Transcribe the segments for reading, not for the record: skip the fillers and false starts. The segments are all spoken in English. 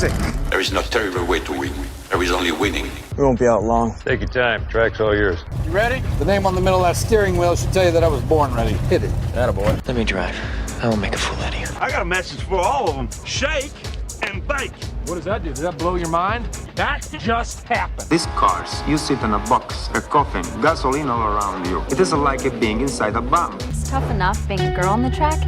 sick. There is no terrible way to win. There is only winning. We won't be out long. Take your time. Track's all yours. You ready? The name on the middle of that steering wheel should tell you that I was born ready. Hit it. Attaboy. Let me drive. I won't make a fool out of you. I got a message for all of them. Shake and bake. What does that do? Does that blow your mind? That just happened. These cars, you sit in a box, a coffin, gasoline all around you. It is like being inside a bomb. It's tough enough being a girl on the track.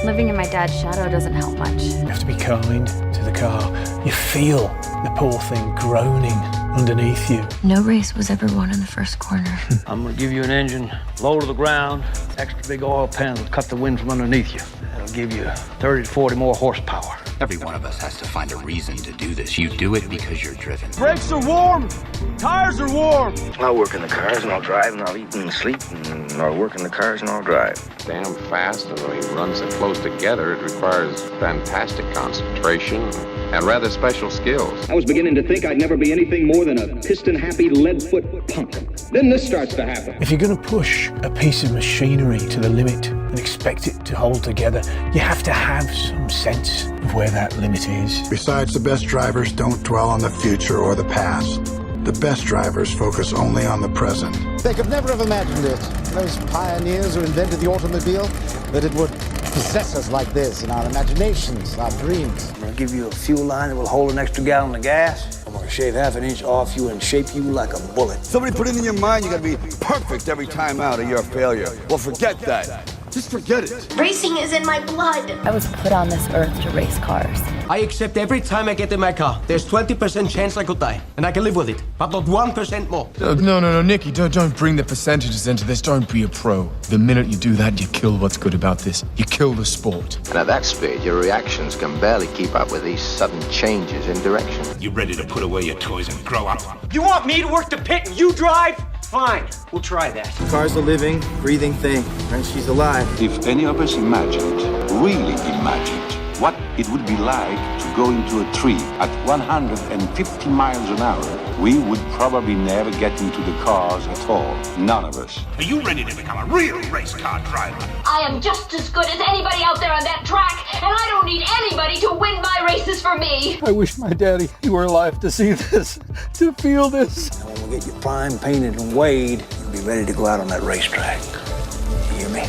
Living in my dad's shadow doesn't help much. You have to be kind to the car. You feel the poor thing groaning underneath you. No race was ever won in the first corner. I'm gonna give you an engine low to the ground, extra big oil pan that'll cut the wind from underneath you. That'll give you 30 to 40 more horsepower. Every one of us has to find a reason to do this. You do it because you're driven. Brakes are warm. Tires are warm. I'll work in the cars and I'll drive and I'll eat and sleep and I'll work in the cars and I'll drive. Damn fast, and when you run so close together, it requires fantastic concentration and rather special skills. I was beginning to think I'd never be anything more than a piston-happy lead-foot punk. Then this starts to happen. If you're going to push a piece of machinery to the limit and expect it to hold together, you have to have some sense of where that limit is. Besides, the best drivers don't dwell on the future or the past. The best drivers focus only on the present. They could never have imagined it, those pioneers who invented the automobile, that it would possess us like this in our imaginations, our dreams. I'm gonna give you a fuel line that will hold an extra gallon of gas. I'm gonna shave half an inch off you and shape you like a bullet. Somebody put it in your mind you gotta be perfect every time out or you're a failure. Well, forget that. Just forget it. Racing is in my blood. I was put on this earth to race cars. I accept every time I get in my car. There's 20% chance I could die, and I can live with it, but not 1% more. No, Nicky, don't bring the percentages into this. Don't be a pro. The minute you do that, you kill what's good about this. You kill the sport. And at that speed, your reactions can barely keep up with these sudden changes in direction. You ready to put away your toys and grow up? You want me to work the pit and you drive? Fine, we'll try that. The car's a living, breathing thing, and she's alive. If any of us imagined, really imagined, what it would be like to go into a tree at 150 miles an hour, we would probably never get into the cars at all. None of us. Are you ready to become a real race car driver? I am just as good as anybody out there on that track, and I don't need anybody to win my races for me. I wish my daddy were alive to see this, to feel this. And when we get you primed, painted, and weighed, you'll be ready to go out on that racetrack. You hear me?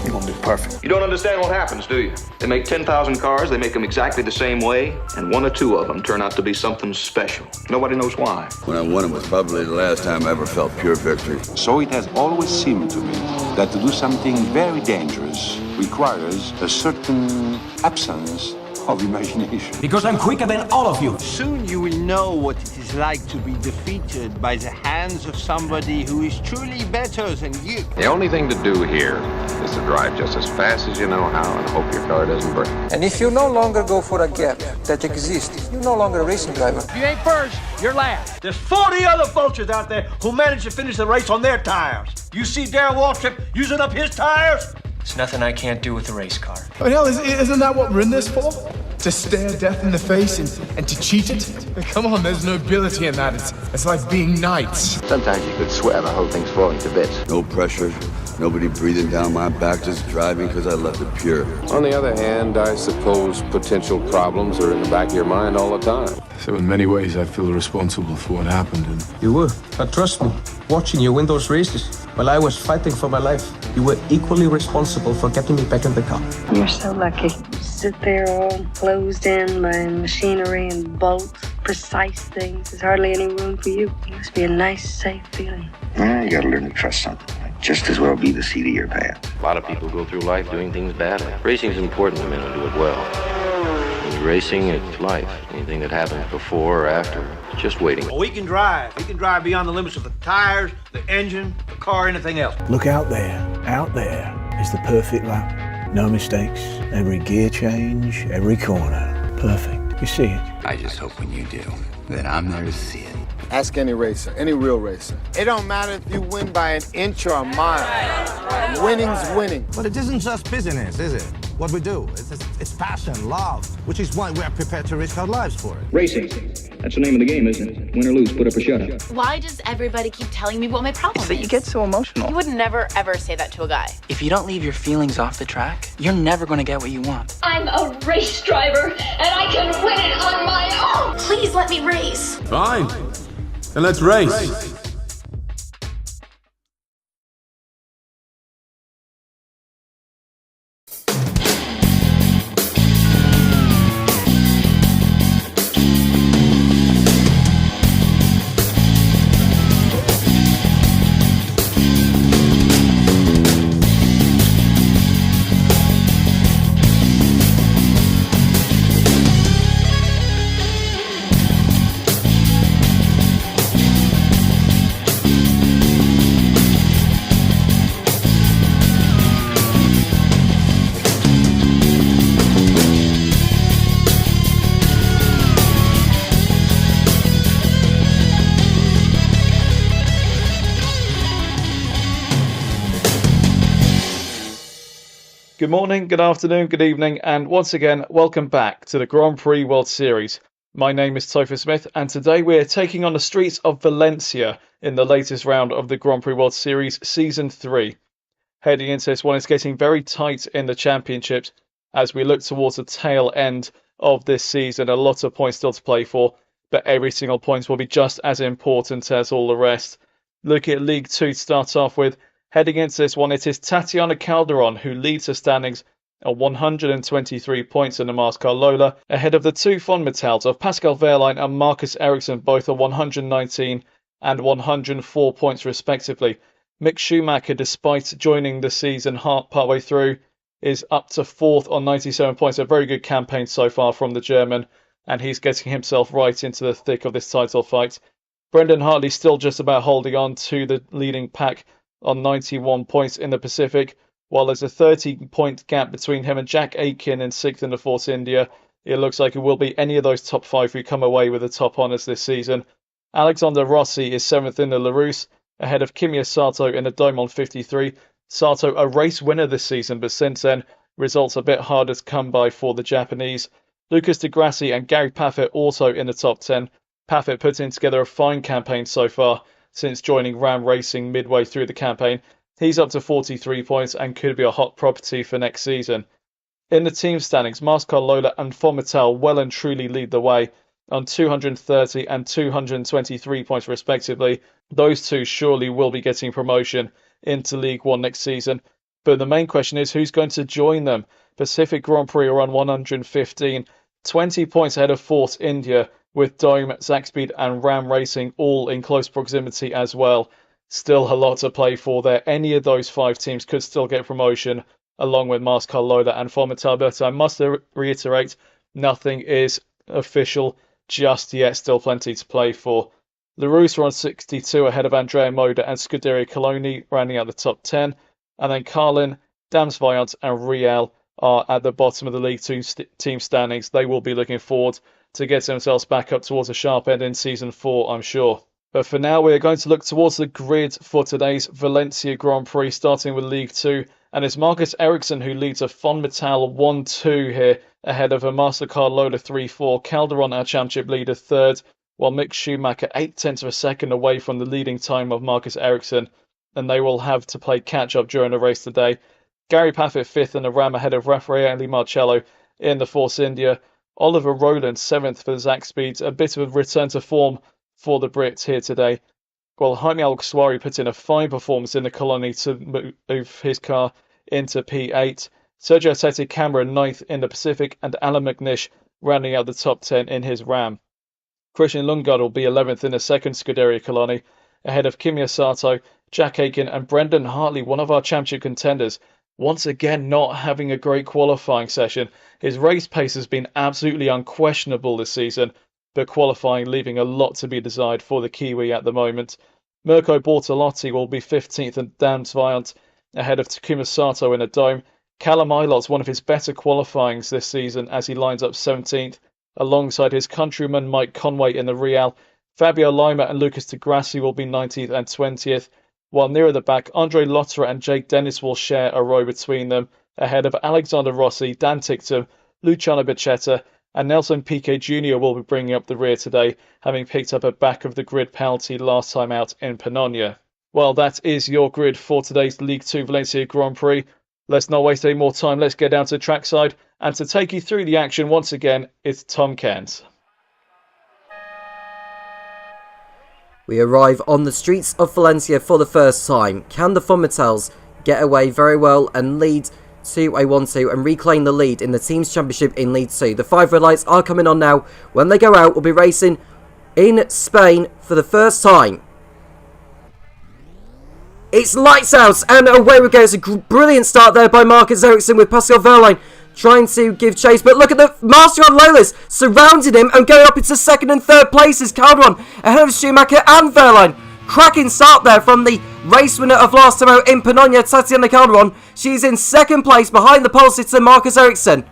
You're gonna be perfect. You don't understand what happens, do you? They make 10,000 cars, they make them exactly the same way, and one or two of them turn out to be something special. Nobody knows why. When I won it was probably the last time I ever felt pure victory. So it has always seemed to me that to do something very dangerous requires a certain absence of imagination. Because I'm quicker than all of you. Soon you will know what it is like to be defeated by the hands of somebody who is truly better than you. The only thing to do here is to drive just as fast as you know how and hope your car doesn't break. And if you no longer go for a gap that exists, you're no longer a racing driver. If you ain't first, you're last. There's 40 other vultures out there who managed to finish the race on their tires. You see Darrell Waltrip using up his tires? There's nothing I can't do with a race car. I mean, hell, isn't that what we're in this for? To stare death in the face and to cheat it? I mean, come on, there's nobility in that. It's like being knights. Sometimes you could swear the whole thing's falling to bits. No pressure, nobody breathing down my back, just driving because I left it pure. On the other hand, I suppose potential problems are in the back of your mind all the time. So in many ways, I feel responsible for what happened. And You were, but trust me, watching you win those races while I was fighting for my life, you were equally responsible for getting me back in the car. You're so lucky. You sit there all closed in by machinery and bolts, precise things. There's hardly any room for you. It must be a nice, safe feeling. You gotta learn to trust something. Might just as well be the seat of your pants. A lot of people go through life doing things badly. Racing's important to men who do it well. When you're racing, it's life. Anything that happens before or after, it's just waiting. Well, we can drive. We can drive beyond the limits of the tires, the engine, the car, anything else. Look out there. Out there is the perfect lap. No mistakes. Every gear change, every corner. Perfect. You see it. I just hope when you do, that I'm there to see it. Ask any racer, any real racer. It don't matter if you win by an inch or a mile. Winning's winning. But it isn't just business, is it? what we do. It's passion, love, which is why we are prepared to risk our lives for it. Racing. That's the name of the game, isn't it? Win or lose, put up or shut up. Why does everybody keep telling me what my problem is? That you get so emotional. You would never, ever say that to a guy. If you don't leave your feelings off the track, you're never going to get what you want. I'm a race driver, and I can win it on my own. Please let me race. Fine. Then let's race. Good morning, good afternoon, good evening, and once again, welcome back to the Grand Prix World Series. My name is Topher Smith, and today we're taking on the streets of Valencia in the latest round of the Grand Prix World Series Season 3. Heading into this one, it's getting very tight in the championships as we look towards the tail end of this season. A lot of points still to play for, but every single point will be just as important as all the rest. Looking at League 2 to start off with, heading into this one, it is Tatiana Calderon who leads the standings at 123 points in the NASCAR Lola, ahead of the two Fonmetals of Pascal Wehrlein and Marcus Ericsson, both at 119 and 104 points respectively. Mick Schumacher, despite joining the season partway through, is up to 4th on 97 points. A very good campaign so far from the German, and he's getting himself right into the thick of this title fight. Brendan Hartley still just about holding on to the leading pack on 91 points in the Pacific, while there's a 30-point gap between him and Jack Aitken in 6th in the Force India. It looks like it will be any of those top 5 who come away with the top honours this season. Alexander Rossi is 7th in the Larousse, ahead of Kimiya Sato in the Dome on 53. Sato, a race winner this season, but since then, results a bit harder to come by for the Japanese. Lucas Di Grassi and Gary Paffett also in the top 10. Paffett putting together a fine campaign so far since joining Ram Racing midway through the campaign. He's up to 43 points and could be a hot property for next season. In the team standings, NASCAR Lola and Fonmetal well and truly lead the way on 230 and 223 points respectively. Those two surely will be getting promotion into League 1 next season. But the main question is who's going to join them. Pacific Grand Prix are on 115, 20 points ahead of Force India, with Dome, Zaxbyed and Ram Racing all in close proximity as well. Still a lot to play for there. Any of those 5 teams could still get promotion, along with NASCAR Lola and Fonmetal. But I must reiterate, nothing is official just yet. Still plenty to play for. Larousse are on 62 ahead of Andrea Moda and Scuderia Coloni, rounding out the top 10. And then Carlin, Damsviant and Riel are at the bottom of the League 2 team standings. They will be looking forward to get themselves back up towards a sharp end in Season 4, I'm sure. But for now, we are going to look towards the grid for today's Valencia Grand Prix, starting with League 2. And it's Marcus Ericsson who leads a Fonmetal 1-2 here, ahead of a MasterCard Lola 3-4. Calderon, our championship leader, 3rd, while Mick Schumacher 0.8 of a second away from the leading time of Marcus Ericsson. And they will have to play catch-up during the race today. Gary Paffett 5th in the Ram, ahead of Raffaele Marcello in the Force India. Oliver Rowland 7th for the Zaxbyed, a bit of a return to form for the Brits here today. While Jaime Alguersuari put in a fine performance in the Colony to move his car into P8. Sergio Tete Cameron 9th in the Pacific, and Alan McNish rounding out the top 10 in his Ram. Christian Lundgaard will be 11th in the second Scuderia Colony, ahead of Kimiya Sato, Jack Aitken and Brendan Hartley, one of our championship contenders. Once again, not having a great qualifying session. His race pace has been absolutely unquestionable this season, but qualifying leaving a lot to be desired for the Kiwi at the moment. Mirko Bortolotti will be 15th and Dan Zviant ahead of Takuma Sato in a Dome. Callum Ilott, one of his better qualifyings this season as he lines up 17th, alongside his countryman Mike Conway in the Real. Fabio Lima and Lucas Di Grassi will be 19th and 20th, while nearer the back, Andre Lotterer and Jake Dennis will share a row between them, ahead of Alexander Rossi, Dan Ticktum, Luciano Becchetta, and Nelson Piquet Jr. will be bringing up the rear today, having picked up a back-of-the-grid penalty last time out in Panonia. Well, that is your grid for today's League 2 Valencia Grand Prix. Let's not waste any more time, let's get down to the trackside, and to take you through the action once again, it's Tom Cairns. We arrive on the streets of Valencia for the first time. Can the Fomitels get away very well and lead to a 1-2 and reclaim the lead in the Teams Championship in League 2? The 5 red lights are coming on now. When they go out, we'll be racing in Spain for the first time. It's lights out, and away we go. It's a brilliant start there by Marcus Ericsson with Pascal Wehrlein trying to give chase. But look at the Master on Lolas surrounding him and going up into second and third places. Calderon ahead of Schumacher and Wehrlein. Cracking start there from the race winner of last time out in Panonia, Tatiana Calderon. She's in second place behind the pole sitter Marcus Ericsson.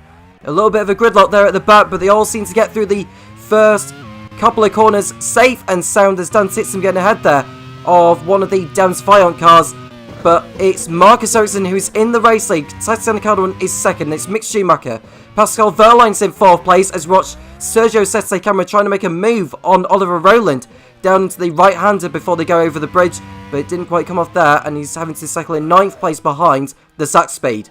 A little bit of a gridlock there at the back, but they all seem to get through the first couple of corners safe and sound as Dan Ticktum getting ahead there of one of the Dams Fiant cars. But it's Marcus Ericsson who's in the race lead. Tatiana Calderon is second. It's Mick Schumacher. Pascal Wehrlein's in fourth place as we watch Sergio Sette Camera trying to make a move on Oliver Rowland down into the right-hander before they go over the bridge, but it didn't quite come off there, and he's having to cycle in ninth place behind the Zach Speed.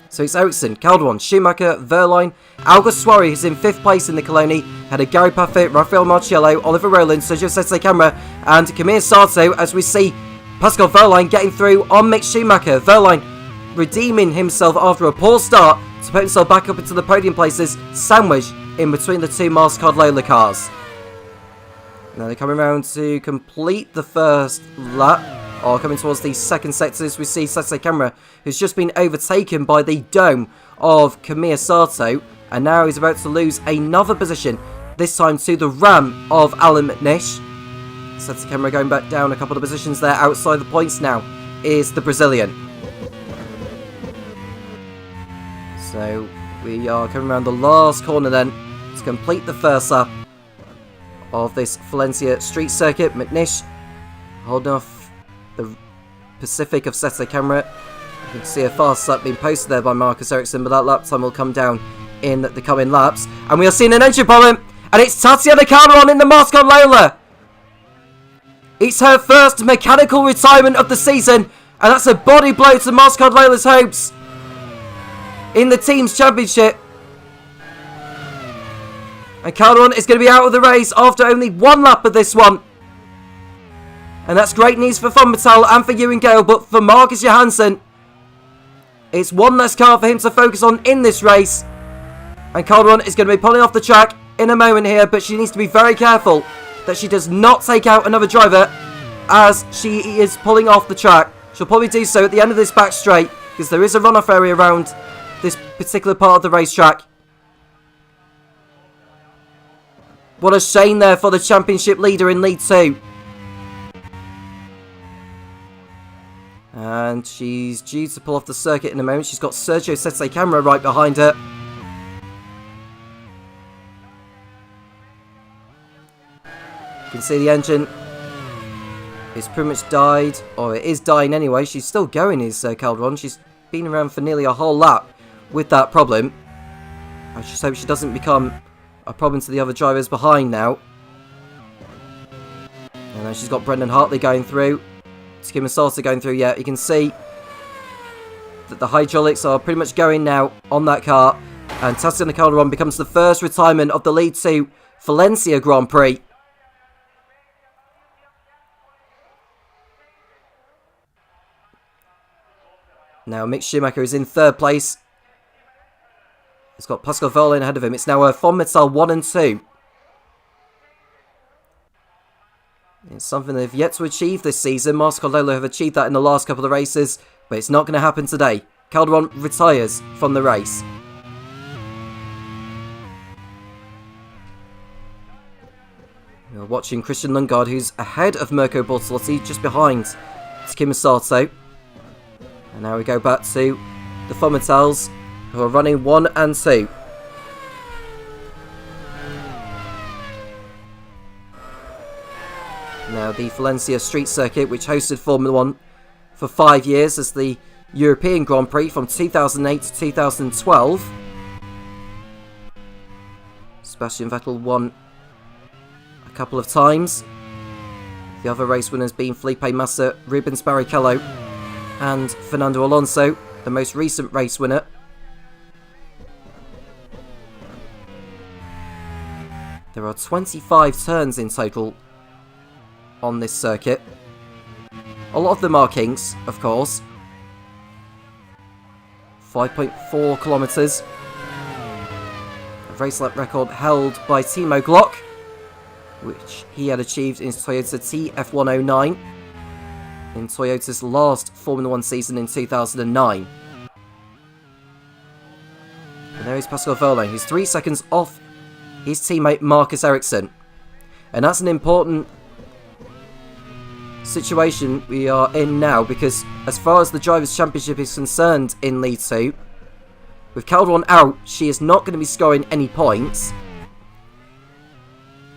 So it's Ericsson, Calderon, Schumacher, Wehrlein, August Suarez is in fifth place in the Coloni, had a Gary Paffett, Rafael Marciello, Oliver Rowland, Sergio Sette Camera, and Kamir Sato, as we see Pascal Wehrlein getting through on Mick Schumacher. Wehrlein redeeming himself after a poor start to put himself back up into the podium places, sandwiched in between the two Mastercard Lola cars. Now they're coming around to complete the first lap, or coming towards the second sectors. We see Sette Camera, who's just been overtaken by the dome of Kamir Sato, and now he's about to lose another position, this time to the Ram of Alan McNish. Sette Camera going back down a couple of positions there. Outside the points now is the Brazilian. So we are coming around the last corner then to complete the first lap of this Valencia street circuit. McNish holding off the Pacific of Sette Camera. You can see a fast lap being posted there by Marcus Ericsson, but that lap time will come down in the coming laps. And we are seeing an engine problem, and it's Tatiana Calderon in the Mastercard Lola. It's her first mechanical retirement of the season, and that's a body blow to Mastercard Lola's hopes in the Teams Championship. And Calderon is going to be out of the race after only one lap of this one. And that's great news for Fomittel and for Ewan Gale, but for Marcus Johansson, it's one less car for him to focus on in this race. And Calderon is going to be pulling off the track in a moment here, but she needs to be very careful that she does not take out another driver as she is pulling off the track. She'll probably do so at the end of this back straight, because there is a runoff area around this particular part of the racetrack. What a shame there for the championship leader in League 2. And she's due to pull off the circuit in a moment. She's got Sergio Sette Camera right behind her. You can see the engine is pretty much died, or it is dying anyway. She's still going, is Calderon. She's been around for nearly a whole lap with that problem. I just hope she doesn't become a problem to the other drivers behind now. And then she's got Brendan Hartley going through. Kim Assalta going through. Yeah, you can see that the hydraulics are pretty much going now on that car. And Tatiana Calderon becomes the first retirement of the League 2 Valencia Grand Prix. Now Mick Schumacher is in third place. He's got Pascal Wehrlein ahead of him. It's now Fomittel 1 and 2. It's something they've yet to achieve this season. Mastercard Lola have achieved that in the last couple of races, but it's not going to happen today. Calderon retires from the race. We're watching Christian Lundgaard, who's ahead of Mirko Bortolotti, just behind Kim Sato. And now we go back to the Fomitels, who are running 1 and 2. Now the Valencia Street Circuit, which hosted Formula 1 for 5 years, as the European Grand Prix from 2008 to 2012. Sebastian Vettel won a couple of times. The other race winners being Felipe Massa, Rubens Barrichello and Fernando Alonso, the most recent race winner. There are 25 turns in total on this circuit. A lot of them are kinks, of course. 5.4 kilometres. A race lap record held by Timo Glock, which he had achieved in his Toyota TF109 in Toyota's last Formula 1 season in 2009. And there is Pascal Wehrlein, who's 3 seconds off his teammate Marcus Ericsson. And that's an important situation we are in now, because as far as the Drivers' Championship is concerned in League 2, with Calderon out, she is not going to be scoring any points.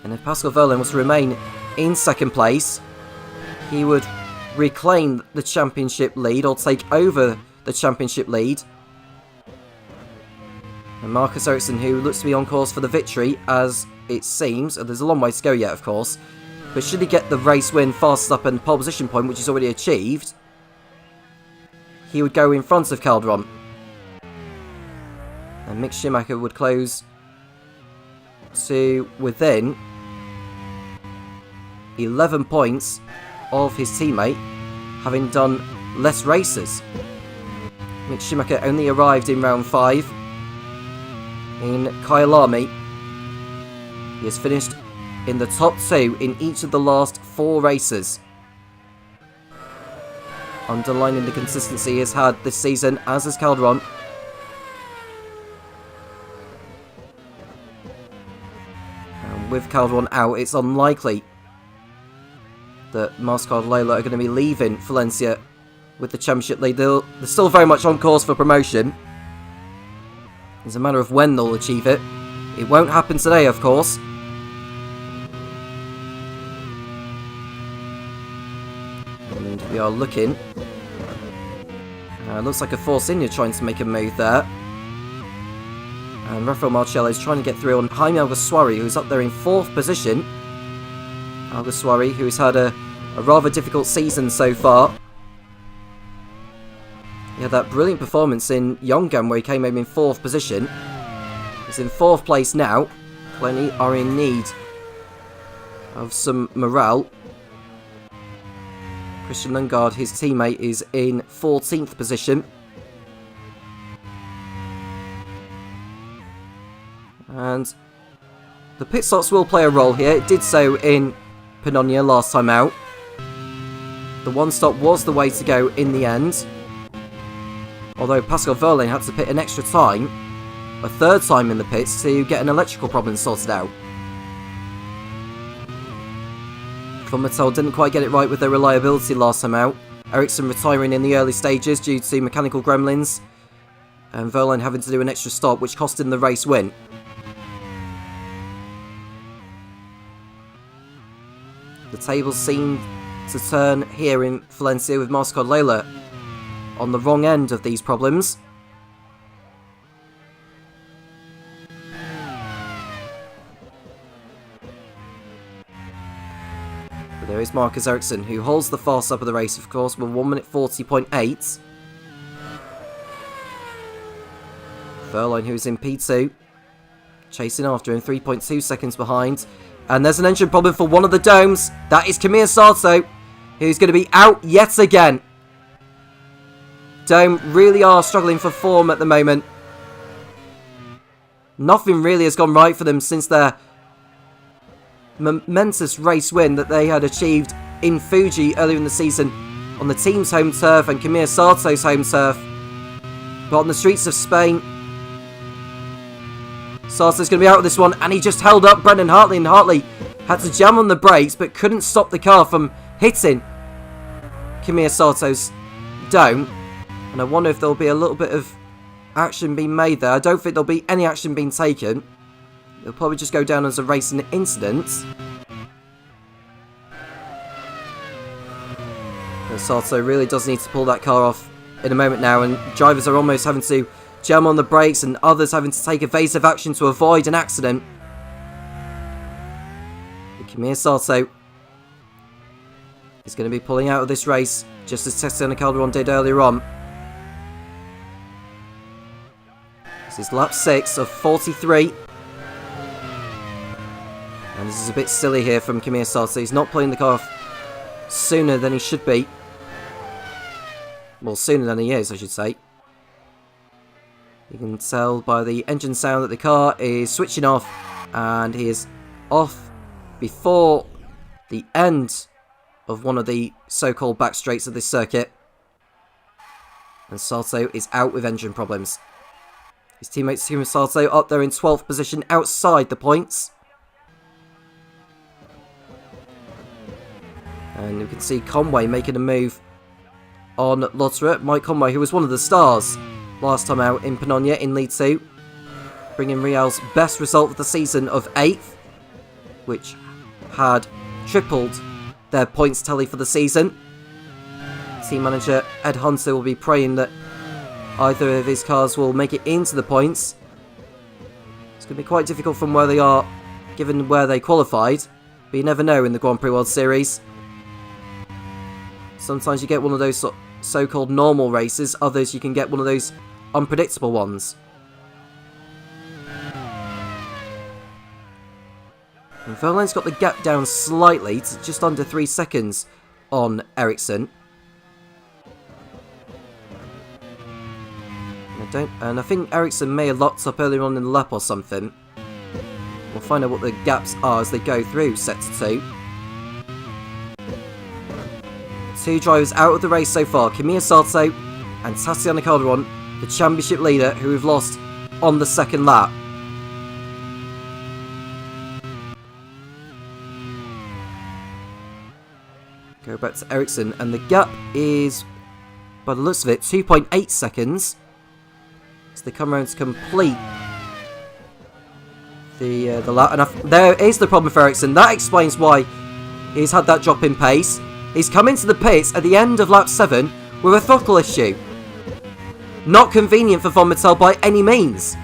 And if Pascal Wehrlein was to remain in second place, he would reclaim the championship lead, or take over the championship lead. And Marcus Ericsson, who looks to be on course for the victory, as it seems, and there's a long way to go yet, of course, but should he get the race win, fastest up and pole position point, which he's already achieved, he would go in front of Calderon. And Mick Schumacher would close to within 11 points of his teammate, having done less races. Mick Schumacher only arrived in round 5 in Kyalami. He has finished in the top 2 in each of the last 4 races, underlining the consistency he has had this season, as has Calderon. And with Calderon out, it's unlikely that Mascard Lola are going to be leaving Valencia with the championship lead. They're still very much on course for promotion. It's a matter of when they'll achieve it. It won't happen today, of course. And we are looking. Looks like a Force India trying to make a move there. And Rafael Marcello is trying to get through on Jaime Alguersuari, who's up there in 4th position. Alguersuari, who's had a rather difficult season so far. He had that brilliant performance in Yongan, where he came home in 4th position. He's in 4th place now. Plenty are in need of some morale. Christian Lundgaard, his teammate, is in 14th position. And the pit stops will play a role here. It did so in Panonia last time out. The one stop was the way to go in the end. Although Pascal Wehrlein had to pit an extra time, a 3rd time in the pits, to get an electrical problem sorted out. Von Mattel didn't quite get it right with their reliability last time out. Ericsson retiring in the early stages due to mechanical gremlins, and Wehrlein having to do an extra stop, which cost him the race win. The tables seem to turn here in Valencia, with Mascard Lola on the wrong end of these problems. But there is Marcus Ericsson, who holds the fast up of the race, of course, with 1 minute 40.8. Wehrlein, who's in P2, chasing after him, 3.2 seconds behind. And there's an engine problem for one of the domes. That is Kamir Sato, who's going to be out yet again. Dome really are struggling for form at the moment. Nothing really has gone right for them since their momentous race win that they had achieved in Fuji earlier in the season on the team's home turf and Kamir Sato's home turf. But on the streets of Spain, Sato's going to be out of this one, and he just held up Brendan Hartley, and Hartley had to jam on the brakes but couldn't stop the car from hitting Kamir Sato's dome. And I wonder if there'll be a little bit of action being made there. I don't think there'll be any action being taken. It'll probably just go down as a racing incident. But Sato really does need to pull that car off in a moment now, and drivers are almost having to jam on the brakes and others having to take evasive action to avoid an accident. Kamir Salto is going to be pulling out of this race, just as Tatiana Calderon did earlier on. This is lap 6 of 43. And this is a bit silly here from Kamir Salto. He's not pulling the car off sooner than he should be. Well, sooner than he is, I should say. You can tell by the engine sound that the car is switching off, and he is off before the end of one of the so-called back straights of this circuit. And Salto is out with engine problems. His teammate Kamir Salto up there in 12th position outside the points. And you can see Conway making a move on Lotterer. Mike Conway, who was one of the stars last time out in Panonia in League 2, bringing Real's best result of the season of 8th, which had tripled their points tally for the season. Team manager Ed Hunter will be praying that either of his cars will make it into the points. It's going to be quite difficult from where they are, given where they qualified, but you never know in the Grand Prix World Series. Sometimes you get one of those so-called normal races, others you can get one of those unpredictable ones. And Verlaine's got the gap down slightly to just under 3 seconds on Ericsson. And I think Ericsson may have locked up earlier on in the lap or something. We'll find out what the gaps are as they go through Sector 2. 2 drivers out of the race so far, Kamir Salto and Tatiana Calderon, the championship leader, who we've lost on the second lap. Go back to Ericsson, and the gap is, by the looks of it, 2.8 seconds. So they come around to complete the lap. And there is the problem for Ericsson. That explains why he's had that drop in pace. He's come into the pits at the end of lap 7 with a throttle issue. Not convenient for Von Mattel by any means.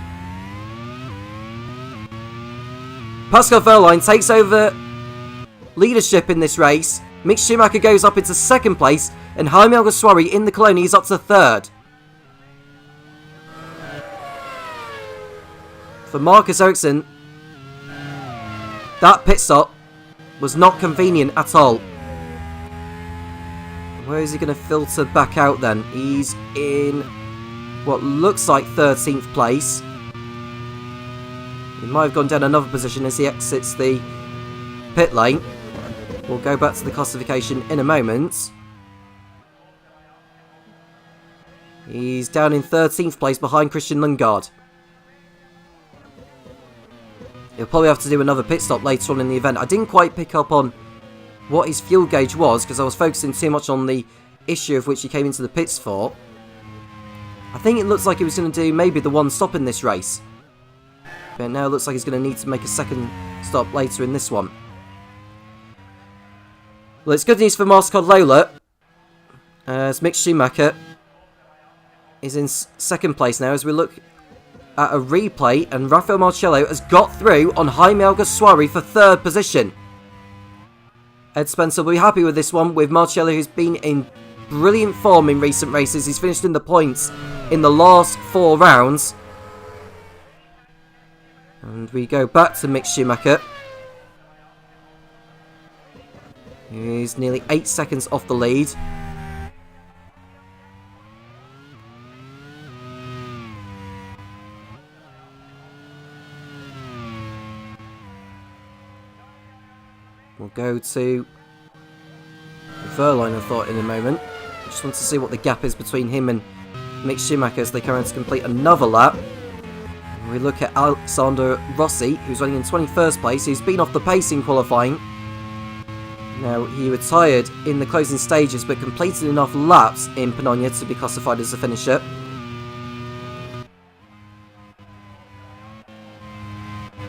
Pascal Wehrlein takes over leadership in this race. Mick Schumacher goes up into 2nd place, and Jaime Alguersuari in the Cologne is up to 3rd. For Marcus Ericsson, that pit stop was not convenient at all. Where is he going to filter back out then? He's in what looks like 13th place. He might have gone down another position as he exits the pit lane. We'll go back to the classification in a moment. He's down in 13th place behind Christian Lundgaard. He'll probably have to do another pit stop later on in the event. I didn't quite pick up on what his fuel gauge was because I was focusing too much on the issue of which he came into the pits for. I think it looks like he was going to do maybe the one stop in this race. But now it looks like he's going to need to make a second stop later in this one. Well, it's good news for Mastercard Lola, as Mick Schumacher is in 2nd place now as we look at a replay, and Rafael Marcello has got through on Jaime Alguersuari for 3rd position. Ed Spencer will be happy with this one, with Marcello, who's been in brilliant form in recent races. He's finished in the points in the last 4 rounds. And we go back to Mick Schumacher. He's nearly 8 seconds off the lead. We'll go to Wehrlein, I thought, in a moment. I just want to see what the gap is between him and Mick Schumacher as they come around to complete another lap. We look at Alexander Rossi, who's running in 21st place. He's been off the pace in qualifying. Now, he retired in the closing stages, but completed enough laps in Panonia to be classified as a finisher.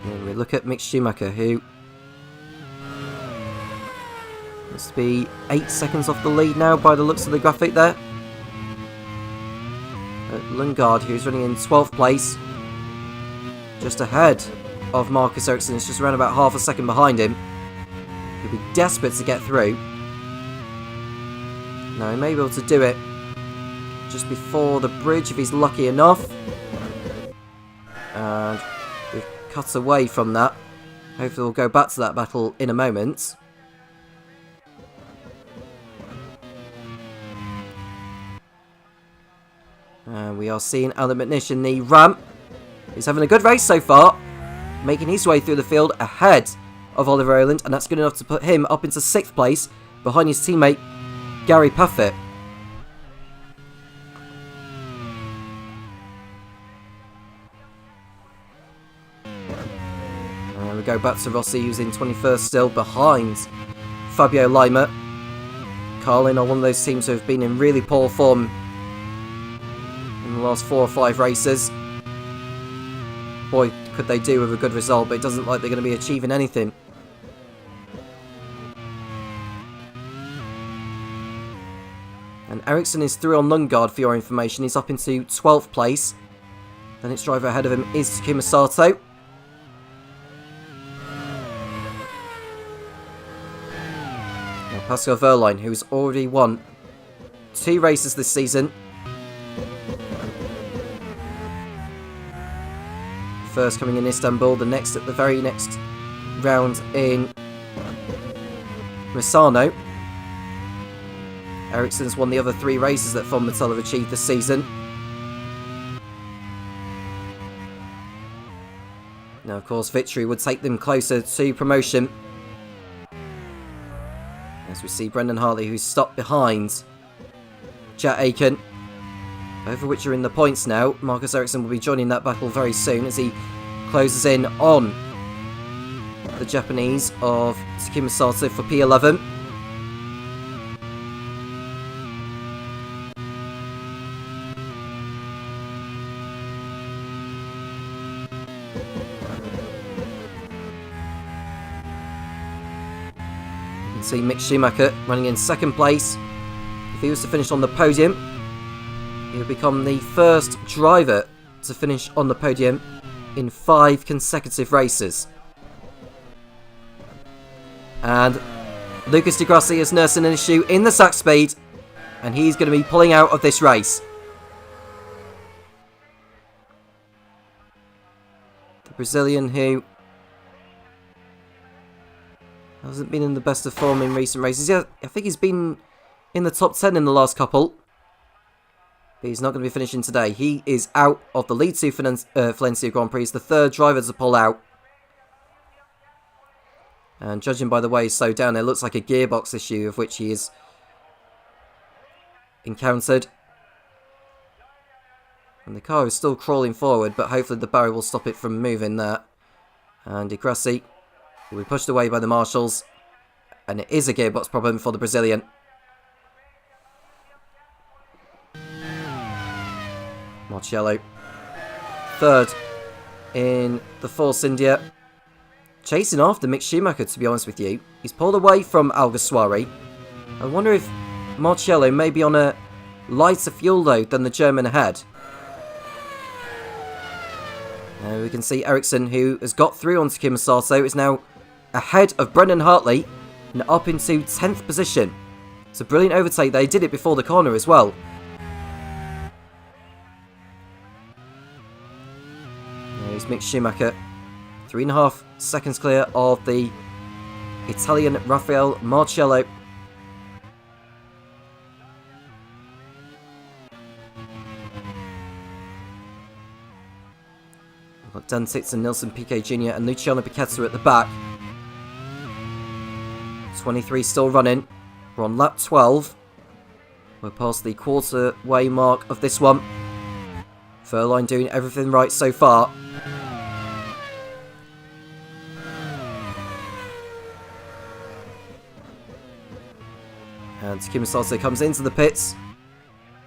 And we look at Mick Schumacher, who must be 8 seconds off the lead now by the looks of the graphic there. Lundgaard, who's running in 12th place, just ahead of Marcus Ericsson. It's just around about half a second behind him. He'll be desperate to get through. Now, he may be able to do it just before the bridge if he's lucky enough. And we've cut away from that. Hopefully we'll go back to that battle in a moment. And we are seeing Alan McNish in the ramp. He's having a good race so far, making his way through the field ahead of Oliver Rowland, and that's good enough to put him up into 6th place behind his teammate Gary Puffett. And we go back to Rossi, who's in 21st still, behind Fabio Lima. Carlin are one of those teams who have been in really poor form in the last 4 or 5 races. Boy, could they do with a good result, but it doesn't look like they're going to be achieving anything. And Ericsson is through on Lundgaard, for your information. He's up into 12th place. The next driver ahead of him is Takuma Sato. Now Pascal Wehrlein, who's already won 2 races this season. First coming in Istanbul, the next at the very next round in Misano. Ericsson's won the other 3 races that Von Mattel have achieved this season. Now, of course, victory would take them closer to promotion. As we see Brendan Hartley, who's stopped behind Jack Aiken, both of which are in the points now. Marcus Ericsson will be joining that battle very soon as he closes in on the Japanese of Takuma Sato for P11. You can see Mick Schumacher running in 2nd place. If he was to finish on the podium, he would become the first driver to finish on the podium in 5 consecutive races. And Lucas Di Grassi is nursing an issue in the sack speed, and he's going to be pulling out of this race. The Brazilian, who hasn't been in the best of form in recent races. Yeah, I think he's been in the top 10 in the last couple. But he's not going to be finishing today. He is out of the lead 2 Valencia Grand Prix. He's the 3rd driver to pull out. And judging by the way he's slowed down, it looks like a gearbox issue of which he is encountered. And the car is still crawling forward, but hopefully the barrier will stop it from moving there. And Di Grassi will be pushed away by the marshals. And it is a gearbox problem for the Brazilian. Marcello, 3rd in the Force India. Chasing after Mick Schumacher, to be honest with you. He's pulled away from Alguersuari. I wonder if Marcello may be on a lighter fuel load than the German ahead. We can see Ericsson, who has got through on Takuma Sato, is now ahead of Brendan Hartley and up into 10th position. It's a brilliant overtake. They did it before the corner as well. There's Mick Schumacher, 3.5 seconds clear of the Italian Raffaele Marcello. We've got Dan Titz and Nelson Piquet Jr. and Luciano Piquetta at the back. 23 still running. We're on lap 12. We're past the quarter way mark of this one. Wehrlein doing everything right so far. And Takuma Sato comes into the pits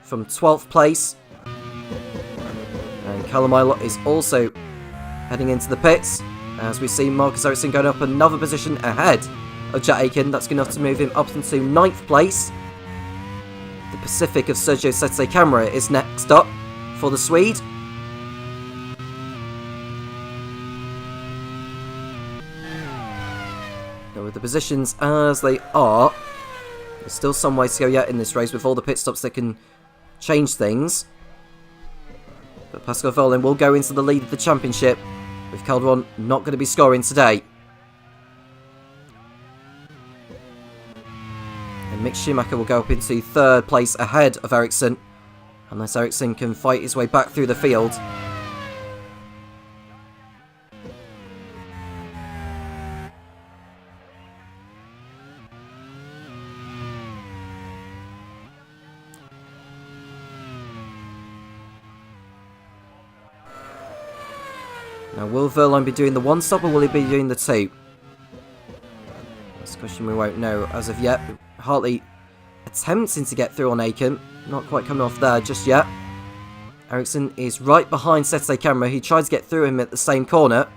from 12th place. And Callum Ilott is also heading into the pits. As we see Marcus Ericsson going up another position ahead of Jack Aiken. That's going to have to move him up into 9th place. The Pacific of Sergio Sette Camara is next up. for the Swede. Now with the positions as they are, there's still some ways to go yet in this race with all the pit stops that can change things. But Pascal Wehrlein will go into the lead of the championship, with Calderon not going to be scoring today. And Mick Schumacher will go up into third place ahead of Ericsson, unless Ericsson can fight his way back through the field. Now, will Wehrlein be doing the one stop or will he be doing the two? That's a question we won't know as of yet. Hartley attempting to get through on Aiken. Not quite coming off there just yet. Ericsson is right behind Sete Camera. He tried to get through him at the same corner.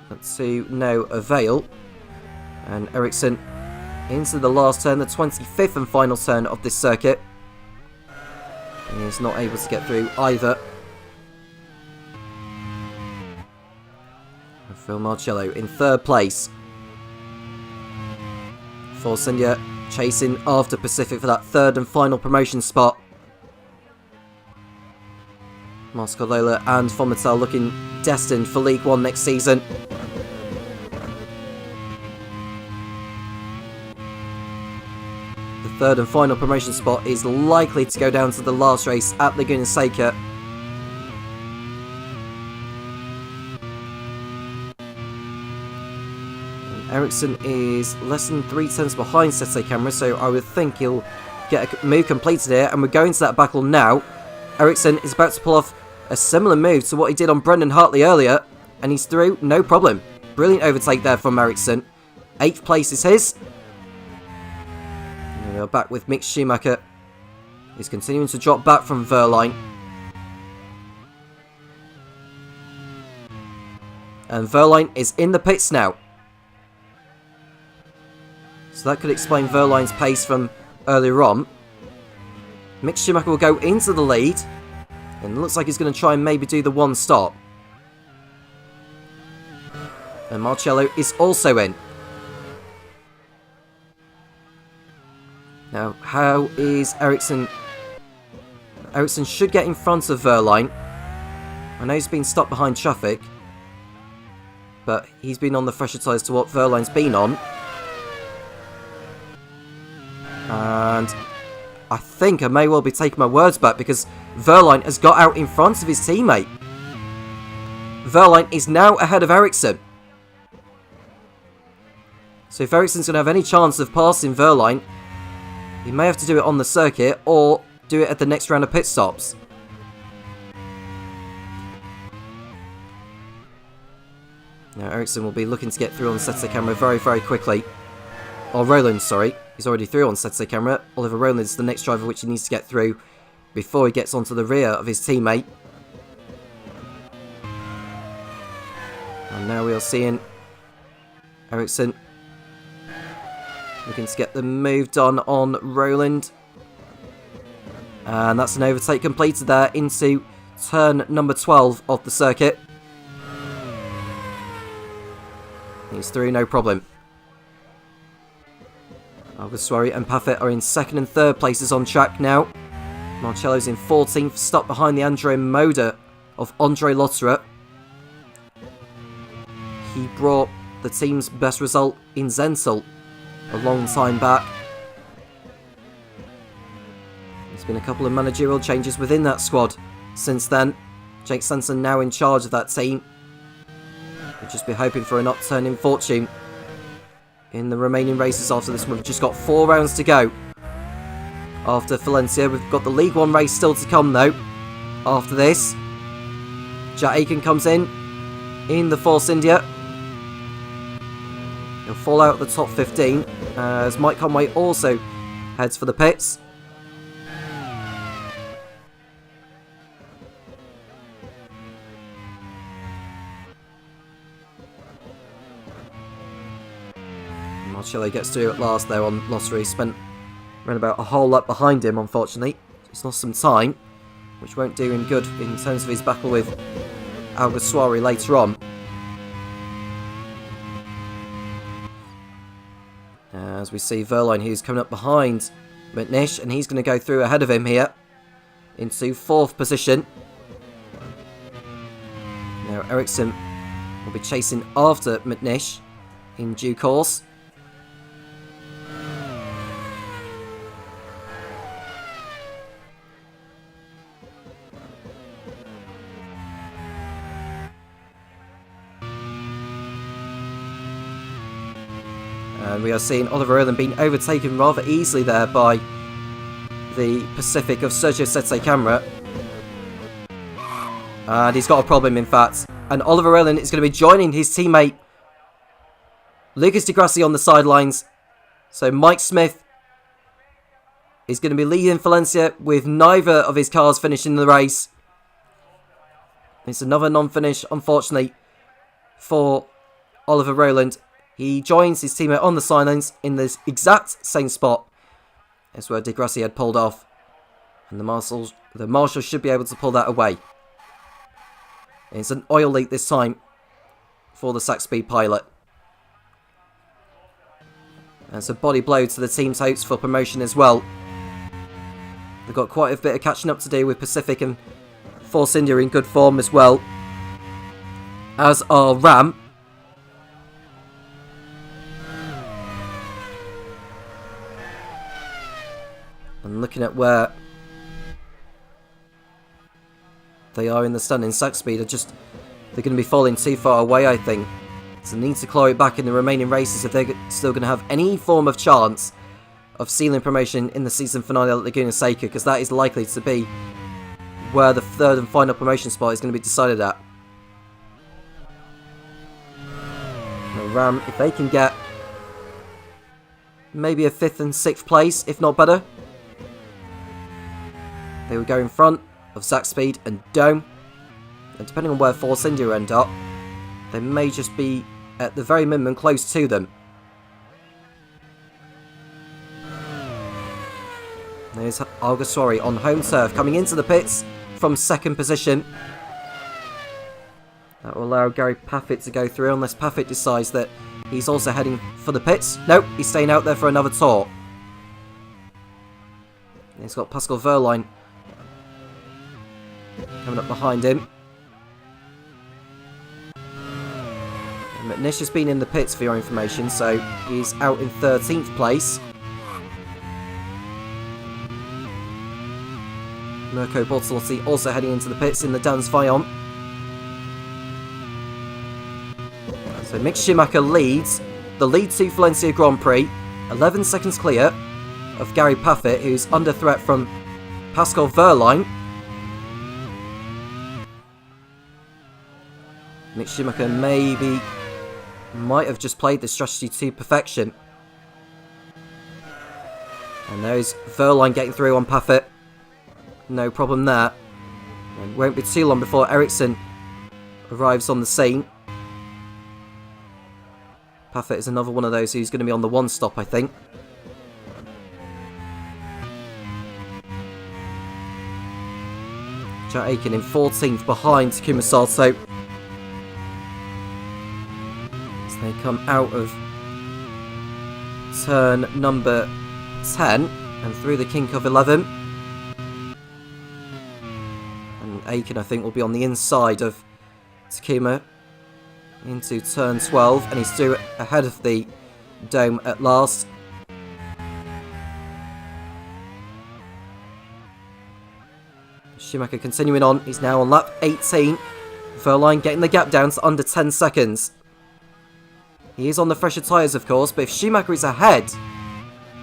But to no avail. And Ericsson into the last turn, the 25th and final turn of this circuit. He is not able to get through either. And Phil Marcello in third place. Force India chasing after Pacific for that third and final promotion spot. Mascolola and Fomitel looking destined for League One next season. Third and final promotion spot is likely to go down to the last race at Laguna Seca. Ericsson is less than 3 tenths behind Sete Camera, so I would think he'll get a move completed here, and we're going to that battle now. Ericsson is about to pull off a similar move to what he did on Brendan Hartley earlier, and he's through, no problem. Brilliant overtake there from Ericsson. 8th place is his. We are back with Mick Schumacher. He's continuing to drop back from Wehrlein. And Wehrlein is in the pits now. So that could explain Wehrlein's pace from earlier on. Mick Schumacher will go into the lead. And it looks like he's going to try and maybe do the one stop. And Marcello is also in. Now, how is Ericsson? Ericsson should get in front of Wehrlein. I know he's been stopped behind traffic, but he's been on the fresher tyres to what Wehrlein's been on. And I think I may well be taking my words back because Wehrlein has got out in front of his teammate. Wehrlein is now ahead of Ericsson. So if Ericsson's going to have any chance of passing Wehrlein, he may have to do it on the circuit or do it at the next round of pit stops. Now Ericsson will be looking to get through on Sete Camera very, very quickly. Or Roland, sorry. He's already through on Sete Camera. Oliver Roland is the next driver which he needs to get through before he gets onto the rear of his teammate. And now we are seeing Ericsson looking to get the move done on Roland. And that's an overtake completed there into turn number 12 of the circuit. He's through, no problem. Alguersuari and Paffett are in second and third places on track now. Marcello's in 14th, stuck behind the Andre Moda of Andre Lotterer. He brought the team's best result in Zental a long time back. There's been a couple of managerial changes within that squad since then. Jake Sanson now in charge of that team. We'll just be hoping for an upturn in fortune in the remaining races after this one. We've just got 4 rounds to go after Valencia. We've got the League One race still to come though. After this, Jack Aiken comes in the Force India. He'll fall out of the top 15 as Mike Conway also heads for the pits. Marcello gets through at last there on Lottery. Spent Ran about a whole lot behind him, unfortunately. He's lost some time, which won't do him good in terms of his battle with Alguersuari later on. As we see Verline, who's coming up behind McNish, and he's going to go through ahead of him here into 4th position. Now Ericsson will be chasing after McNish in due course. And we are seeing Oliver Irland being overtaken rather easily there by the Pacific of Sergio Sette Camera. And he's got a problem, in fact. And Oliver Irland is going to be joining his teammate Lucas Di Grassi on the sidelines. So Mike Smith is going to be leading Valencia with neither of his cars finishing the race. It's another non-finish, unfortunately, for Oliver Rowland. He joins his teammate on the sidelines in this exact same spot as where Di Grassi had pulled off. And the marshals should be able to pull that away. It's an oil leak this time for the Sax Speed pilot. And it's a body blow to the team's hopes for promotion as well. They've got quite a bit of catching up to do with Pacific and Force India in good form as well. As are Ram. And looking at where they are in the standing, Sax Speed they're going to be falling too far away, I think. So they need to claw it back in the remaining races if they're still going to have any form of chance of sealing promotion in the season finale at Laguna Seca, because that is likely to be where the 3rd and final promotion spot is going to be decided at. Now Ram, if they can get maybe a 5th and 6th place, if not better, they will go in front of Sax Speed and Dome. And depending on where Force India end up, they may just be, at the very minimum, close to them. There's Alguersuari on home turf, coming into the pits from 2nd position. That will allow Gary Paffett to go through, unless Paffett decides that he's also heading for the pits. Nope, he's staying out there for another tour. And he's got Pascal Verline coming up behind him. And McNish has been in the pits for your information, so he's out in 13th place. Mirko Bortolotti also heading into the pits in the Dans Vaillant. So Mick Schumacher leads the lead to Valencia Grand Prix, 11 seconds clear of Gary Paffett, who's under threat from Pascal Verline. Mick Schumacher might have just played this strategy to perfection. And there's Verline getting through on Paffett. No problem there. It won't be too long before Ericsson arrives on the scene. Paffett is another one of those who's going to be on the one stop, I think. Jack Aiken in 14th behind Takuma Sato. As they come out of turn number 10 and through the kink of 11. And Aiken, I think, will be on the inside of Takuma into turn 12, and he's through ahead of the Dome at last. Schumacher continuing on, he's now on lap 18. Verline getting the gap down to under 10 seconds. He is on the fresher tyres, of course, but if Schumacher is ahead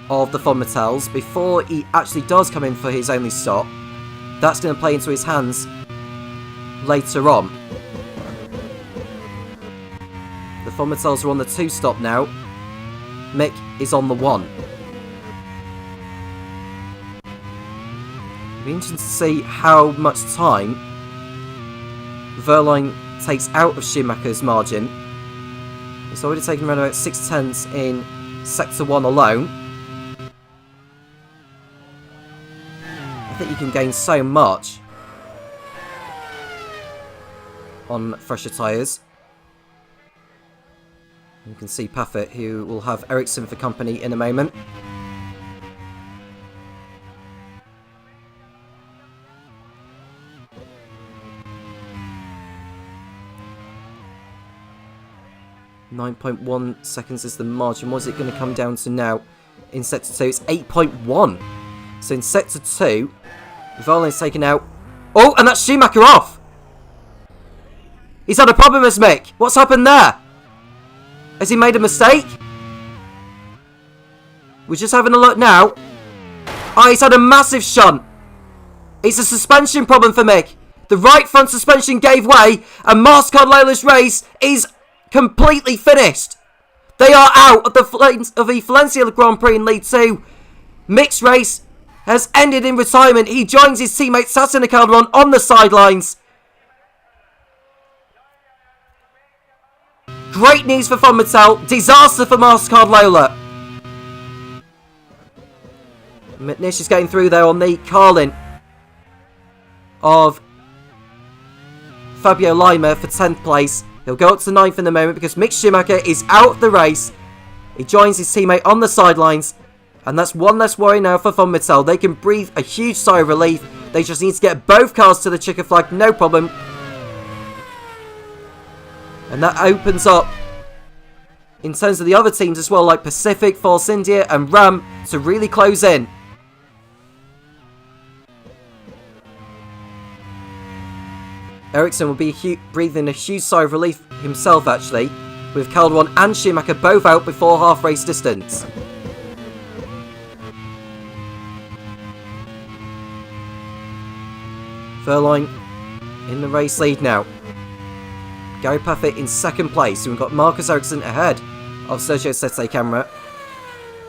of the Von Mattels before he actually does come in for his only stop, that's going to play into his hands later on. The Von Mattels are on the 2 stop now. Mick is on the 1. It'll be interesting to see how much time Verline takes out of Schumacher's margin. It's already taken around about 6 tenths in Sector 1 alone. think you can gain so much on fresher tyres. You can see Paffett, who will have Ericsson for company in a moment. .1 seconds is the margin. What is it going to come down to now in Sector 2? It's 8.1. So in Sector 2, Verlaine's taken out. Oh, and that's Schumacher off! He's had a problem with Mick. What's happened there? Has he made a mistake? We're just having a look now. Oh, he's had a massive shunt. It's a suspension problem for Mick. The right front suspension gave way, and MasterCard Lola's race is completely finished. They are out of the Valencia Grand Prix in League 2. Mick's race has ended in retirement. He joins his teammate Sasha Calderon on the sidelines. Great news for Von Mattel. Disaster for MasterCard Lola. McNish is getting through there on the Carlin of Fabio Lima for 10th place. He'll go up to 9th in a moment because Mick Schumacher is out of the race. He joins his teammate on the sidelines. And that's one less worry now for Von Mattel. They can breathe a huge sigh of relief. They just need to get both cars to the checker flag, no problem. And that opens up, in terms of the other teams as well, like Pacific, Force India and Ram, to really close in. Ericsson will be breathing a huge sigh of relief himself, actually, with Calderon and Schumacher both out before half race distance. Verlaine in the race lead now. Gary Paffett in second place. So we've got Marcus Ericsson ahead of Sergio Sette Camera.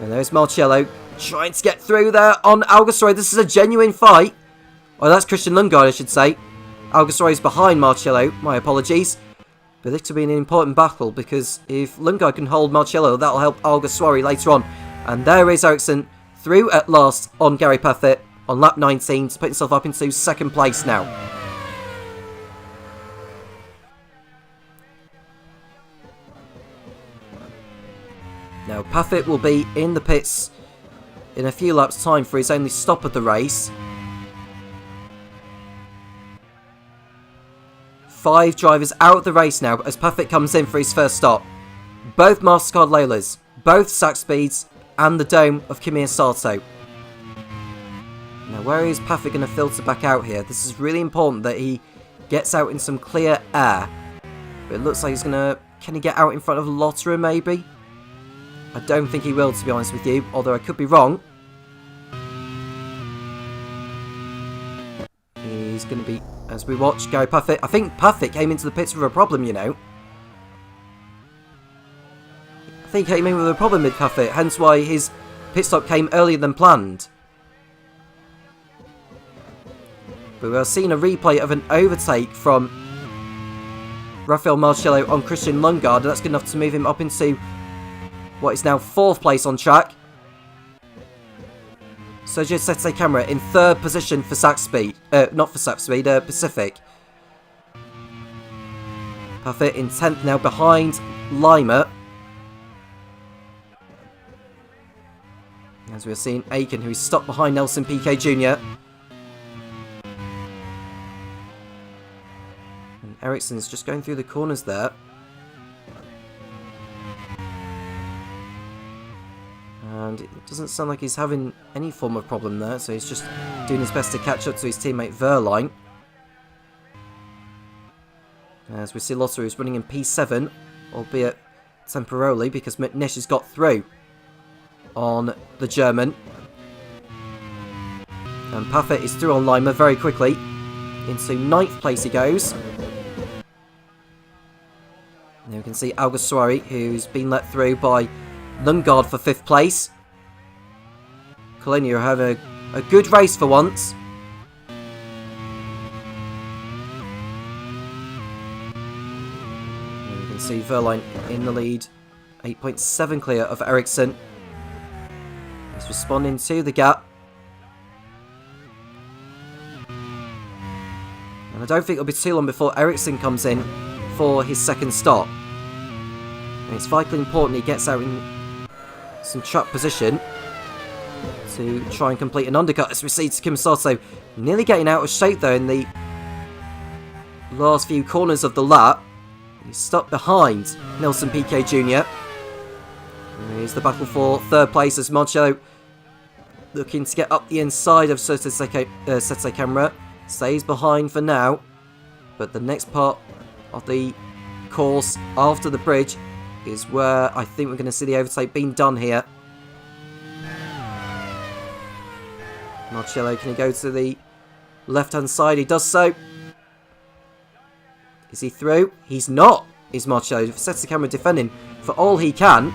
And there's Marcello trying to get through there on Alguersuari. This is a genuine fight. Oh, that's Christian Lundgaard, I should say. Alguersuari is behind Marcello. My apologies. But this could be an important battle because if Lundgaard can hold Marcello, that'll help Alguersuari later on. And there is Ericsson through at last on Gary Paffett on lap 19 to put himself up into second place now. Now Paffett will be in the pits in a few laps' time for his only stop of the race. 5 drivers out of the race now as Paffett comes in for his first stop. Both MasterCard Lolas, both Sachs Speeds, and the dome of Kimi Sato. Now where is Paffett going to filter back out here? This is really important that he gets out in some clear air. But it looks like he's going to... Can he get out in front of Lotterer maybe? I don't think he will, to be honest with you, although I could be wrong. He's going to be, as we watch Gary Paffett. I think Paffett came into the pits with a problem, you know. I think he came in with a problem with Paffett, hence why his pit stop came earlier than planned. But we're seeing a replay of an overtake from Rafael Marcello on Christian Lundgaard, and that's good enough to move him up into what is now 4th place on track. Sergio Sette Camera in 3rd position for Sachs Speed. Not for Sachs Speed, Pacific. Paffett in 10th now behind Lima. As we're seeing Aiken, who is stuck behind Nelson Piquet Jr. And Ericsson's just going through the corners there. And it doesn't sound like he's having any form of problem there, so he's just doing his best to catch up to his teammate Verlaine. As we see Lotterer is running in P7, albeit temporarily, because McNish has got through on the German. And Paffett is through on Lima very quickly. Into 9th place he goes. And then we can see Alguersuari, who's been let through by Lundgaard for 5th place. Colonia are having a good race for once. And you can see Verlaine in the lead. 8.7 clear of Ericsson. He's responding to the gap. don't think it'll be too long before Ericsson comes in for his second stop. And it's vitally important he gets out in some trap position to try and complete an undercut as we see Takuma Sato nearly getting out of shape though in the last few corners of the lap. He's stuck behind Nelson Piquet Jr. Here's the battle for third place as Marcello looking to get up the inside of Sete Camera. Stays behind for now, but the next part of the course after the bridge is where I think we're going to see the overtake being done here. Marcello, can he go to the left-hand side? He does so. Is he through? He's not, is Marcello. Sets the camera defending for all he can.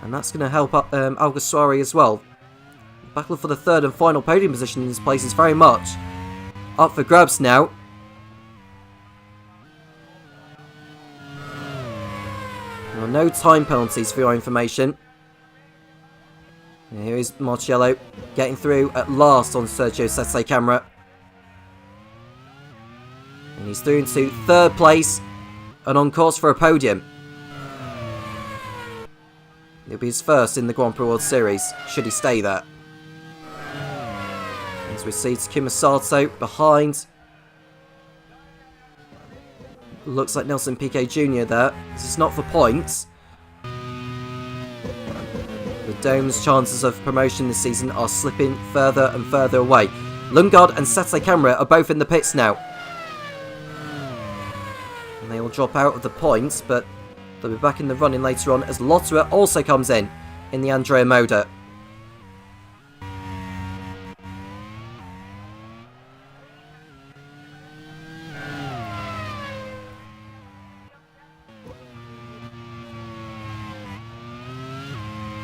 And that's going to help Alguersuari as well. Battle for the third and final podium position in this place is very much up for grabs now. There are no time penalties for your information. And here is Marcello getting through at last on Sergio Sete Camera. And he's through into third place and on course for a podium. It'll be his first in the Grand Prix World Series, should he stay there. As we see Takuma Sato behind. Looks like Nelson Piquet Jr. there. This is not for points. The Dome's chances of promotion this season are slipping further and further away. Lundgaard and Sete Camera are both in the pits now. And they will drop out of the points, but they'll be back in the running later on as Lotterer also comes in the Andrea Moda.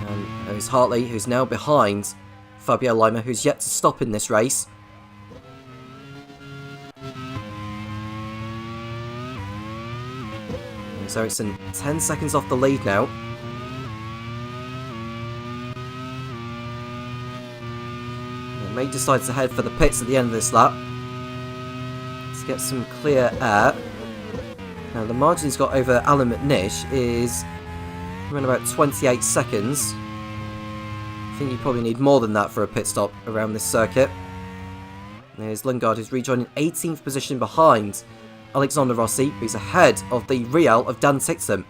And there's Hartley, who's now behind Fabio Lima, who's yet to stop in this race. Ericsson 10 seconds off the lead now. They may decide to head for the pits at the end of this lap to get some clear air. Now the margin he's got over Alan McNish is around about 28 seconds. I think you probably need more than that for a pit stop around this circuit. There's Lundgaard, who's rejoining 18th position behind Alexander Rossi, who's ahead of the Real of Dan Tixon.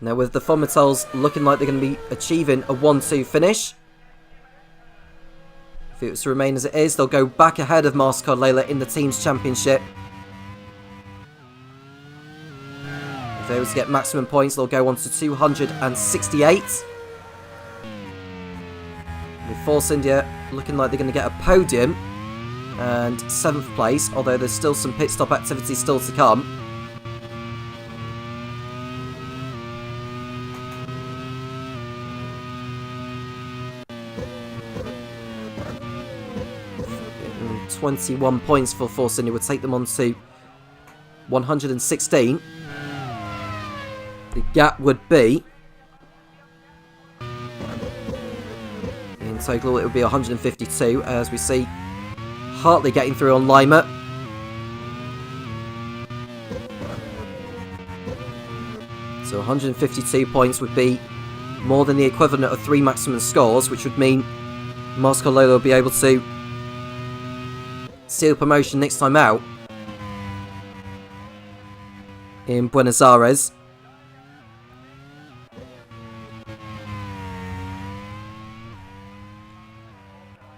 Now with the Fomitels looking like they're going to be achieving a 1-2 finish. If it was to remain as it is, they'll go back ahead of MasterCard Layla in the Teams Championship. If they were to get maximum points, they'll go on to 268. With Force India looking like they're going to get a podium and 7th place, although there's still some pit stop activity still to come. And 21 points for Force India would take them on to 116. The gap would be, in total it would be 152, as we see Hartley getting through on Lima. So 152 points would be more than the equivalent of 3 maximum scores, which would mean MasterCard Layla will be able to seal promotion next time out in Buenos Aires.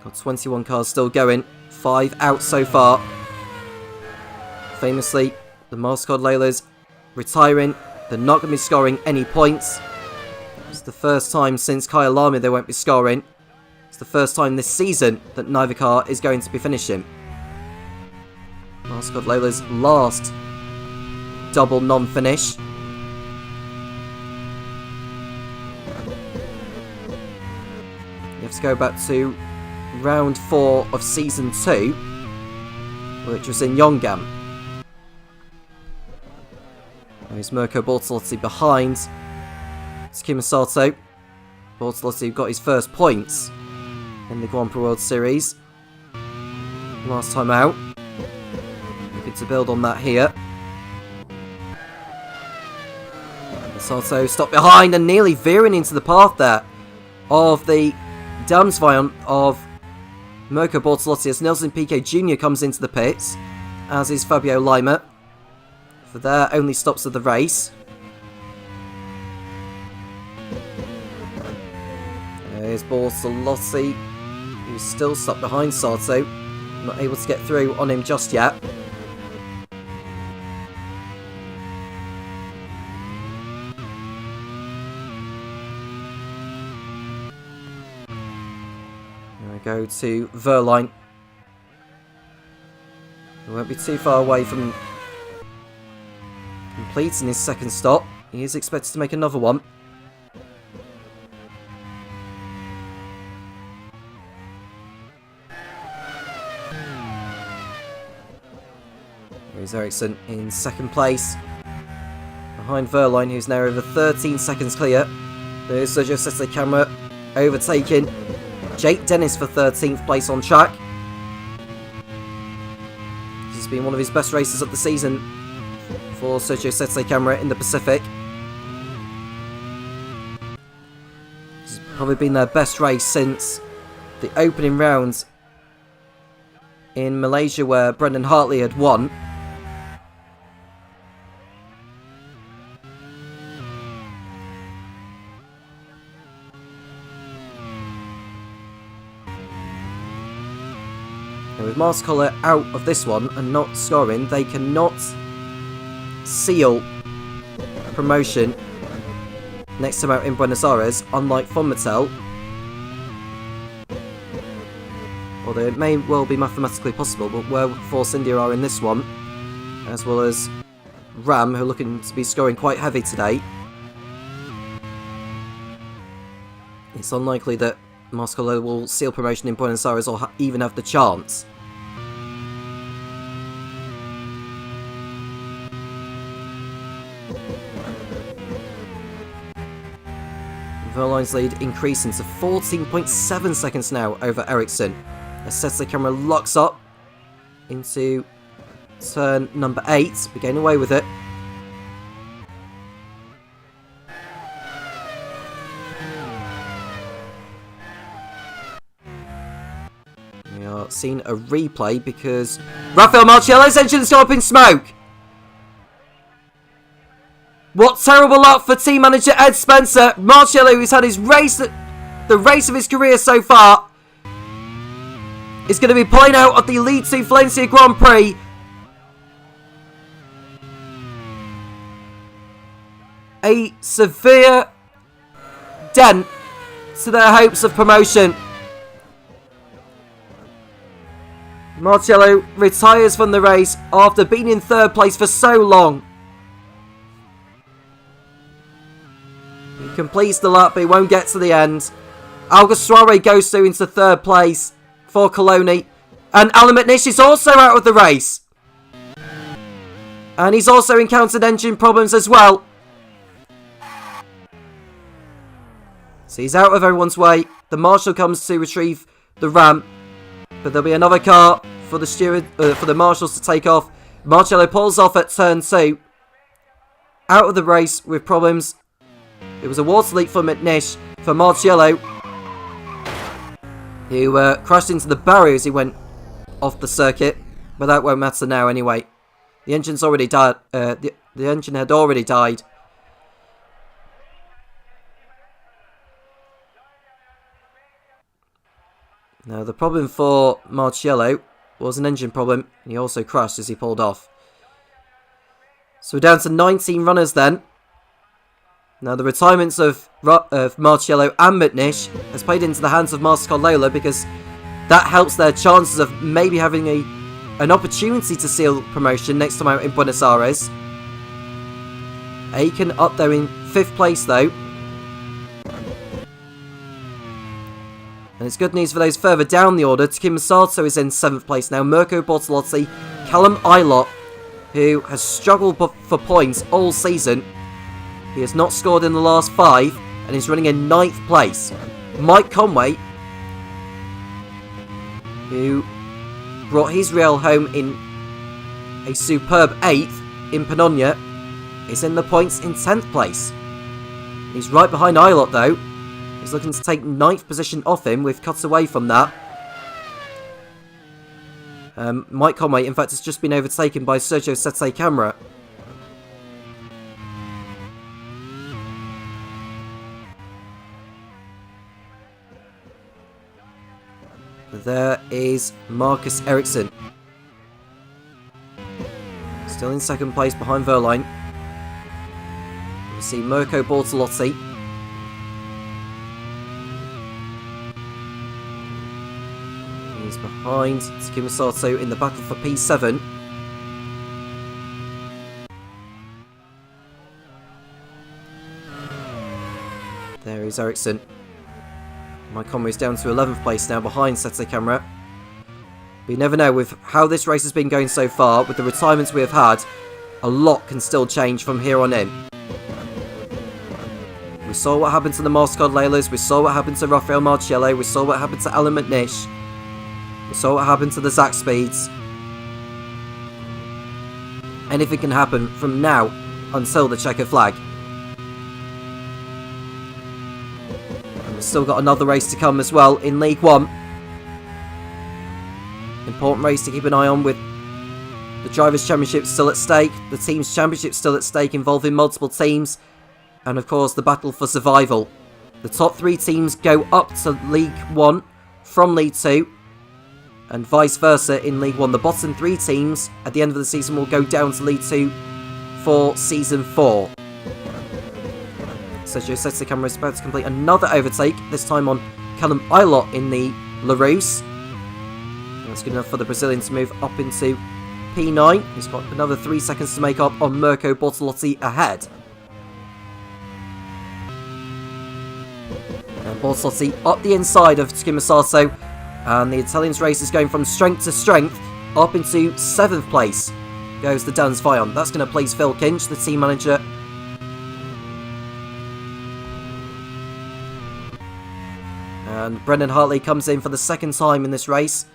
Got 21 cars still going, 5 out so far. Famously, the MasterCard Layla's retiring. They're not going to be scoring any points. It's the first time since Kyalami they won't be scoring. It's the first time this season that neither car is going to be finishing. MasterCard Layla's last double non-finish. You have to go back to round 4 of season 2, which was in Yongam. There's Mirko Bortolotti behind Takuma Sato. Bortolotti got his first points in the Grand Prix World Series. Last time out. Looking to build on that here. Sato stopped behind and nearly veering into the path there of the Damsvion of Mirko Bortolotti as Nelson Piquet Jr. comes into the pits, as is Fabio Lima, for their only stops of the race. There's Bortolotti, who's still stuck behind Sato, not able to get through on him just yet. Go to Verline. He won't be too far away from completing his second stop. He is expected to make another one. Here's Ericsson in second place. Behind Verline, who's now over 13 seconds clear. There's Sergio Sette Camera overtaking Jake Dennis for 13th place on track. This has been one of his best races of the season for Sergio Sette Camera in the Pacific. This has probably been their best race since the opening round in Malaysia where Brendan Hartley had won. With Marscoller out of this one and not scoring, they cannot seal promotion next time out in Buenos Aires, unlike Fonmatel. Although it may well be mathematically possible, but where Force India are in this one, as well as Ram, who are looking to be scoring quite heavy today, it's unlikely that Marscoller will seal promotion in Buenos Aires or even have the chance. Verline's lead increasing to 14.7 seconds now over Ericsson. As Sette Camera locks up into turn number 8. We're getting away with it. We are seeing a replay because Rafael Marciello's engine's gone up in smoke. What terrible luck for team manager Ed Spencer. Marciello, who's had his race, the race of his career so far, is going to be pulling out of the Lead 2 Valencia Grand Prix. A severe dent to their hopes of promotion. Marciello retires from the race after being in third place for so long. He completes the lap, but he won't get to the end. Alguersuari goes through into third place for Coloni. And Alan McNish is also out of the race. And he's also encountered engine problems as well. So he's out of everyone's way. The marshal comes to retrieve the Ram. But there'll be another car for the for the marshals to take off. Marcello pulls off at turn 2. Out of the race with problems. It was a water leak for McNish, for Marciello, who crashed into the barrier as he went off the circuit, but that won't matter now anyway. The engine's already died. The engine had already died. Now the problem for Marciello was an engine problem, and he also crashed as he pulled off. So we're down to 19 runners then. Now, the retirements of Marciello and McNish has played into the hands of Mastercard Lola because that helps their chances of maybe having an opportunity to seal promotion next time out in Buenos Aires. Aiken up there in 5th place though. And it's good news for those further down the order. Kim Sato is in 7th place now. Mirko Bortolotti, Callum Ilott, who has struggled for points all season. He has not scored in the last 5 and is running in 9th place. Mike Conway who brought his Real home in a superb 8th in Panonia, is in the points in 10th place. He's right behind Ilott though. He's looking to take 9th position off him. We've cut away from that. Mike Conway, in fact, has just been overtaken by Sergio Sette Camera. There is Marcus Ericsson. Still in 2nd place behind Verline. We see Mirko Bortolotti. He's behind Takuma Sato in the battle for P7. There is Ericsson. Mike Conway's down to 11th place now behind Sette Camera. But you never know, with how this race has been going so far, with the retirements we have had, a lot can still change from here on in. We saw what happened to the Mastercard Laylas, we saw what happened to Rafael Marcello, we saw what happened to Alan McNish, we saw what happened to the Zach Speeds. Anything can happen from now until the checker flag. And we've still got another race to come as well in League One. Important race to keep an eye on, with the Drivers' Championship still at stake, the Teams' Championship still at stake, involving multiple teams, and of course the battle for survival. The top 3 teams go up to League 1 from League 2, and vice versa in League 1. The bottom 3 teams at the end of the season will go down to League 2 for Season 4. Sergio Sette Camera is about to complete another overtake, this time on Callum Ilott in the LaRousse. That's good enough for the Brazilian to move up into P9. He's got another 3 seconds to make up on Mirko Bortolotti ahead. And Bortolotti up the inside of Takuma Sato, and the Italian's race is going from strength to strength up into 7th place. Goes the Dans Vion. That's going to please Phil Kinch, the team manager. And Brendan Hartley comes in for the 2nd time in this race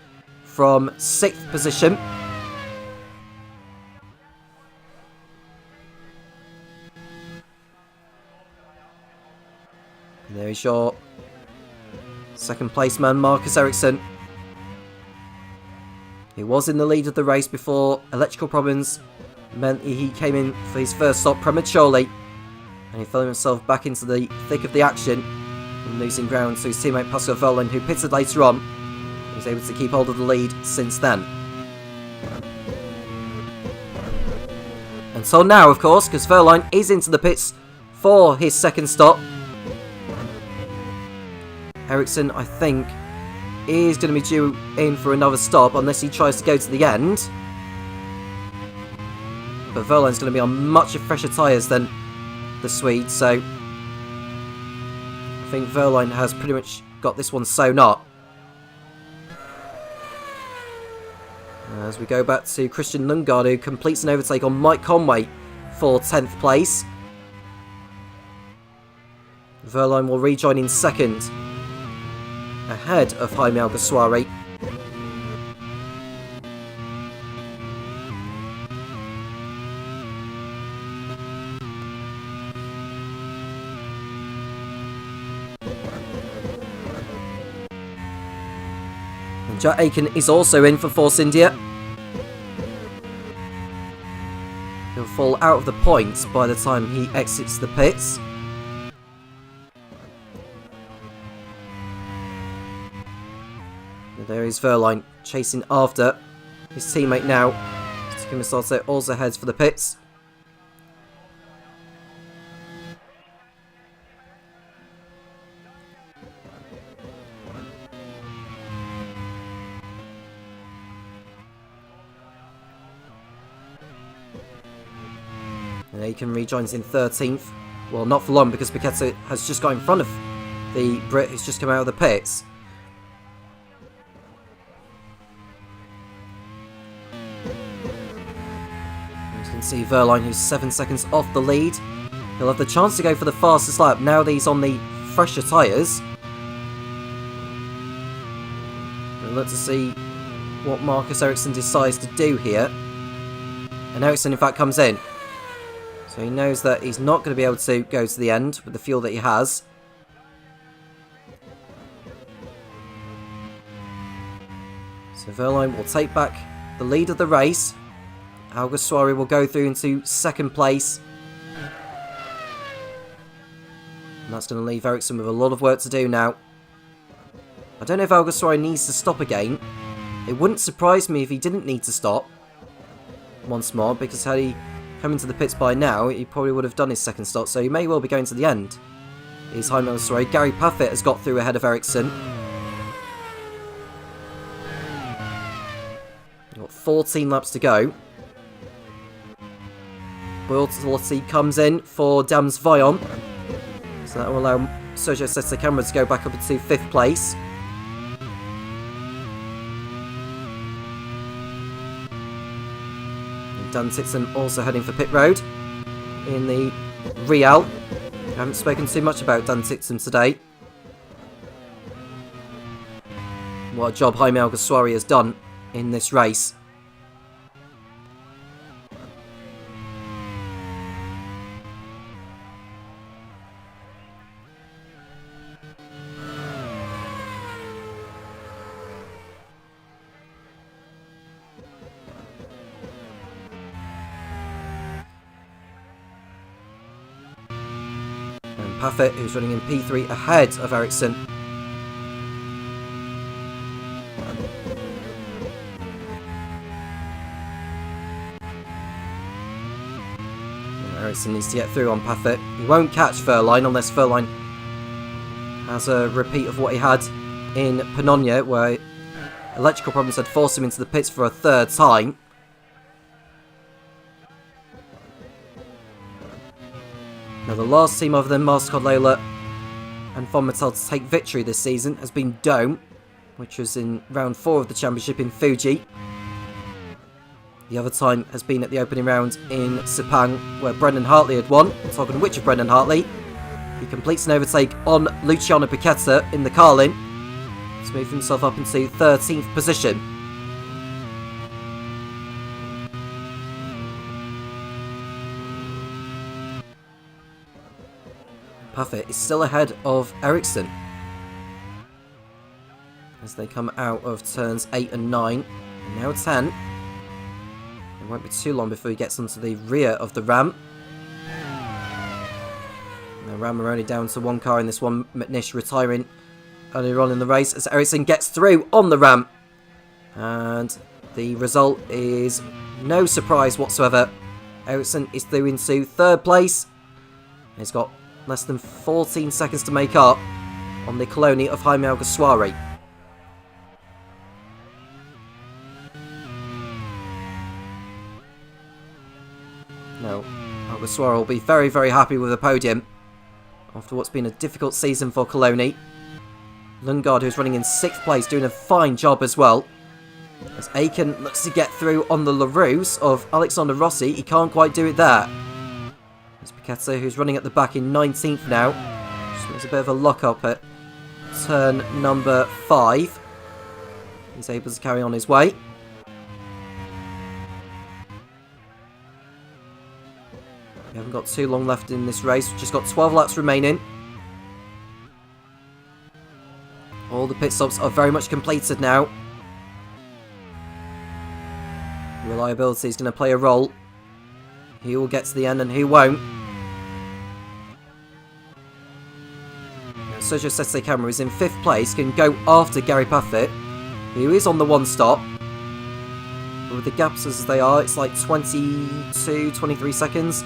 from 6th position. And there is your 2nd place man, Marcus Ericsson. He was in the lead of the race before electrical problems meant he came in for his first stop prematurely, and he fell himself back into the thick of the action and losing ground to his teammate Pascal Verlaine, who pitted later on. He was able to keep hold of the lead since then. Until now, of course, because Verlaine is into the pits for his 2nd stop. Ericsson, I think, is going to be due in for another stop unless he tries to go to the end. But Verlaine's going to be on much fresher tyres than the Swede, so I think Verlaine has pretty much got this one sewn up. As we go back to Christian Lundgaard, who completes an overtake on Mike Conway for 10th place. Verlaine will rejoin in 2nd, ahead of Jaime Alguersuari. And Jack Aiken is also in for Force India. He'll fall out of the points by the time he exits the pits. There is Verlaine chasing after his teammate now. Takuma Sato also heads for the pits. And Aiken rejoins in 13th. Well, not for long, because Piquet has just got in front of the Brit who's just come out of the pits. See Verlaine, who's 7 seconds off the lead. He'll have the chance to go for the fastest lap now that he's on the fresher tyres. look to see what Marcus Ericsson decides to do here. And Ericsson, in fact, comes in. So he knows that he's not going to be able to go to the end with the fuel that he has. So Verline will take back the lead of the race. Alguersuari will go through into second place. And that's going to leave Ericsson with a lot of work to do now. I don't know if Alguersuari needs to stop again. It wouldn't surprise me if he didn't need to stop once more, because had he come into the pits by now, he probably would have done his second stop, so he may well be going to the end. Here's Jaime Alguersuari. Gary Puffett has got through ahead of Ericsson. Got 14 laps to go. Bortolotti comes in for Dams Vaillant. So that will allow Sergio Sette Camera to go back up into 5th place. And Dan Titsum also heading for pit road in the Real. I haven't spoken too much about Dan Titsum today. What a job Jaime Alguersuari has done in this race. Puffett, who's running in P3 ahead of Ericsson. Ericsson needs to get through on Puffett. He won't catch Verline unless Verline has a repeat of what he had in Panonia, where electrical problems had forced him into the pits for a 3rd time. Now, the last team other than Mastercard Lola and Von Mattel to take victory this season has been Dome, which was in round 4 of the championship in Fuji. The other time has been at the opening round in Sepang, where Brendan Hartley had won. Talking of which of Brendan Hartley, he completes an overtake on Luciano Piquetta in the Carlin to move himself up into 13th position. Puffett is still ahead of Ericsson as they come out of turns 8 and 9, and now 10. It won't be too long before he gets onto the rear of the ramp. The Ram are only down to 1 car in this one, McNish retiring earlier on in the race as Ericsson gets through on the ramp. And the result is no surprise whatsoever. Ericsson is through into 3rd place. He's got less than 14 seconds to make up on the Coloni of Jaime Alguersuari. Now, Alguersuari will be very, very happy with the podium after what's been a difficult season for Coloni. Lundgaard, who's running in 6th place, doing a fine job as well. As Aiken looks to get through on the LaRue of Alexander Rossi, he can't quite do it there. Piquetta, who's running at the back in 19th now. Just makes a bit of a lock-up at turn number 5. He's able to carry on his way. We haven't got too long left in this race. We've just got 12 laps remaining. All the pit stops are very much completed now. Reliability is going to play a role. Who will get to the end and who won't. Sergio Sette Camera is in 5th place, can go after Gary Puffett, who is on the 1 stop. But with the gaps as they are, it's like 22, 23 seconds.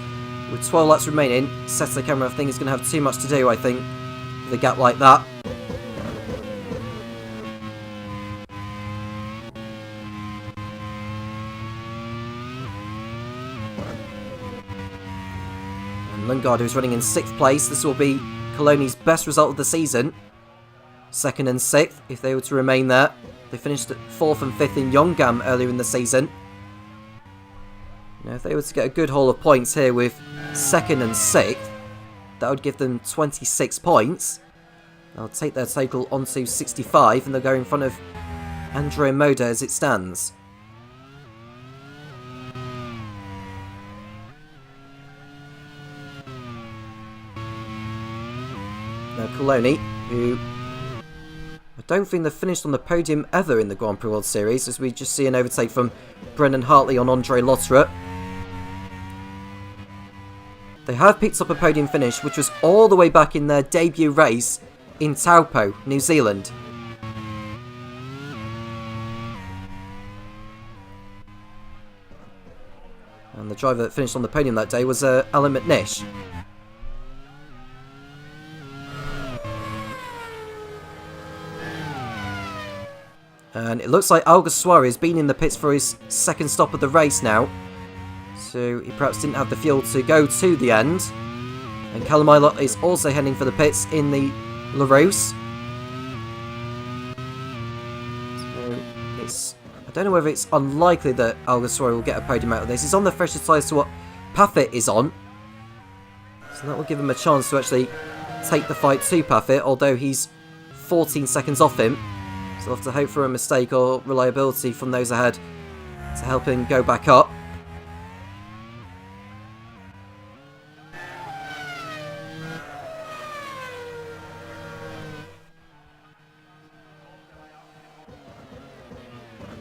With 12 laps remaining, Sette Camera I think is going to have too much to do, I think, with a gap like that. And Lundgaard, who's running in 6th place, this will be Coloni's best result of the season. 2nd and 6th, if they were to remain there. They finished at 4th and 5th in Yongam earlier in the season. Now, if they were to get a good haul of points here with 2nd and 6th, that would give them 26 points. They'll take their total onto 65, and they'll go in front of Andrea Moda as it stands. Now Coloni, who I don't think they've finished on the podium ever in the Grand Prix World Series, as we just see an overtake from Brendan Hartley on Andre Lotterer. They have picked up a podium finish, which was all the way back in their debut race in Taupo, New Zealand. And the driver that finished on the podium that day was Alan McNish. And it looks like Alguersuari has been in the pits for his second stop of the race now. So he perhaps didn't have the fuel to go to the end. And Callum Ilott is also heading for the pits in the LaRousse. So I don't know whether it's unlikely that Alguersuari will get a podium out of this. He's on the fresher tyres to what Paffett is on. So that will give him a chance to actually take the fight to Paffett, although he's 14 seconds off him. So we'll have to hope for a mistake or reliability from those ahead to help him go back up.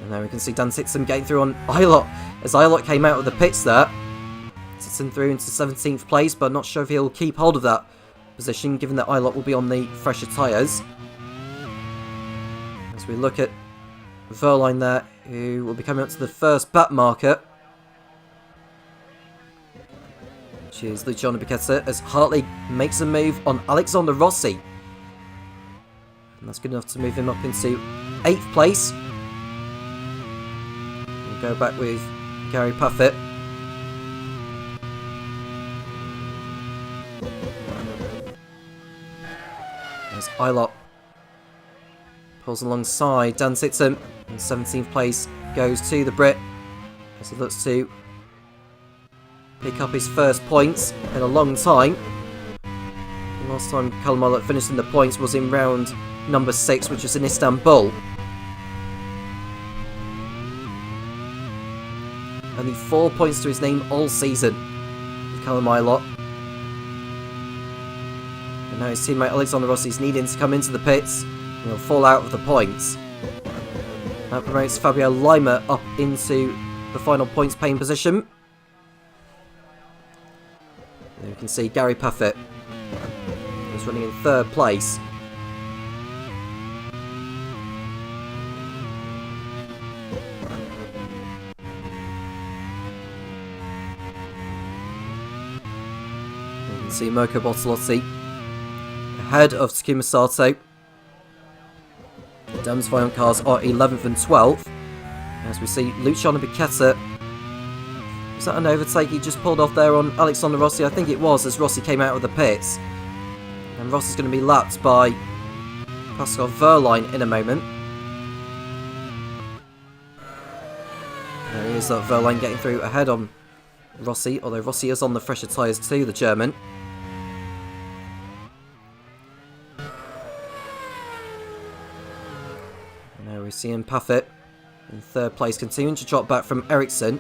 And now we can see Dan Titsum getting through on Ilott, as Ilott came out of the pits there. Titsum through into 17th place, but not sure if he'll keep hold of that position, given that Ilott will be on the fresher tyres. As we look at Verline there, who will be coming up to the first back marker, which is Luciano Becchetta, as Hartley makes a move on Alexander Rossi. And that's good enough to move him up into 8th place. We'll go back with Gary Paffett. There's Ilott. Pulls alongside Dan Titsum, and 17th place goes to the Brit as he looks to pick up his first points in a long time. The last time Callum Ilott finished in the points was in round number 6, which was in Istanbul. Only 4 points to his name all season with Callum Ilott. And now his teammate Alexander Rossi is needing to come into the pits. He'll fall out of the points. That promotes Fabio Lima up into the final points paying position. And you can see Gary Paffett is running in 3rd place. You can see Mirko Bortolotti ahead of Takuma Sato. Dam's final cars are 11th and 12th. As we see Luciano Becchetta. Was that an overtake he just pulled off there on Alexander Rossi? I think it was, as Rossi came out of the pits. And Rossi's going to be lapped by Pascal Verline in a moment. There he is, Verline getting through ahead on Rossi, although Rossi is on the fresher tyres too, the German. Now we see him Paffett in 3rd place, continuing to drop back from Ericsson.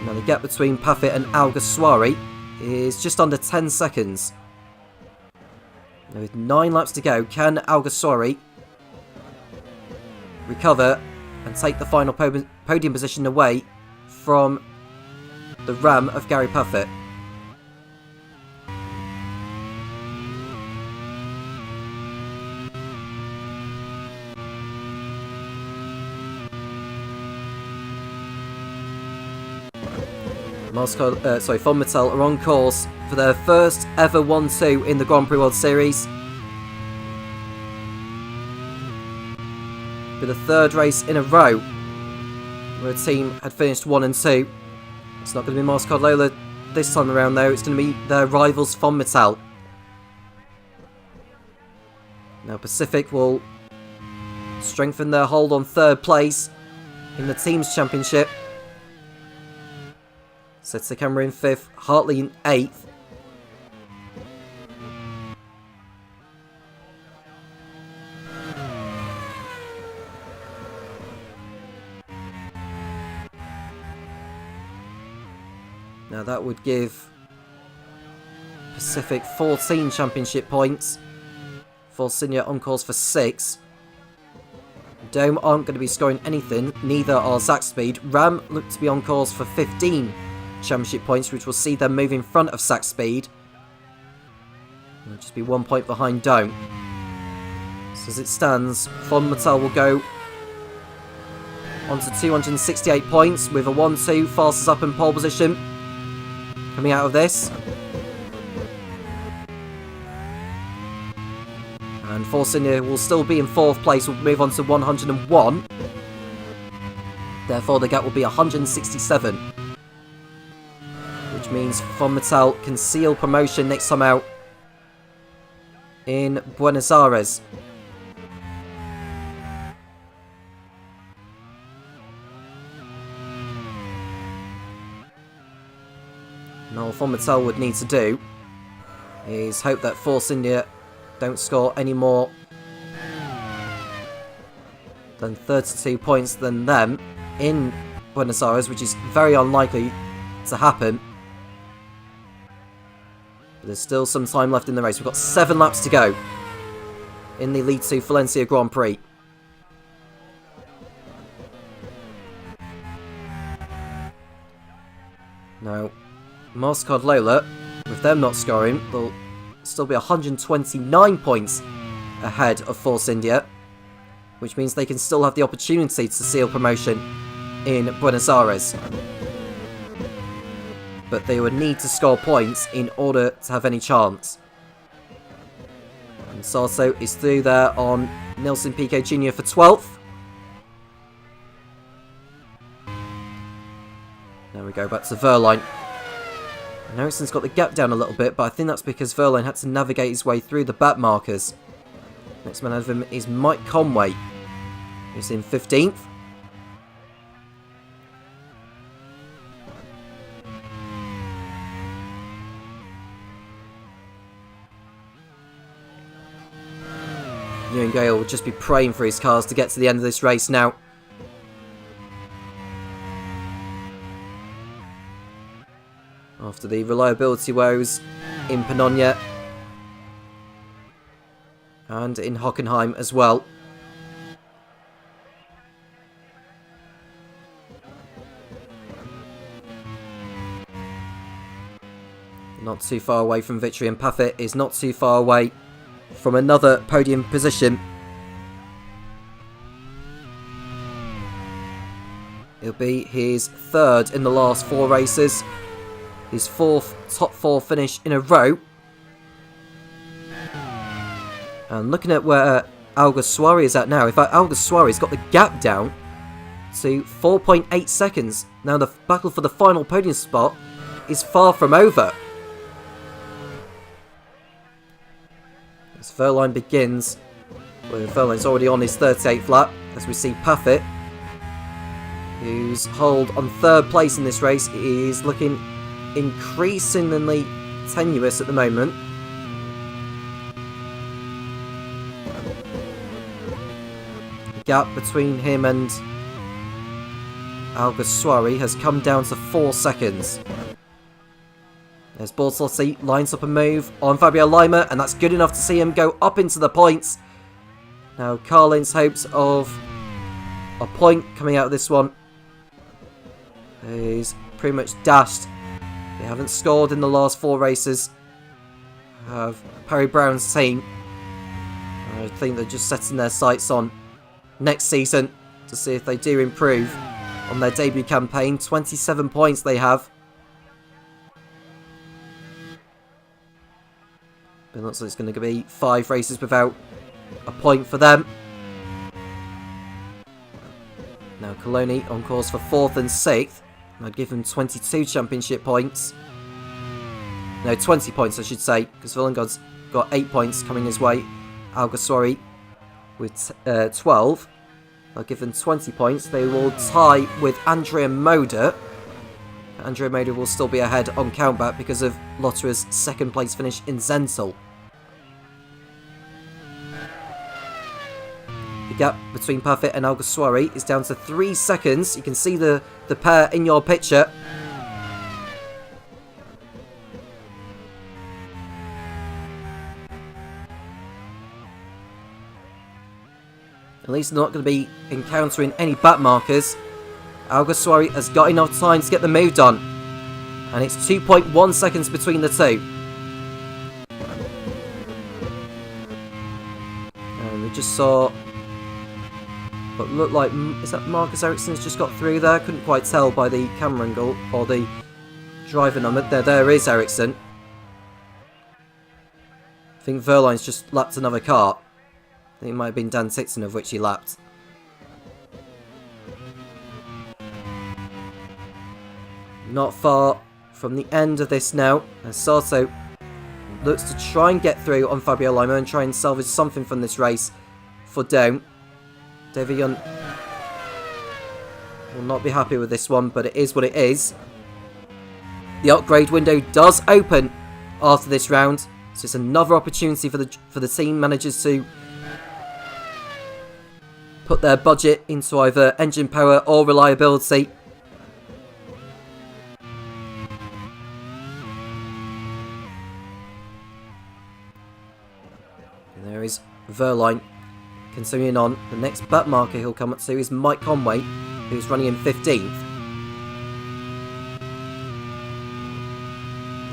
Now the gap between Paffett and Alguersuari is just under 10 seconds. Now with 9 laps to go, can Alguersuari recover and take the final podium position away from the Ram of Gary Paffett? Von Mattel are on course for their first ever 1-2 in the Grand Prix World Series. With a 3rd race in a row where a team had finished 1 and 2. It's not going to be Mastercard Lola this time around though, it's going to be their rivals Von Mattel. Now Pacific will strengthen their hold on 3rd place in the Teams Championship. Sets the camera in 5th, Hartley in 8th. Now that would give Pacific 14 championship points. Force India on course for 6. Dome aren't going to be scoring anything, neither are Zack Speed. Ram look to be on course for 15 championship points, which will see them move in front of Zack Speed. It'll just be 1 point behind Dome. So as it stands, Fon Mattel will go on to 268 points with a 1-2, fastest up in pole position. Coming out of this. And Force India will still be in 4th place, will move on to 101. Therefore the gap will be 167. Which means Fon Mattel can seal promotion next time out in Buenos Aires. Now what Fon Mattel would need to do is hope that Force India don't score any more than 32 points than them in Buenos Aires, which is very unlikely to happen. But there's still some time left in the race. We've got 7 laps to go in the Lead 2 Valencia Grand Prix. Now, MasterCard Lola, with them not scoring, they'll still be 129 points ahead of Force India, which means they can still have the opportunity to seal promotion in Buenos Aires. But they would need to score points in order to have any chance. And Sato is through there on Nelson Piquet Jr. for 12th. There we go, back to Verline. Harrison's got the gap down a little bit, but I think that's because Verline had to navigate his way through the back markers. Next man ahead of him is Mike Conway, who's in 15th. Ewan Gale will just be praying for his cars to get to the end of this race now. After the reliability woes in Panonia and in Hockenheim as well. Not too far away from victory, and Paffett is not too far away from another podium position. It'll be his 3rd in the last 4 races. His 4th top 4 finish in a row. And looking at where Alguersuari is at now, in fact Alguersuari's got the gap down to 4.8 seconds. Now the battle for the final podium spot is far from over. As Verline begins, well, Verline's already on his 38th lap, as we see Paffett, whose hold on 3rd place in this race is looking increasingly tenuous at the moment. The gap between him and Alguersuari has come down to 4 seconds. There's Bortolotti, lines up a move on Fabio Lima, and that's good enough to see him go up into the points. Now Carlin's hopes of a point coming out of this one is pretty much dashed. They haven't scored in the last 4 races of Perry Brown's team. I think they're just setting their sights on next season to see if they do improve on their debut campaign. 27 points they have. But it looks like it's going to be 5 races without a point for them. Now Coloni on course for 4th and 6th. I'd give him 22 championship points. No, 20 points I should say, because Villengod's got 8 points coming his way. Alguersuari with 12. I'll give them 20 points. They will tie with Andrea Moda. Andrea Moda will still be ahead on countback because of Lotterer's 2nd place finish in Zental. The gap between Paffett and Alguersuari is down to 3 seconds. You can see the pair in your picture. least they're not going to be encountering any back markers. Alguersuari has got enough time to get the move done. And it's 2.1 seconds between the two. And we just saw what looked like, is that Marcus Ericsson's just got through there? Couldn't quite tell by the camera angle or the driver number. There is Ericsson. I think Verline's just lapped another car. I think it might have been Dan Tixon of which he lapped. Not far from the end of this now, as Sato looks to try and get through on Fabio Lima and try and salvage something from this race for Down. David Young will not be happy with this one, but it is what it is. The upgrade window does open after this round, so it's another opportunity for the team managers to put their budget into either engine power or reliability. And there is Verline continuing on. The next back marker he'll come up to is Mike Conway, who's running in 15th.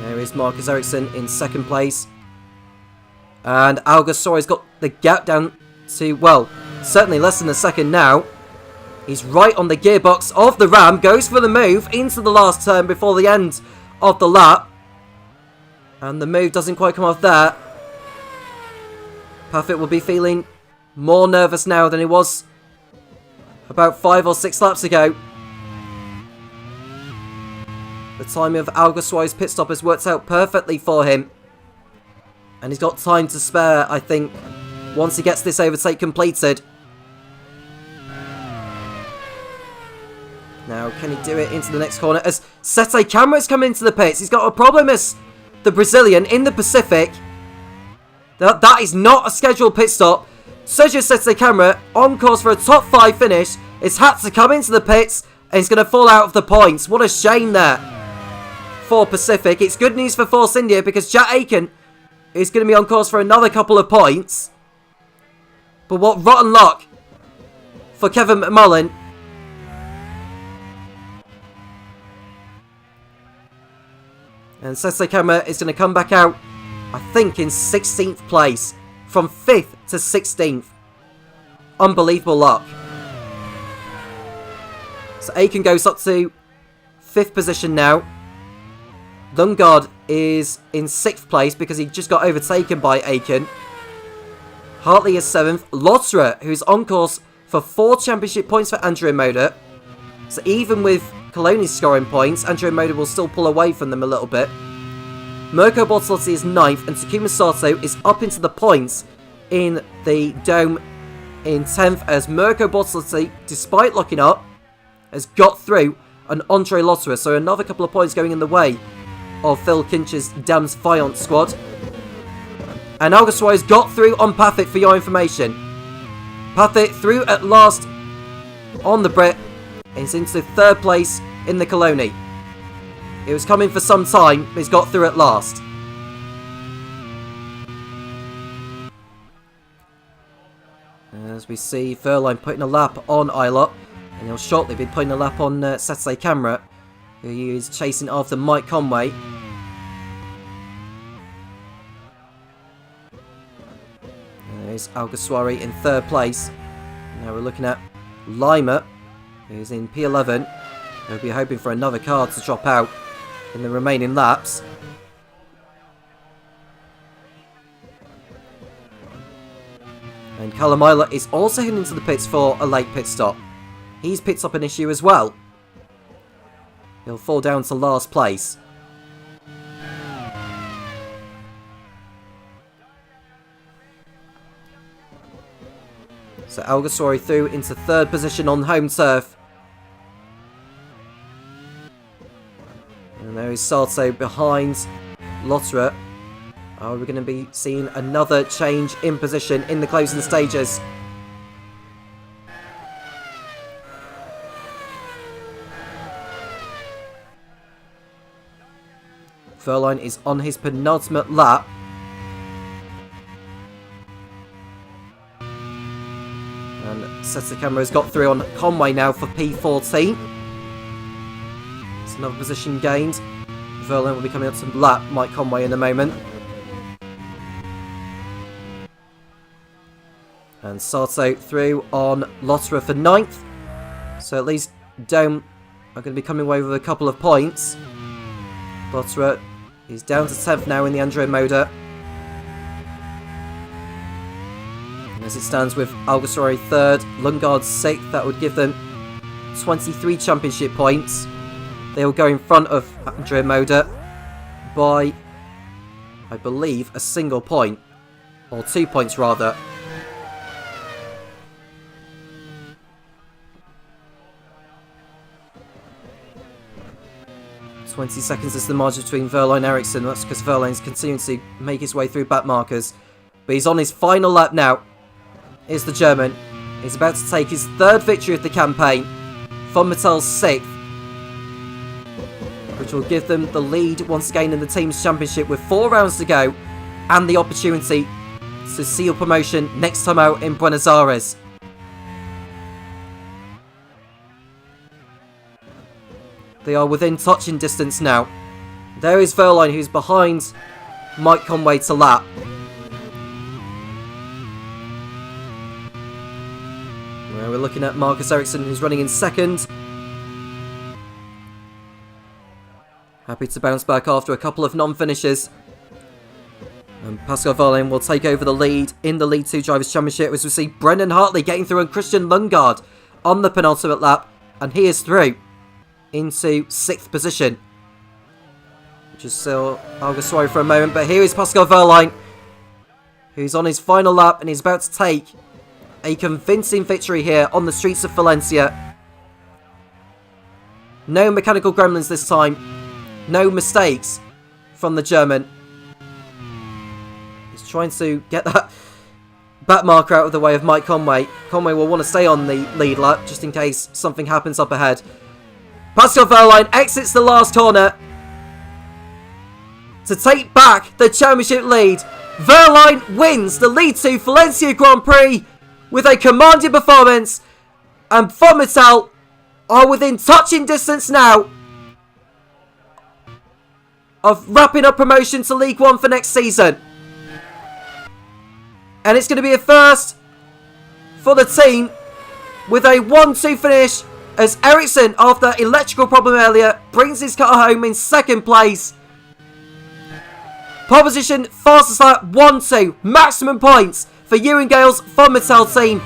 There is Marcus Ericsson in second place. And Alguersuari's got the gap down to, well, certainly less than a second now. He's right on the gearbox of the Ram, goes for the move into the last turn before the end of the lap. And the move doesn't quite come off there. Paffett will be feeling more nervous now than he was about 5 or 6 laps ago. The timing of Alguersuari's pit stop has worked out perfectly for him. And he's got time to spare, I think, once he gets this overtake completed. Now, can he do it into the next corner? As Sete Camara's come into the pits, he's got a problem as the Brazilian in the Pacific. That is not a scheduled pit stop. Sergio Sete Camara, on course for a top 5 finish, has had to come into the pits and he's going to fall out of the points. What a shame there for Pacific. It's good news for Force India because Jack Aiken is going to be on course for another couple of points. But what rotten luck for Kevin McMullen. And Sete Camara is going to come back out, I think, in 16th place. From 5th to 16th. Unbelievable luck. So Aiken goes up to 5th position now. Lundgaard is in 6th place because he just got overtaken by Aiken. Hartley is 7th. Lotterer, who's on course for 4 championship points for Andrea Moda. So even with Coloni scoring points, Andrea Moda will still pull away from them a little bit. Mirko Bortolotti is 9th and Takuma Sato is up into the points in the Dome in 10th as Mirko Bortolotti, despite locking up, has got through an Andre Lotterer. So another couple of points going in the way of Phil Kinch's Dams Fiant squad. And Alguersuari's got through on Paffett for your information. Paffett through at last on the Brit. He's into 3rd place in the Coloni. It was coming for some time, but he's got through at last. As we see Verline putting a lap on Eilert, and he'll shortly be putting a lap on Sete Camara, who is chasing after Mike Conway. There's Alguersuari in 3rd place. Now we're looking at Lima, who's in P11. He'll be hoping for another car to drop out in the remaining laps. And Callum Eilert is also heading into the pits for a late pit stop. He's picked up an issue as well. He'll fall down to last place. So Alguersuari through into 3rd position on home turf. And there is Sato behind Lotterer. Are we going to be seeing another change in position in the closing stages? Verline is on his penultimate lap. And Sets the camera has got through on Conway now for P14. It's another position gained. Verlaine will be coming up to lap Mike Conway in a moment. And Sato through on Lotterer for 9th. So at least Dome are going to be coming away with a couple of points. Lotterer is down to 10th now in the Andrea Moda. And as it stands with Alguersuari 3rd, Lundgaard 6th, that would give them 23 championship points. They will go in front of Andrea Moda by, I believe, a single point. Or 2 points rather. .20 seconds is the margin between Verlaine and Ericsson. That's because Verlaine's continuing to make his way through back markers. But he's on his final lap now. Here's the German. He's about to take his 3rd victory of the campaign. Von Mattel's 6th. Which will give them the lead once again in the team's championship with 4 rounds to go. And the opportunity to seal promotion next time out in Buenos Aires. They are within touching distance now. There is Verlaine, who's behind Mike Conway to lap. We're looking at Marcus Ericsson, who's running in 2nd. Happy to bounce back after a couple of non-finishes. And Pascal Verlaine will take over the lead in the League 2 Drivers' Championship as we see Brendan Hartley getting through on Christian Lundgaard on the penultimate lap. And he is through into 6th position. Which is still Alguersuari for a moment, but here is Pascal Verlaine, who's on his final lap and he's about to take a convincing victory here on the streets of Valencia. No mechanical gremlins this time. No mistakes from the German. He's trying to get that back marker out of the way of Mike Conway. Conway will want to stay on the lead lap just in case something happens up ahead. Pascal Verlaine exits the last corner to take back the championship lead. Verlaine wins the League 2 Valencia Grand Prix with a commanding performance, and Von Mattel are within touching distance now of wrapping up promotion to League 1 for next season. And it's going to be a first for the team with a 1-2 finish as Ericsson, after electrical problem earlier, brings his car home in 2nd place. Pole position, fastest lap, 1-2. Maximum points for Ewan Gale's Von Mattel team.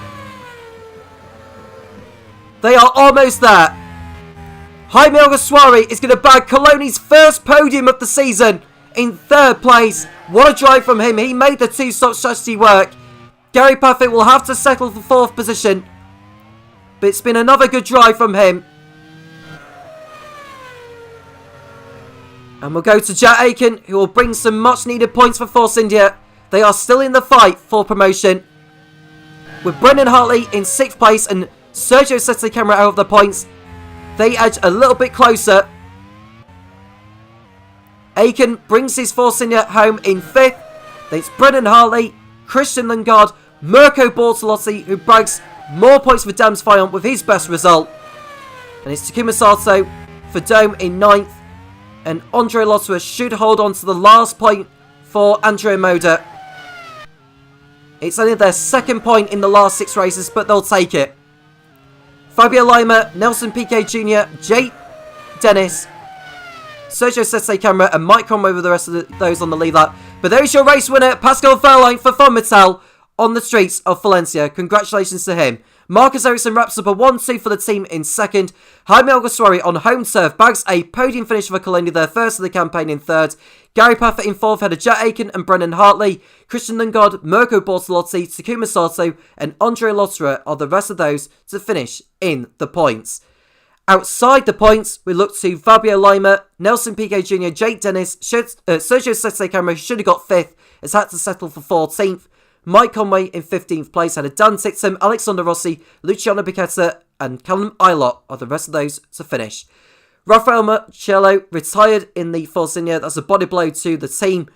They are almost there. Jaime Alguersuari is going to bag Coloni's first podium of the season in 3rd place. What a drive from him. He made the 2-stop strategy work. Gary Paffett will have to settle for 4th position. But it's been another good drive from him. And we'll go to Jack Aiken, who will bring some much needed points for Force India. They are still in the fight for promotion, with Brendan Hartley in 6th place and Sergio Sette Camera out of the points. They edge a little bit closer. Aiken brings his Force India home in 5th. It's Brendan Hartley, Christian Lundgaard, Mirko Bortolotti, who brags more points for Dams Fayant with his best result. And it's Takuma Sato for Dome in 9th. And Andre Lotterer should hold on to the last point for Andrea Moda. It's only their 2nd point in the last 6 races, but they'll take it. Fabio Lima, Nelson Piquet Jr., Jake Dennis, Sergio Sette Camera, and Mike Conway with the rest of those on the lead lap. But there is your race winner, Pascal Verlaine for Von Mattel on the streets of Valencia. Congratulations to him. Marcus Ericsson wraps up a 1-2 for the team in 2nd. Jaime Alguersuari on home turf bags a podium finish for Colonia, their first of the campaign, in 3rd. Gary Paffett in 4th, header Jack Aiken and Brendan Hartley. Christian Lundgaard, Mirko Bortolotti, Takuma Sato, and Andre Lotterer are the rest of those to finish in the points. Outside the points, we look to Fabio Lima, Nelson Piquet Jr., Jake Dennis, Sergio Sette Camera, who should have got 5th, has had to settle for 14th. Mike Conway in 15th place, had a Dan Tixon, Alexander Rossi, Luciano Bichetta, and Callum Ilott are the rest of those to finish. Rafael Marcello retired in the Force India. That's a body blow to the team.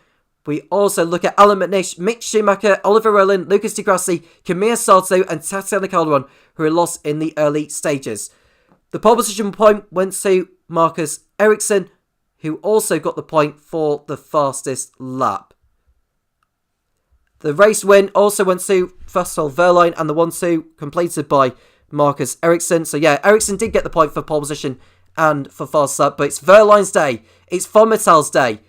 We also look at Alan McNish, Mick Schumacher, Oliver Rowland, Lucas Di Grassi, Camille Sarto and Tatiana Calderon, who were lost in the early stages. The pole position point went to Marcus Ericsson, who also got the point for the fastest lap. The race win also went to Pascal Wehrlein and the 1-2 completed by Marcus Ericsson. So yeah, Ericsson did get the point for pole position and for fast lap, but it's Wehrlein's day. It's Von Mittel's day.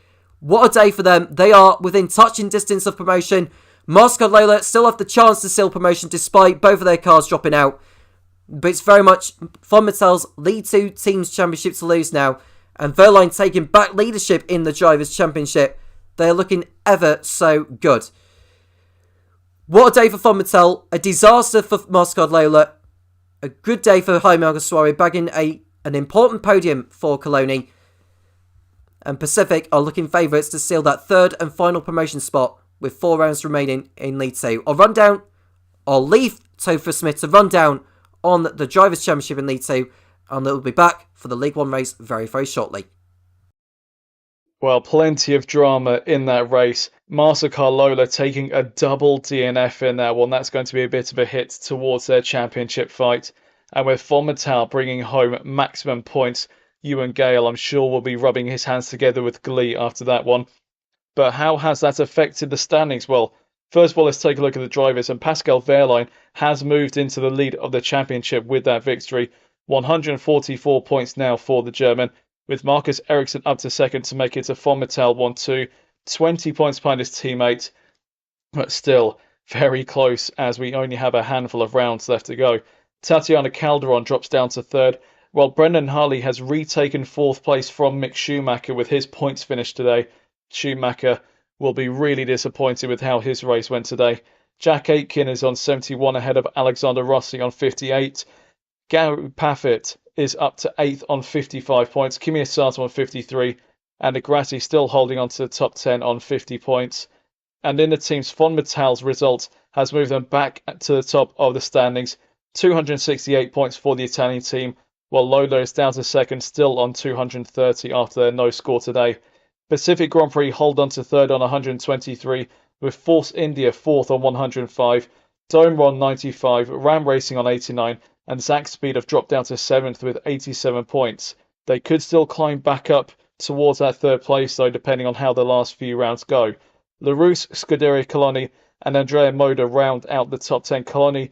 What a day for them. They are within touching distance of promotion. Mastercard Lola still have the chance to seal promotion despite both of their cars dropping out. But it's very much Von Mittel's League 2 Teams Championship to lose now. And Wehrlein taking back leadership in the Drivers' Championship. They are looking ever so good. What a day for Von Mittel. A disaster for Mastercard Lola. A good day for Jaime Alguersuari, bagging an important podium for Coloni. And Pacific are looking favourites to seal that third and final promotion spot with 4 rounds remaining in League 2. I'll leave Topher Smith to run down on the Drivers' Championship in League 2, and they'll be back for the League 1 race very, very shortly. Well, plenty of drama in that race. Mastercard Lola taking a double DNF in that one. That's going to be a bit of a hit towards their championship fight. And with Von Mittel bringing home maximum points, Ewan Gale, I'm sure, will be rubbing his hands together with glee after that one. But how has that affected the standings? Well, first of all, let's take a look at the drivers. And Pascal Wehrlein has moved into the lead of the championship with that victory. 144 points now for the German, with Marcus Ericsson up to second to make it a Von Mittel 1-2. 20 points behind his teammate, but still very close as we only have a handful of rounds left to go. Tatiana Calderon drops down to third, while Brendan Harley has retaken fourth place from Mick Schumacher with his points finish today. Schumacher will be really disappointed with how his race went today. Jack Aitken is on 71 ahead of Alexander Rossi on 58. Gary Paffett is up to 8th on 55 points. Kimi Sato on 53. And Agrati still holding on to the top 10 on 50 points. And in the teams, Von Mittel's result has moved them back to the top of the standings. 268 points for the Italian team, while Lola is down to second, still on 230 after their no score today. Pacific Grand Prix hold on to third on 123, with Force India fourth on 105, Dome on 95, Ram Racing on 89, and Zack Speed have dropped down to seventh with 87 points. They could still climb back up towards that third place, though, depending on how the last few rounds go. LaRousse, Scuderia Coloni, and Andrea Moda round out the top 10. Coloni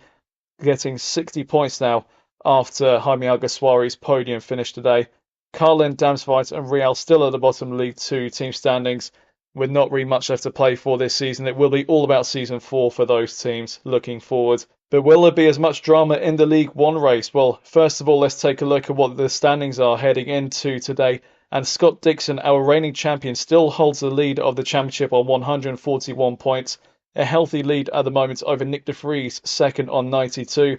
getting 60 points now after Jaime Alguersuari's podium finish today. Carlin, Damsveit and Real still at the bottom of League 2 team standings, with not really much left to play for this season. It will be all about Season 4 for those teams looking forward. But will there be as much drama in the League 1 race? Well, first of all, let's take a look at what the standings are heading into today. And Scott Dixon, our reigning champion, still holds the lead of the championship on 141 points. A healthy lead at the moment over Nick de Vries, second on 92.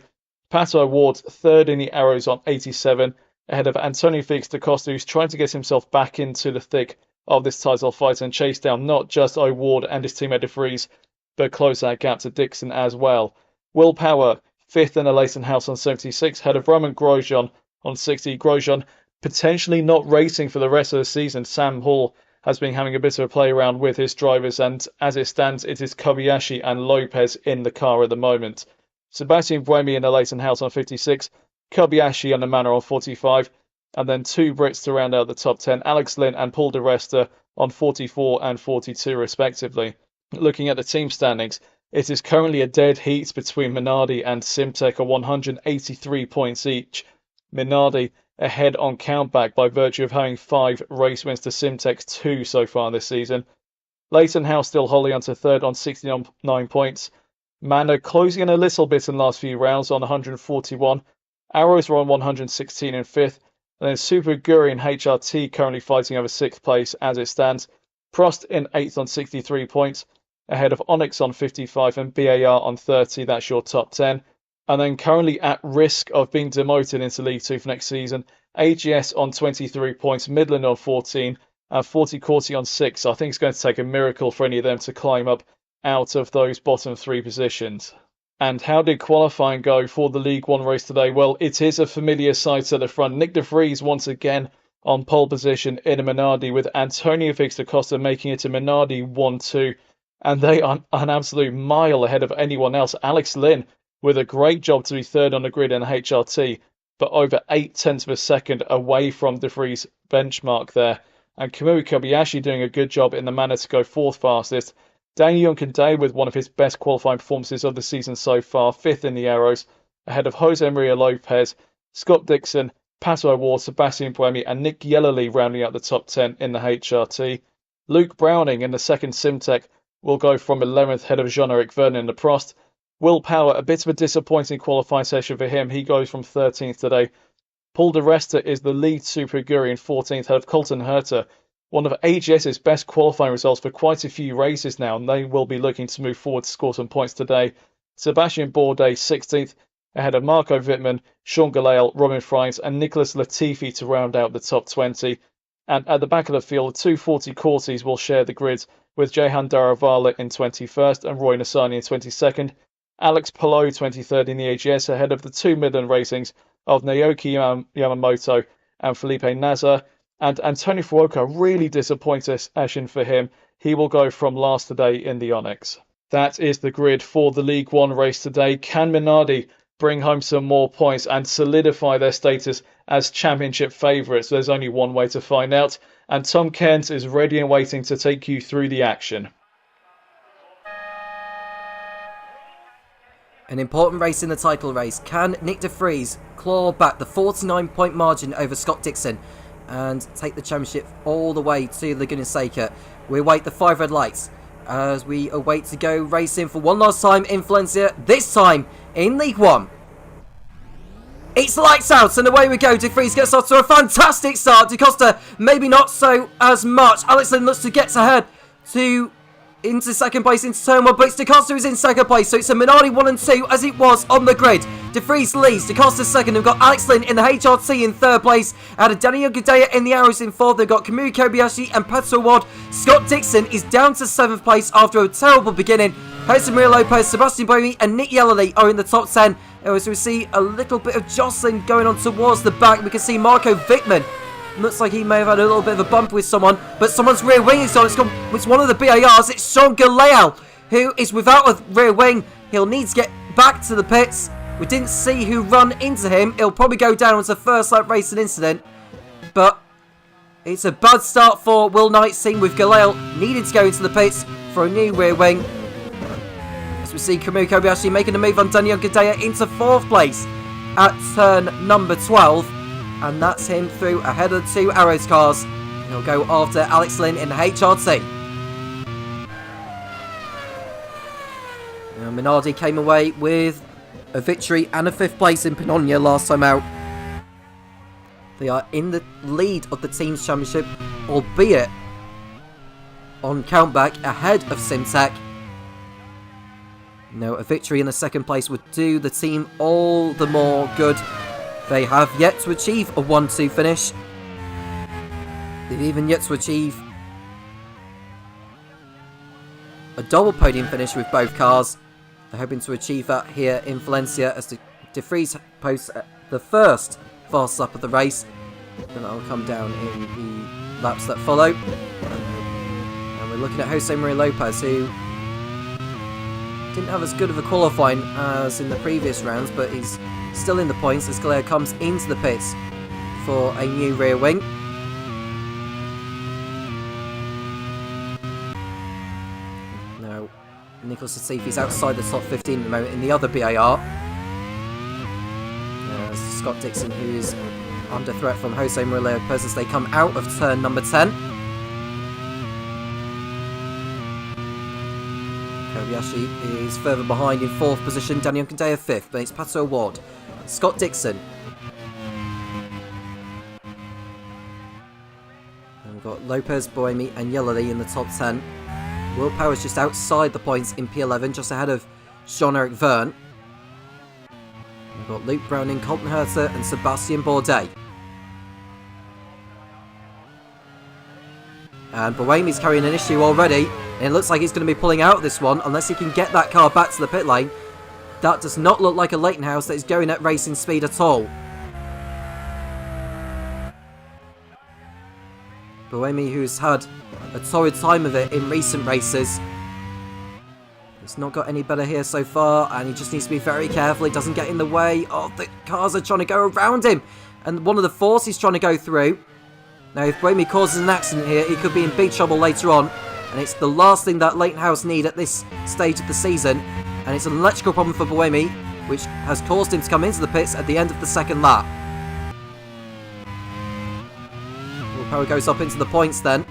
Pato Ward, third in the Arrows on 87, ahead of Antonio Felix da Costa, who's trying to get himself back into the thick of this title fight and chase down not just O'Ward and his teammate de Vries, but close that gap to Dixon as well. Will Power, fifth in the Leighton House on 76, ahead of Roman Grosjean on 60. Grosjean potentially not racing for the rest of the season. Sam Hall has been having a bit of a play around with his drivers, and as it stands, it is Kobayashi and Lopez in the car at the moment. Sebastian Buemi in the Leighton House on 56, Kobayashi and the Manor on 45, and then two Brits to round out the top 10, Alex Lynn and Paul di Resta on 44 and 42 respectively. Looking at the team standings, it is currently a dead heat between Minardi and Simtek at 183 points each. Minardi ahead on countback by virtue of having 5 race wins to Simtek's 2 so far this season. Leighton House still holding on to third on 69 points. Manor closing in a little bit in the last few rounds on 141. Arrows are on 116 in 5th. And then Super Guri and HRT currently fighting over 6th place as it stands. Prost in 8th on 63 points, ahead of Onyx on 55 and BAR on 30. That's your top 10. And then currently at risk of being demoted into League 2 for next season, AGS on 23 points, Midland on 14, and 40 Corti on 6. So I think it's going to take a miracle for any of them to climb up out of those bottom 3 positions. And how did qualifying go for the League 1 race today? Well, it is a familiar sight at the front. Nick de Vries once again on pole position in a Minardi, with Antonio Fix da Costa making it a Minardi 1-2. And they are an absolute mile ahead of anyone else. Alex Lynn with a great job to be third on the grid in the HRT, but over 0.8 of a second away from De Vries' benchmark there. And Kamui Kobayashi doing a good job in the manner to go fourth fastest. Daniel Kandei with one of his best qualifying performances of the season so far, fifth in the Aeros, ahead of Jose Maria Lopez, Scott Dixon, Pato O'Ward, Sebastian Buemi, and Nick Yellerly rounding out the top 10 in the HRT. Luke Browning in the second Simtech will go from 11th ahead of Jean-Eric Vernon in the Prost. Will Power, a bit of a disappointing qualifying session for him. He goes from 13th today. Paul de Resta is the lead Super Aguri in 14th ahead of Colton Herter. One of AGS's best qualifying results for quite a few races now, and they will be looking to move forward to score some points today. Sebastian Bourdais 16th ahead of Marco Wittmann, Sean Gelael, Robin Fries, and Nicholas Latifi to round out the top 20. And at the back of the field, the 240 Corsies will share the grids with Jehan Daravala in 21st and Roy Nassani in 22nd. Alex Palou 23rd in the AGS ahead of the two Midland racings of Naoki Yamamoto and Felipe Nasr. And Antonio Fuoka, really disappointing session for him. He will go from last today in the Onyx. That is the grid for the League One race today. Can Minardi bring home some more points and solidify their status as championship favourites? There's only one way to find out, and Tom Cairns is ready and waiting to take you through the action. An important race in the title race. Can Nick De Vries claw back the 49-point margin over Scott Dixon and take the championship all the way to Laguna Seca? We await the 5 red lights as we await to go racing for one last time in Valencia, this time in League One. It's lights out and away we go. De Vries gets off to a fantastic start. Da Costa maybe not so as much. Alex Lynn looks to get ahead into second place into turn 1, but it's Da Costa who's in second place, so it's a Minardi 1 and 2 as it was on the grid. De Vries leads, Da Costa second, and we've got Alex Lynn in the HRT in third place, out of Daniel Gadea in the Arrows in fourth. They've got Kamui Kobayashi and Pato O'Ward. Scott Dixon is down to 7th place after a terrible beginning. Jose Maria Lopez, Sebastian Buemi and Nick Yellerly are in the top 10. As we see a little bit of jostling going on towards the back, we can see Marco Wittmann. Looks like he may have had a little bit of a bump with someone, but someone's rear wing is on. It's one of the BARs. It's Sean Gelael, who is without a rear wing. He'll need to get back to the pits. We didn't see who run into him. He'll probably go down as a first lap racing incident, but it's a bad start for Will Knight's team, with Gelael needing to go into the pits for a new rear wing. As we see Kamui Kobayashi making a move on Daniel Gadea into 4th place at turn number 12. And that's him through ahead of the 2 Arrows cars. He'll go after Alex Lynn in the HRT. Now, Minardi came away with a victory and a 5th place in Pinonia last time out. They are in the lead of the team's championship, albeit on countback ahead of Simtech. Now, a victory in the 2nd place would do the team all the more good. They have yet to achieve a 1-2 finish. They've even yet to achieve a double podium finish with both cars. They're hoping to achieve that here in Valencia as De Vries posts the first fast lap of the race. Then that'll come down in the laps that follow. And we're looking at Jose Maria Lopez, who didn't have as good of a qualifying as in the previous rounds, but he's still in the points as Gelael comes into the pits for a new rear wing. Now, Nicholas Latifi's outside the top 15 at the moment in the other BAR. Scott Dixon, who is under threat from Jose Maria Lopez as they come out of turn number 10. Kobayashi is further behind in 4th position, Daniel Kandea 5th, but it's Pato O'Ward. Scott Dixon. And we've got Lopez, Buemi and Yellerly in the top 10. Will Power's just outside the points in P11, just ahead of Jean-Eric Vergne. We've got Luke Browning, Colton Herter and Sebastian Bourdais. And Buemi's carrying an issue already, and it looks like he's going to be pulling out this one unless he can get that car back to the pit lane. That does not look like a Leighton House that is going at racing speed at all. Buemi, who's had a torrid time of it in recent races. He's not got any better here so far, and he just needs to be very careful he doesn't get in the way of the cars that are trying to go around him. And one of the fours he's trying to go through. Now, if Buemi causes an accident here, he could be in big trouble later on. And it's the last thing that Leighton House need at this stage of the season. And it's an electrical problem for Buemi, which has caused him to come into the pits at the end of the second lap. Power goes up into the points then.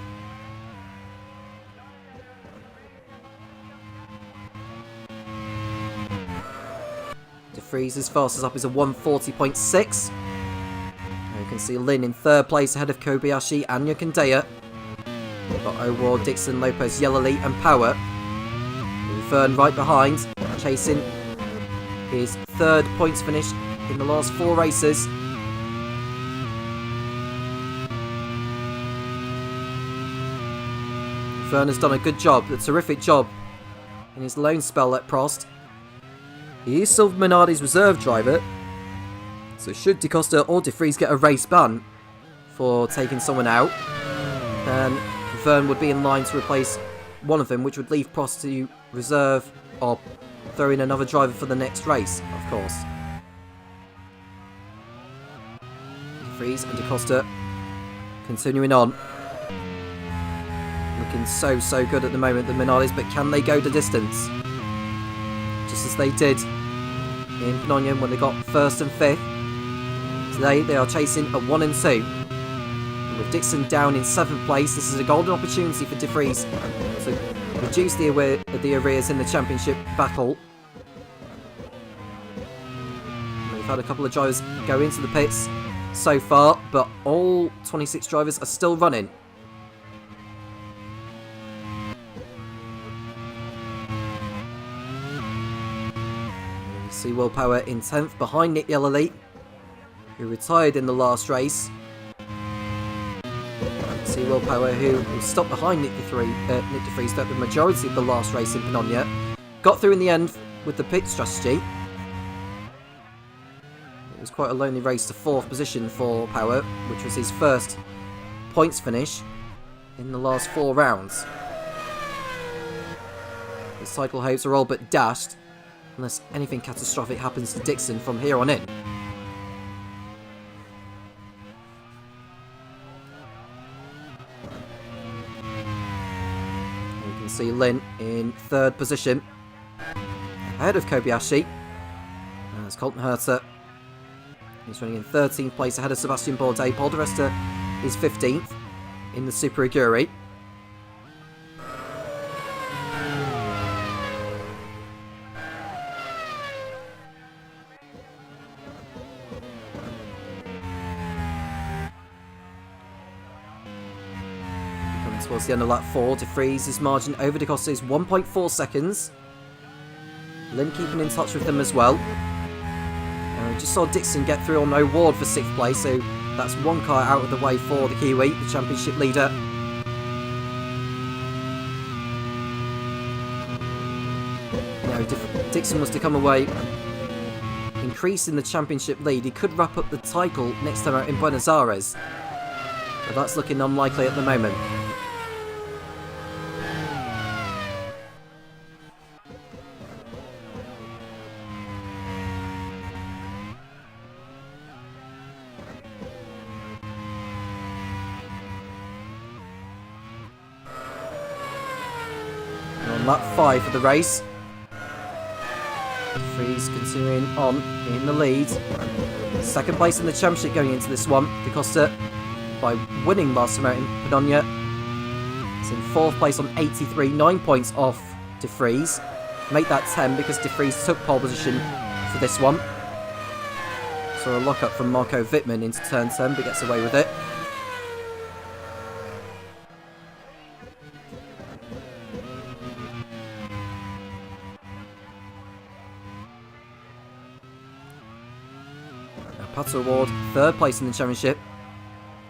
De Vries's fastest up is a 140.6. You can see Lynn in third place ahead of Kobayashi and Yakandaya. We've got O'Ward, Dixon, Lopez, Yellowly and Power. Fern right behind, chasing his third points finish in the last 4 races. Fern has done a good job, a terrific job in his lone spell at Prost. He is still Minardi's reserve driver, so should DeCosta or De Vries get a race ban for taking someone out, then Vern would be in line to replace one of them, which would leave Prost to reserve or throw in another driver for the next race, of course. De Vries and DeCosta continuing on. Looking so good at the moment, the Minardis, but can they go the distance? Just as they did in Pannonian when they got 1st and 5th. Today they are chasing a 1 and 2. And with Dixon down in 7th place, this is a golden opportunity for De Vries to reduce the arrears in the championship battle. We've had a couple of drivers go into the pits so far, but all 26 drivers are still running. See Will Power in 10th behind Nick Yellowly, who retired in the last race. See Will Power, who stopped behind Nick De Vries throughout the majority of the last race in Pannonian. Got through in the end with the pit strategy. It was quite a lonely race to 4th position for Power, which was his first points finish in the last 4 rounds. His cycle hopes are all but dashed, unless anything catastrophic happens to Dixon from here on in. You can see Lynn in 3rd position, ahead of Kobayashi. As Colton Herter, he's running in 13th place ahead of Sebastian Bourdais. Paul di Resta is 15th in the Super Aguri. Towards the end of lap 4, De Vries' margin over DeCosta is 1.4 seconds. Lynn keeping in touch with them as well. We just saw Dixon get through on O'Ward for 6th place, so that's 1 car out of the way for the Kiwi, the championship leader. Now, if Dixon was to come away increasing the championship lead, he could wrap up the title next time out in Buenos Aires. But that's looking unlikely at the moment. Lap 5 of the race. Vries continuing on in the lead. 2nd place in the championship going into this one. DeCosta, by winning last time out in Pannonian, is in 4th place on 83, 9 points off De Vries. Make that 10 because De Vries took pole position for this one. Saw a lock-up from Marco Wittmann into turn 10, but gets away with it. Pato O'Ward, 3rd place in the championship.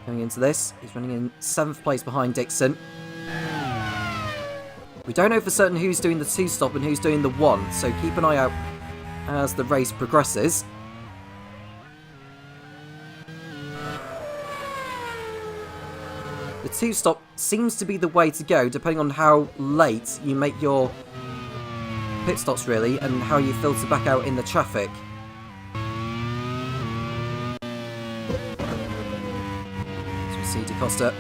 Going into this, he's running in 7th place behind Dixon. We don't know for certain who's doing the 2-stop and who's doing the 1, so keep an eye out as the race progresses. The two-stop seems to be the way to go, depending on how late you make your pit stops, really, and how you filter back out in the traffic. So we see Da Costa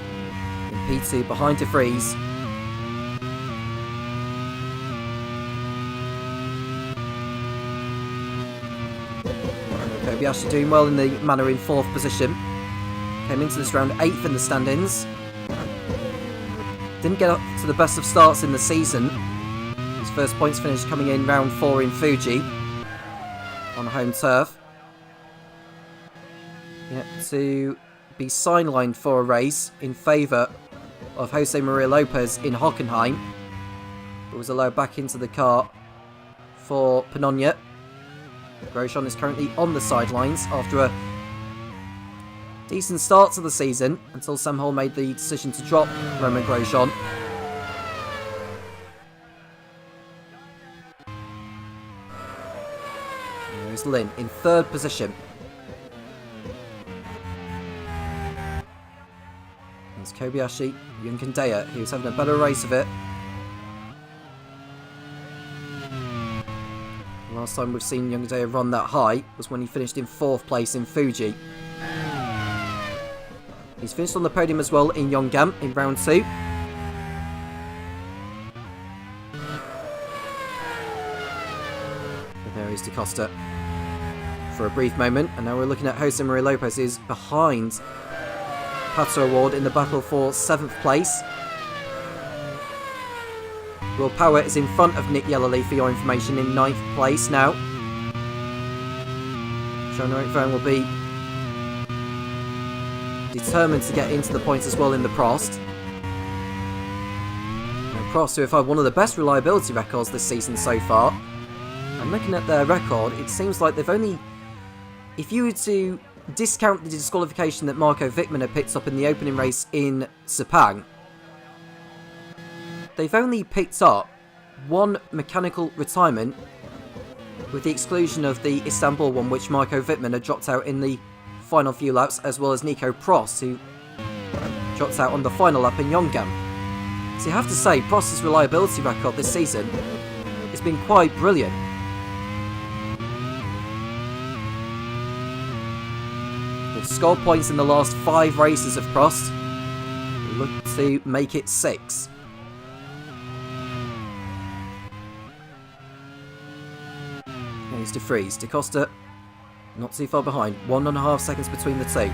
in P2 behind De Vries. Kobayashi doing well in the manner in 4th position. Came into this round 8th in the standings. Didn't get up to the best of starts in the season. His first points finish coming in round 4 in Fuji on home turf. Yet to be sidelined for a race in favour of Jose Maria Lopez in Hockenheim, but was allowed back into the car for Pannone. Grosjean is currently on the sidelines after a decent start to the season until Sam Hall made the decision to drop Romain Grosjean. There is Lin in 3rd position. There's Kobayashi, Yunkandea, who's having a better race of it. Last time we've seen Yunkandea run that high was when he finished in 4th place in Fuji. He's finished on the podium as well in Yongam in round 2. And there is Da Costa for a brief moment, and now we're looking at Jose Maria Lopez, who's behind Pato Award in the battle for 7th place. Will Power is in front of Nick Yellerly, for your information, in 9th place now. Jean-Eric Vergne will be determined to get into the points as well in the Prost. And Prost, who have had one of the best reliability records this season so far. And looking at their record, it seems like they've only... If you were to discount the disqualification that Marco Wittmann had picked up in the opening race in Sepang, they've only picked up one mechanical retirement, with the exclusion of the Istanbul one, which Marco Wittmann had dropped out in the final few laps, as well as Nico Prost, who dropped out on the final lap in Yongam. So you have to say, Prost's reliability record this season has been quite brilliant. They've scored points in the last 5 races of Prost. They look to make it 6. Here's De Vries. Da Costa not too far behind. 1.5 seconds between the two.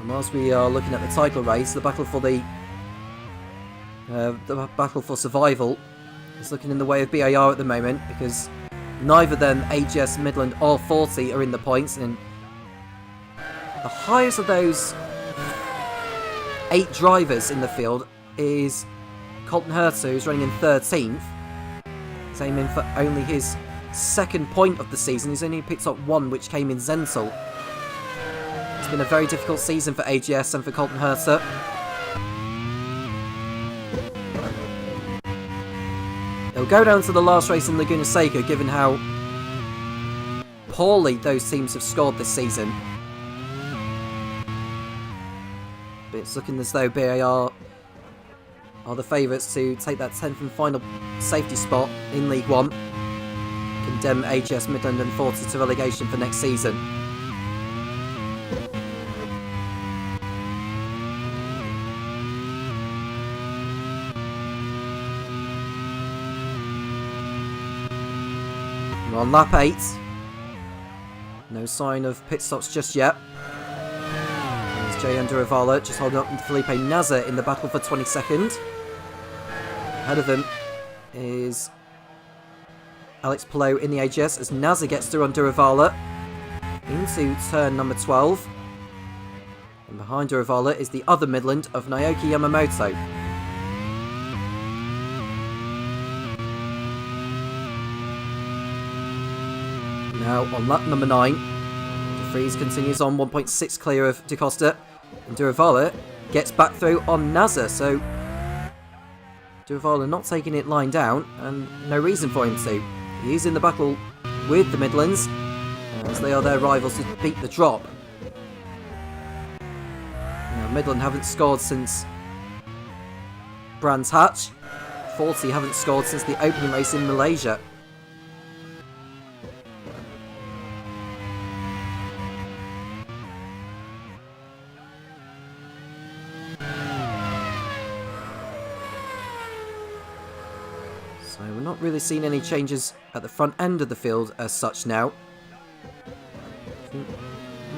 And whilst we are looking at the title race, the battle for the battle for survival is looking in the way of BAR at the moment, because neither then AGS, Midland or 40 are in the points, and the highest of those 8 drivers in the field is Colton Herta, who's running in 13th. He's aiming for only his 2nd point of the season. He's only picked up 1, which came in Zental. It's been a very difficult season for AGS and for Colton Herta. They'll go down to the last race in Laguna Seca, given how poorly those teams have scored this season. But it's looking as though BAR are the favourites to take that 10th and final safety spot in League One. Condemn AGS, Midland and 40 to relegation for next season. We're on lap 8. No sign of pit stops just yet. There's Jay Anduravala just holding up Felipe Nasr in the battle for 22nd. Ahead of them is Alex Palou in the AGS as Nasr gets through Anduravala into turn number 12. And behind Anduravala is the other Midland of Naoki Yamamoto. Now on lap number 9, De Vries continues on 1.6 clear of Da Costa, and Anduravala gets back through on Nasr, so Anduravala not taking it lying down, and no reason for him to. He is in the battle with the Midlands, as they are their rivals to beat the drop. Now, Midland haven't scored since Brands Hatch. 40 haven't scored since the opening race in Malaysia. So we're not really seeing any changes at the front end of the field as such now.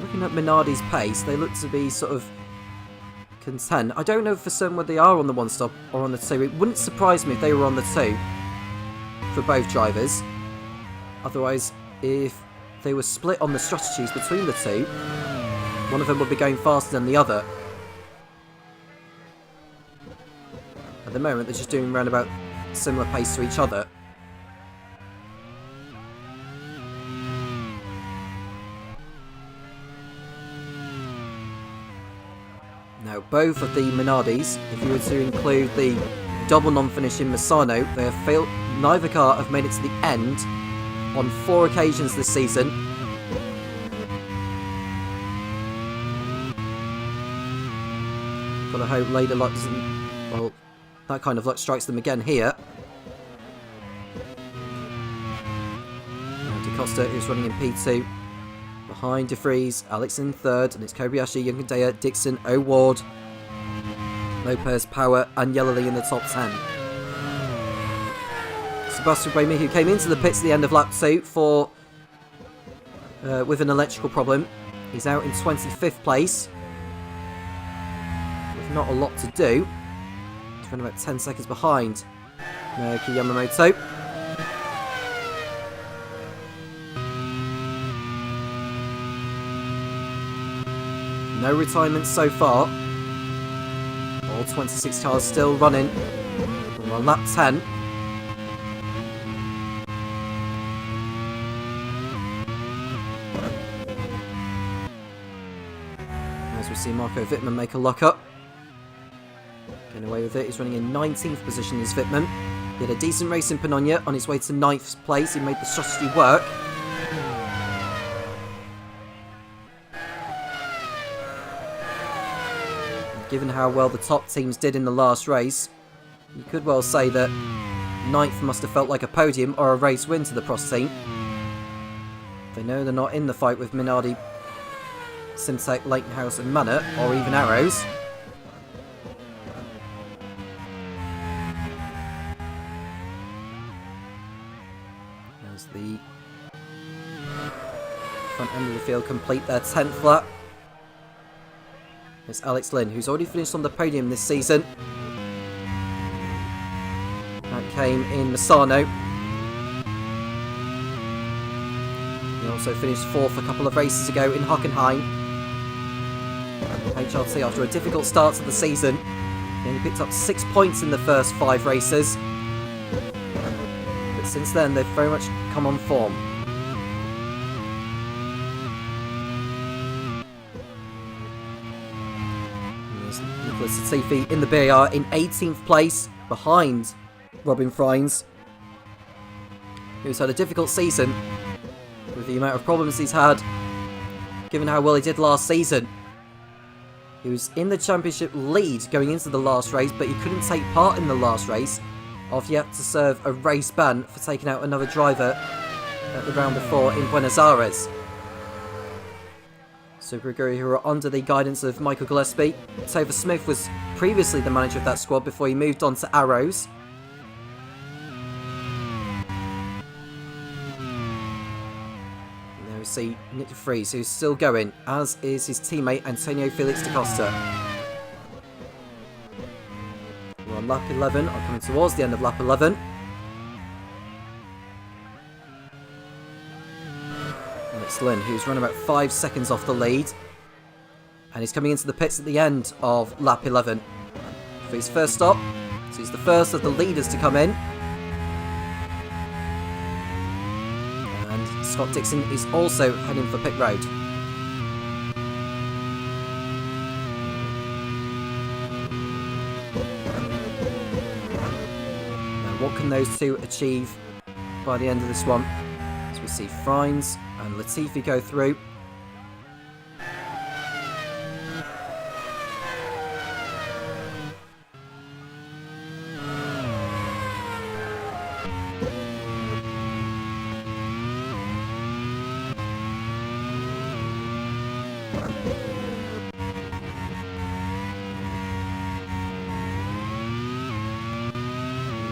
Looking at Minardi's pace, they look to be sort of content. I don't know for certain whether they are on the one stop or on the two. It wouldn't surprise me if they were on the two for both drivers. Otherwise, if they were split on the strategies between the two, one of them would be going faster than the other. At the moment, they're just doing around about similar pace to each other. Now, both of the Minardis, if you were to include the double non-finish in Misano, they have failed. Neither car have made it to the end on 4 occasions this season. Gotta hope later luck doesn't. Well, that kind of luck strikes them again here. Now, DaCosta is running in P2. Behind De Vries, Alex in third, and it's Kobayashi, Youngandaya, Dixon, O'Ward, Lopez, Power, and Yellowly in the top 10. Sebastian Buemi, who came into the pits at the end of lap 2 for with an electrical problem, he's out in 25th place with not a lot to do. He's running about 10 seconds behind Naoki Yamamoto. No retirements so far. All 26 cars still running. We're on lap 10. As we see Marco Wittmann make a lock-up. Getting away with it. He's running in 19th position as Wittmann. He had a decent race in Panonia on his way to 9th place. He made the strategy work. Given how well the top teams did in the last race, you could well say that 9th must have felt like a podium or a race win to the Prost team. They know they're not in the fight with Minardi, Simtek, Leighton-House and Manor, or even Arrows. As the front end of the field complete their 10th lap. It's Alex Lynn, who's already finished on the podium this season. That came in Misano. He also finished 4th a couple of races ago in Hockenheim. HRT, after a difficult start to the season, he only picked up 6 points in the first 5 races. But since then, they've very much come on form. Latifi in the BAR in 18th place, behind Robin Freins, who's had a difficult season with the amount of problems he's had, given how well he did last season. He was in the championship lead going into the last race, but he couldn't take part in the last race after he had to serve a race ban for taking out another driver at the round before in Buenos Aires. Super Aguri, who are under the guidance of Michael Gillespie. Topher Smith was previously the manager of that squad before he moved on to Arrows. And there we see Nick de Vries, who's still going, as is his teammate Antonio Felix da Costa. We're on lap 11, I'm coming towards the end of lap 11. Alex Lynn, who's run about 5 seconds off the lead. And he's coming into the pits at the end of lap 11 for his first stop. So he's the first of the leaders to come in. And Scott Dixon is also heading for pit road. Now, what can those two achieve by the end of this one. As we see Frines and Latifi go through.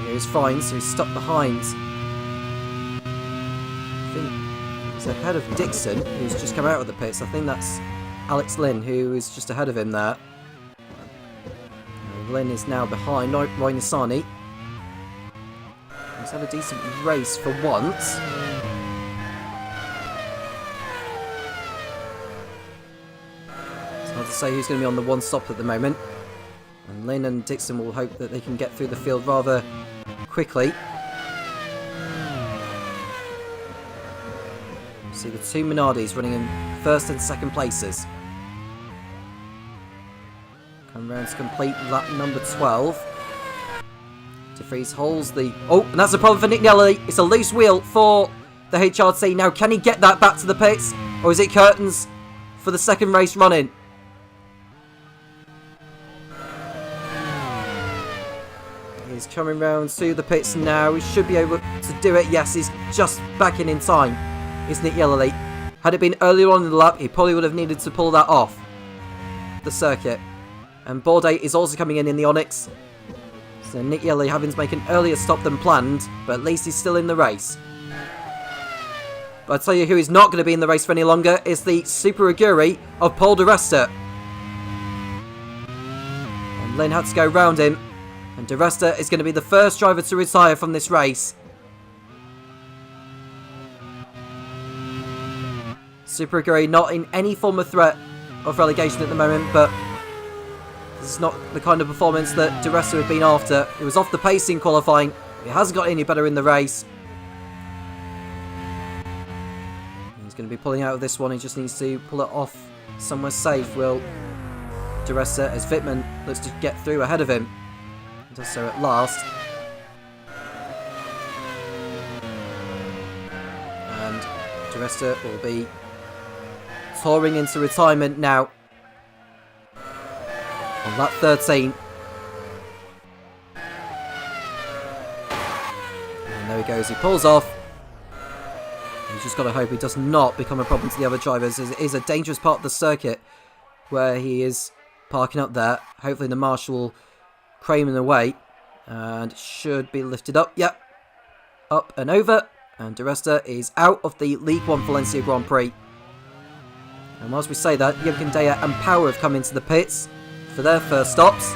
Here's Frines, so he's stuck behind. I think he's ahead of Dixon, who's just come out of the pits. I think that's Alex Lynn, who is just ahead of him there. Lynn is now behind Roy Nissani. He's had a decent race for once. It's hard to say who's going to be on the one stop at the moment. And Lynn and Dixon will hope that they can get through the field rather quickly. See the two Minardis running in first and second places. Come round to complete lap number 12. De Vries holds the... Oh, and that's a problem for Nick Nelly. It's a loose wheel for the HRT. Now, can he get that back to the pits? Or is it curtains for the second race running? He's coming round to the pits now. He should be able to do it. Yes, he's just back in time. Is Nick Yellerly. Had it been earlier on in the lap, he probably would have needed to pull that off the circuit. And Bourdais is also coming in the Onyx. So Nick Yellerly having to make an earlier stop than planned, but at least he's still in the race. But I'll tell you who is not going to be in the race for any longer is the Super Aguri of Paul de Resta. And Lynn had to go round him. And de Resta is going to be the first driver to retire from this race. Super Aguri not in any form of threat of relegation at the moment, but this is not the kind of performance that de Resta had been after. It was off the pace in qualifying. It hasn't got any better in the race. He's going to be pulling out of this one. He just needs to pull it off somewhere safe. Will de Resta, as Wittmann looks to get through ahead of him. He does so at last. And de Resta will be touring into retirement now on lap 13. And there he goes, he pulls off. He's just got to hope he does not become a problem to the other drivers, as it is a dangerous part of the circuit where he is parking up there. Hopefully the marshal will crane him away and it should be lifted up. Yep, up and over. And de Resta is out of the League 1 Valencia Grand Prix. And whilst we say that, Jochen Deyer and Power have come into the pits for their first stops.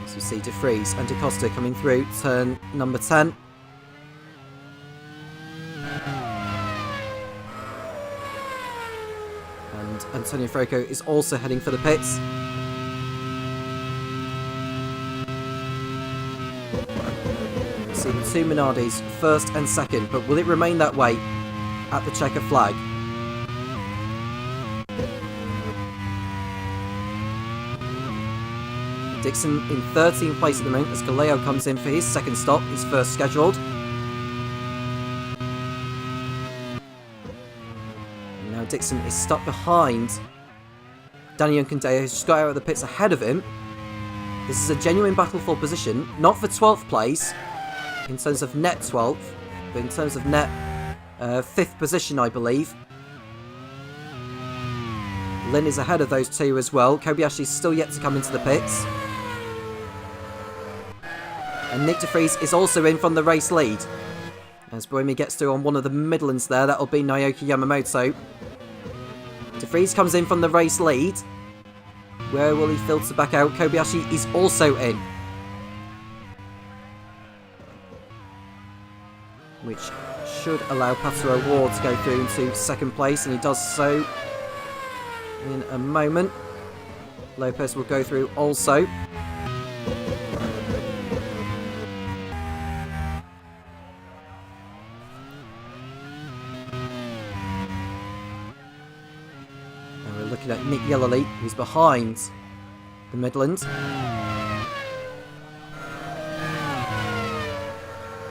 As we see De Vries and De Costa coming through turn number 10. And Antonio Franco is also heading for the pits. See the two Minardis first and second, but will it remain that way at the checker flag? Dixon in 13th place at the moment as Galeo comes in for his second stop, his first scheduled. And now Dixon is stuck behind Danny Junkendaya, who's just got out of the pits ahead of him. This is a genuine battle for position, not for 12th place in terms of net 12th, but in terms of net 5th position, I believe. Lynn is ahead of those two as well. Kobayashi is still yet to come into the pits. And Nick De Vries is also in from the race lead. As Boemi gets through on one of the Midlands there, that'll be Naoki Yamamoto. De Vries comes in from the race lead. Where will he filter back out? Kobayashi is also in. Which should allow Pato O'Ward to go through into second place, and he does so in a moment. Lopez will go through also. And we're looking at Nick Yellerly, who's behind the Midland.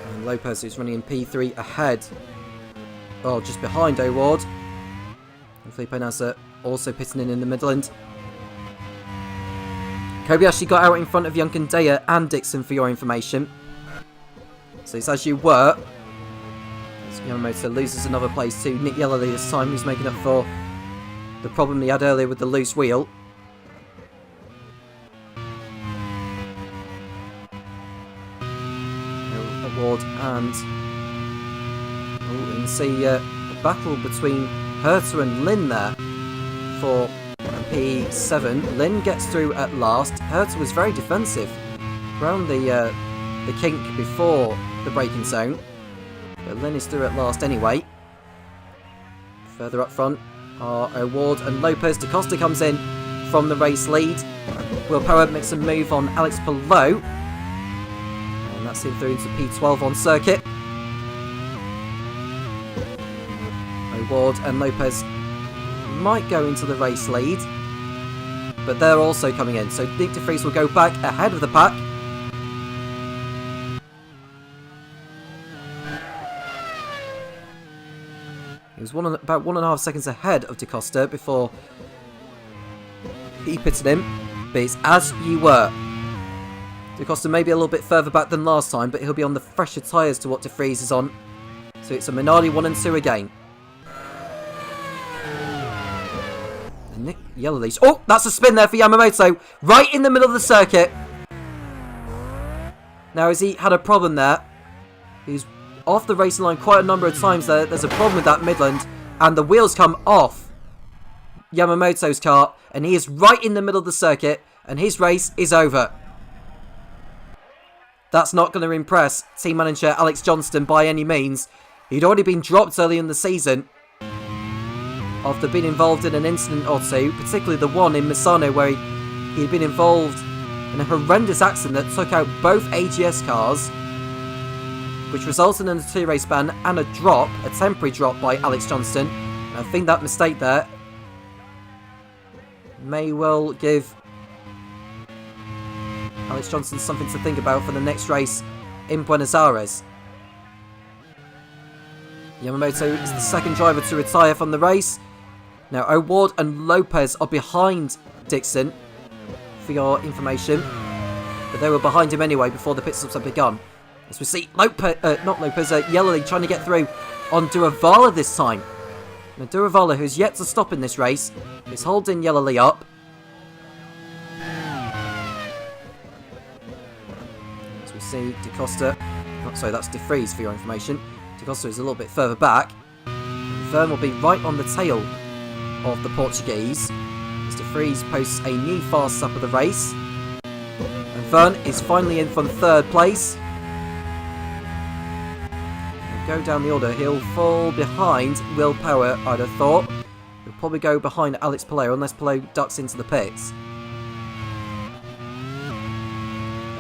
And Lopez, who's running in P3 ahead. Well, just behind O'Ward. And Felipe Nasser also pitting in the Midland. Kobayashi got out in front of Yunkandaya and Dixon for your information. So it's as you were. So Yamamoto loses another place to Nick Yellerly this time, who's making up for the problem he had earlier with the loose wheel. Award and you can see a battle between Herta and Lynn there for P7. Lynn gets through at last. Herta was very defensive around the kink before the braking zone, but Lynn is through at last anyway. Further up front are O'Ward and Lopez. Da Costa comes in from the race lead. Will Power makes a move on Alex Palou, and that's him through into P12 on circuit. O'Ward and Lopez might go into the race lead, but they're also coming in, so Nick de Vries will go back ahead of the pack. He was about 1.5 seconds ahead of Da Costa before he pitted him, but it's as you were. Da Costa may be a little bit further back than last time, but he'll be on the fresher tyres to what de Vries is on, so it's a Minardi 1 and 2 again. Nick Yellerly. Oh, that's a spin there for Yamamoto. Right in the middle of the circuit. Now, has he had a problem there? He's off the racing line quite a number of times there. There's a problem with that Midland. And the wheels come off Yamamoto's car. And he is right in the middle of the circuit. And his race is over. That's not going to impress team manager Alex Johnston by any means. He'd already been dropped early in the season after being involved in an incident or two, particularly the one in Misano where he had been involved in a horrendous accident that took out both AGS cars, which resulted in a 2-race ban and a drop, a temporary drop by Alex Johnston. And I think that mistake there may well give Alex Johnston something to think about for the next race in Buenos Aires. Yamamoto is the second driver to retire from the race. Now, O'Ward and Lopez are behind Dixon, for your information. But they were behind him anyway before the pit stops had begun. As we see Yellerly trying to get through on Duravala this time. Now, Duravala, who's yet to stop in this race, is holding Yellerly up. As we see Da Costa, sorry, that's de Vries for your information. Da Costa is a little bit further back. Verne will be right on the tail of the Portuguese as de Vries posts a new fast lap of the race. And Verne is finally in from 3rd place. He'll go down the order. He'll fall behind Will Power, I'd have thought. He'll probably go behind Alex Palou unless Palou ducks into the pits.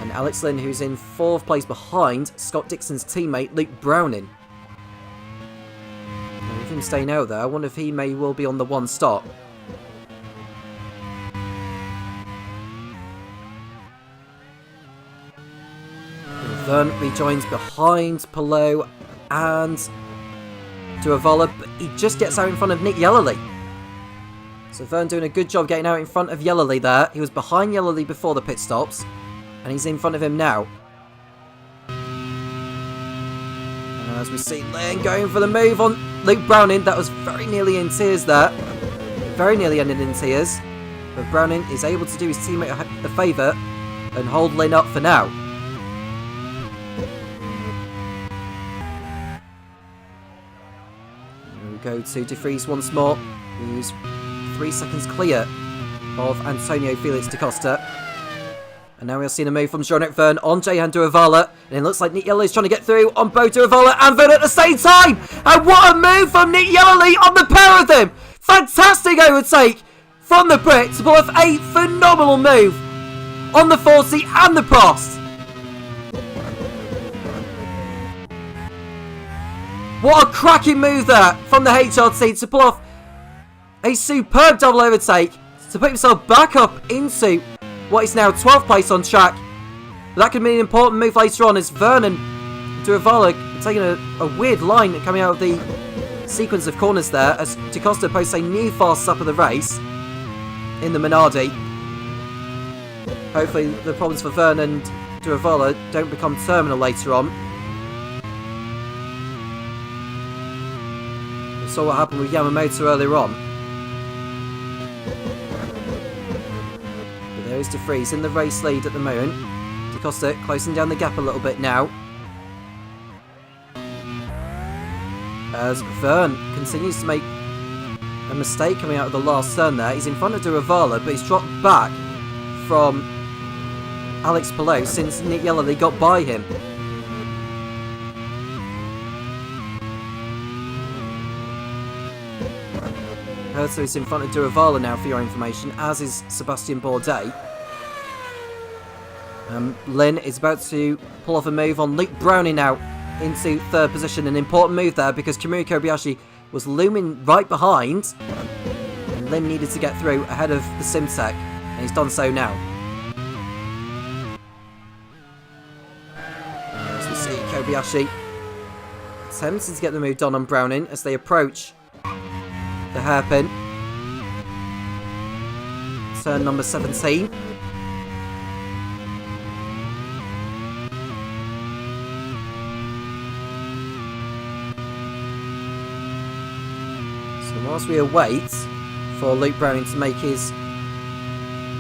And Alex Lynn, who's in 4th place behind Scott Dixon's teammate Luke Browning. With him staying out there, I wonder if he may well be on the 1 stop. Verne rejoins behind Palou and Duravala, but he just gets out in front of Nick Yellerly. So Verne doing a good job getting out in front of Yellerly there. He was behind Yellerly before the pit stops, and he's in front of him now. And as we see Lynn going for the move on Luke Browning, that was very nearly in tears there. Very nearly ended in tears. But Browning is able to do his teammate a favour and hold Lynn up for now. And we go to de Vries once more. He's 3 seconds clear of Antonio Felix da Costa. And now we're seeing a move from Jean-Eric Verne on Jehan Duravala. And it looks like Nick Yellerly is trying to get through on both Duravala and Verne at the same time. And what a move from Nick Yellerly on the pair of them. Fantastic overtake from the Brit to pull off a phenomenal move on the 40 and the Prost. What a cracking move there from the HRT to pull off a superb double overtake to put himself back up into what is now 12th place on track. But that could mean an important move later on as Vernon Duravala taking a weird line coming out of the sequence of corners there as DaCosta posts a new fast lap of the race in the Minardi. Hopefully the problems for Vernon Duravala don't become terminal later on. We saw what happened with Yamamoto earlier on. But there is De Vries in the race lead at the moment. DaCosta closing down the gap a little bit now. As Vern continues to make a mistake coming out of the last turn there. He's in front of Duravala, but he's dropped back from Alex Palou since Nick Yellerly got by him. Herzo is in front of Duravala now for your information, as is Sebastian Bourdais. Lynn is about to pull off a move on Luke Browning now into third position. An important move there because Kamui Kobayashi was looming right behind and Lynn needed to get through ahead of the Simtek, and he's done so now. As we see Kobayashi attempting to get the move done on Browning as they approach the hairpin. Turn number 17. Whilst we await for Luke Browning to make his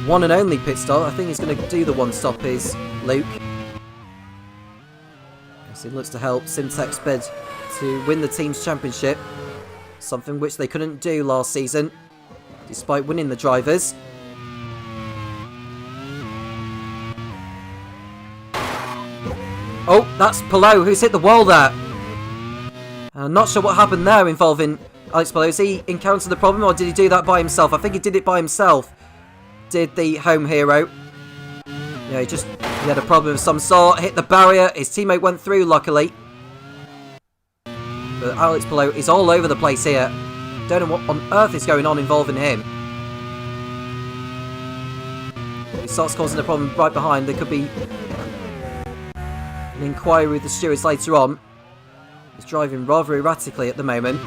one and only pit stop, I think he's going to do the one stop is Luke. As he looks to help Simtek's bid to win the team's championship, something which they couldn't do last season, despite winning the drivers. Oh, that's Palou who's hit the wall there. I'm not sure what happened there involving Alex Palou. Has he encountered the problem or did he do that by himself? I think he did it by himself. Did the home hero. Yeah, he had a problem of some sort. Hit the barrier. His teammate went through, luckily. But Alex Palou is all over the place here. Don't know what on earth is going on involving him. He starts causing a problem right behind. There could be an inquiry with the stewards later on. He's driving rather erratically at the moment.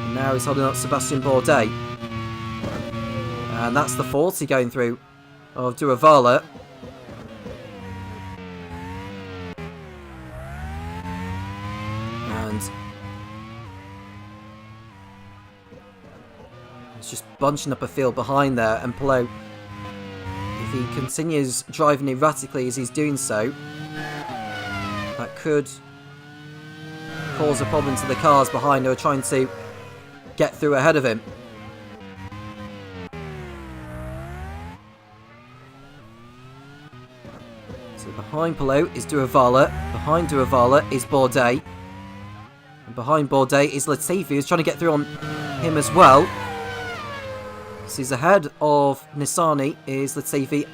And now he's holding up Sebastian Bourdais. And that's the 40 going through of Duravala. And he's just bunching up a field behind there. And Palou, if he continues driving erratically as he's doing so, that could cause a problem to the cars behind who are trying to get through ahead of him. So behind Palou is Duravala, behind Duravala is Bourdais, and behind Bourdais is Latifi, who's trying to get through on him as well. So he's ahead of Nissani is Latifi,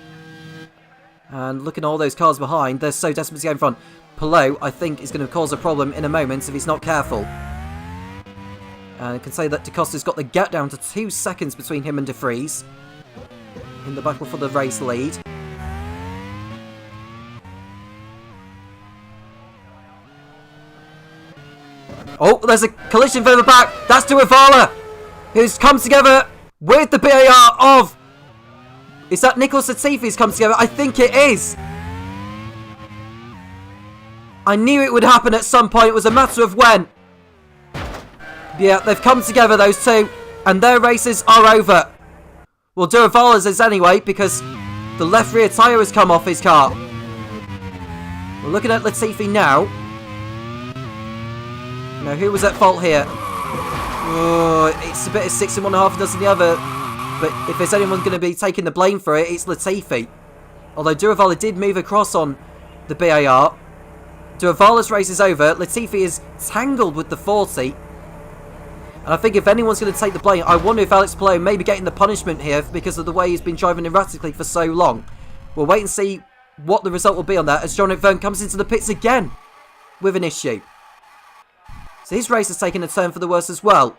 and looking at all those cars behind, they're so desperate to get in front. Palou, I think, is going to cause a problem in a moment if he's not careful. And I can say that DaCosta's got the gap down to 2 seconds between him and De Vries in the battle for the race lead. Oh, there's a collision further back. That's Duravala, who's come together with the BAR of... Is that Nicholas Latifi's come together? I think it is. I knew it would happen at some point. It was a matter of when. Yeah, they've come together, those two, and their races are over. Well, Duravala's is anyway, because the left rear tyre has come off his car. We're looking at Latifi now. Now, who was at fault here? Oh, it's a bit of 6 in one, half a dozen the other. But if there's anyone going to be taking the blame for it, it's Latifi. Although Duravala did move across on the BAR. Duravala's race is over. Latifi is tangled with the 40. And I think if anyone's going to take the blame, I wonder if Alex Palou may be getting the punishment here because of the way he's been driving erratically for so long. We'll wait and see what the result will be on that as Jean-Luc Vergne comes into the pits again with an issue. So his race has taken a turn for the worse as well.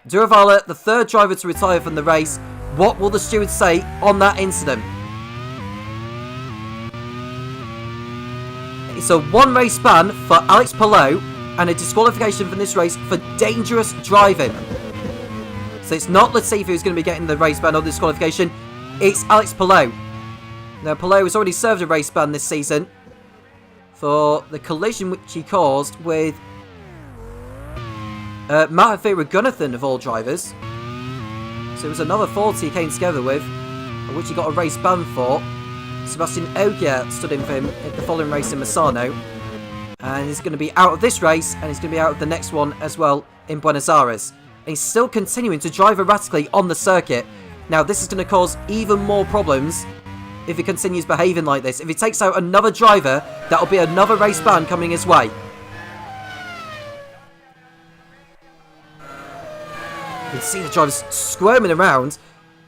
Duravala, the third driver to retire from the race. What will the stewards say on that incident? It's a one-race ban for Alex Palou and a disqualification from this race for dangerous driving. So it's not Latifi who's going to be getting the race ban or the disqualification. It's Alex Palou. Now, Palou has already served a race ban this season for the collision which he caused with Mahafira Gunnathan, of all drivers. So it was another 40 he came together with, which he got a race ban for. Sebastian Ogier stood in for him at the following race in Misano. And he's going to be out of this race, and he's going to be out of the next one as well in Buenos Aires. And he's still continuing to drive erratically on the circuit. Now, this is going to cause even more problems if he continues behaving like this. If he takes out another driver, that'll be another race ban coming his way. You can see the drivers squirming around.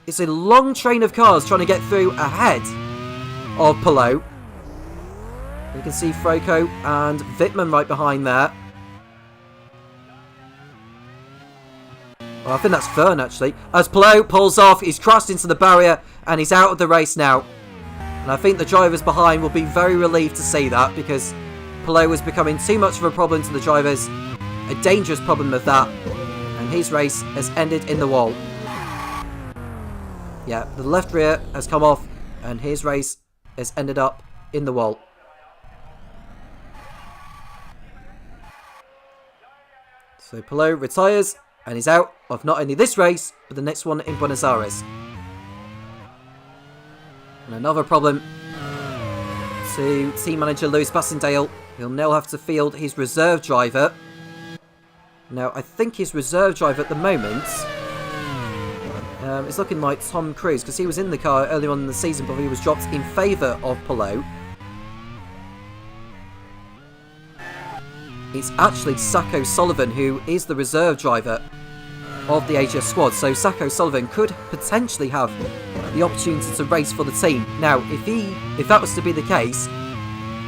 It's a long train of cars trying to get through ahead of Palou. You can see Froko and Wittmann right behind there. Well, I think that's Fern, actually. As Palou pulls off, he's crashed into the barrier and he's out of the race now. And I think the drivers behind will be very relieved to see that, because Palou was becoming too much of a problem to the drivers. A dangerous problem of that. And his race has ended in the wall. Yeah, the left rear has come off and his race has ended up in the wall. So Palou retires and he's out of not only this race, but the next one in Buenos Aires. And another problem to team manager Lewis Bassendale. He'll now have to field his reserve driver. Now, I think his reserve driver at the moment is looking like Tom Cairns, because he was in the car earlier on in the season, but he was dropped in favour of Palou. It's actually Sacco Sullivan who is the reserve driver of the AGS squad. So Sacco Sullivan could potentially have the opportunity to race for the team. Now, if that was to be the case,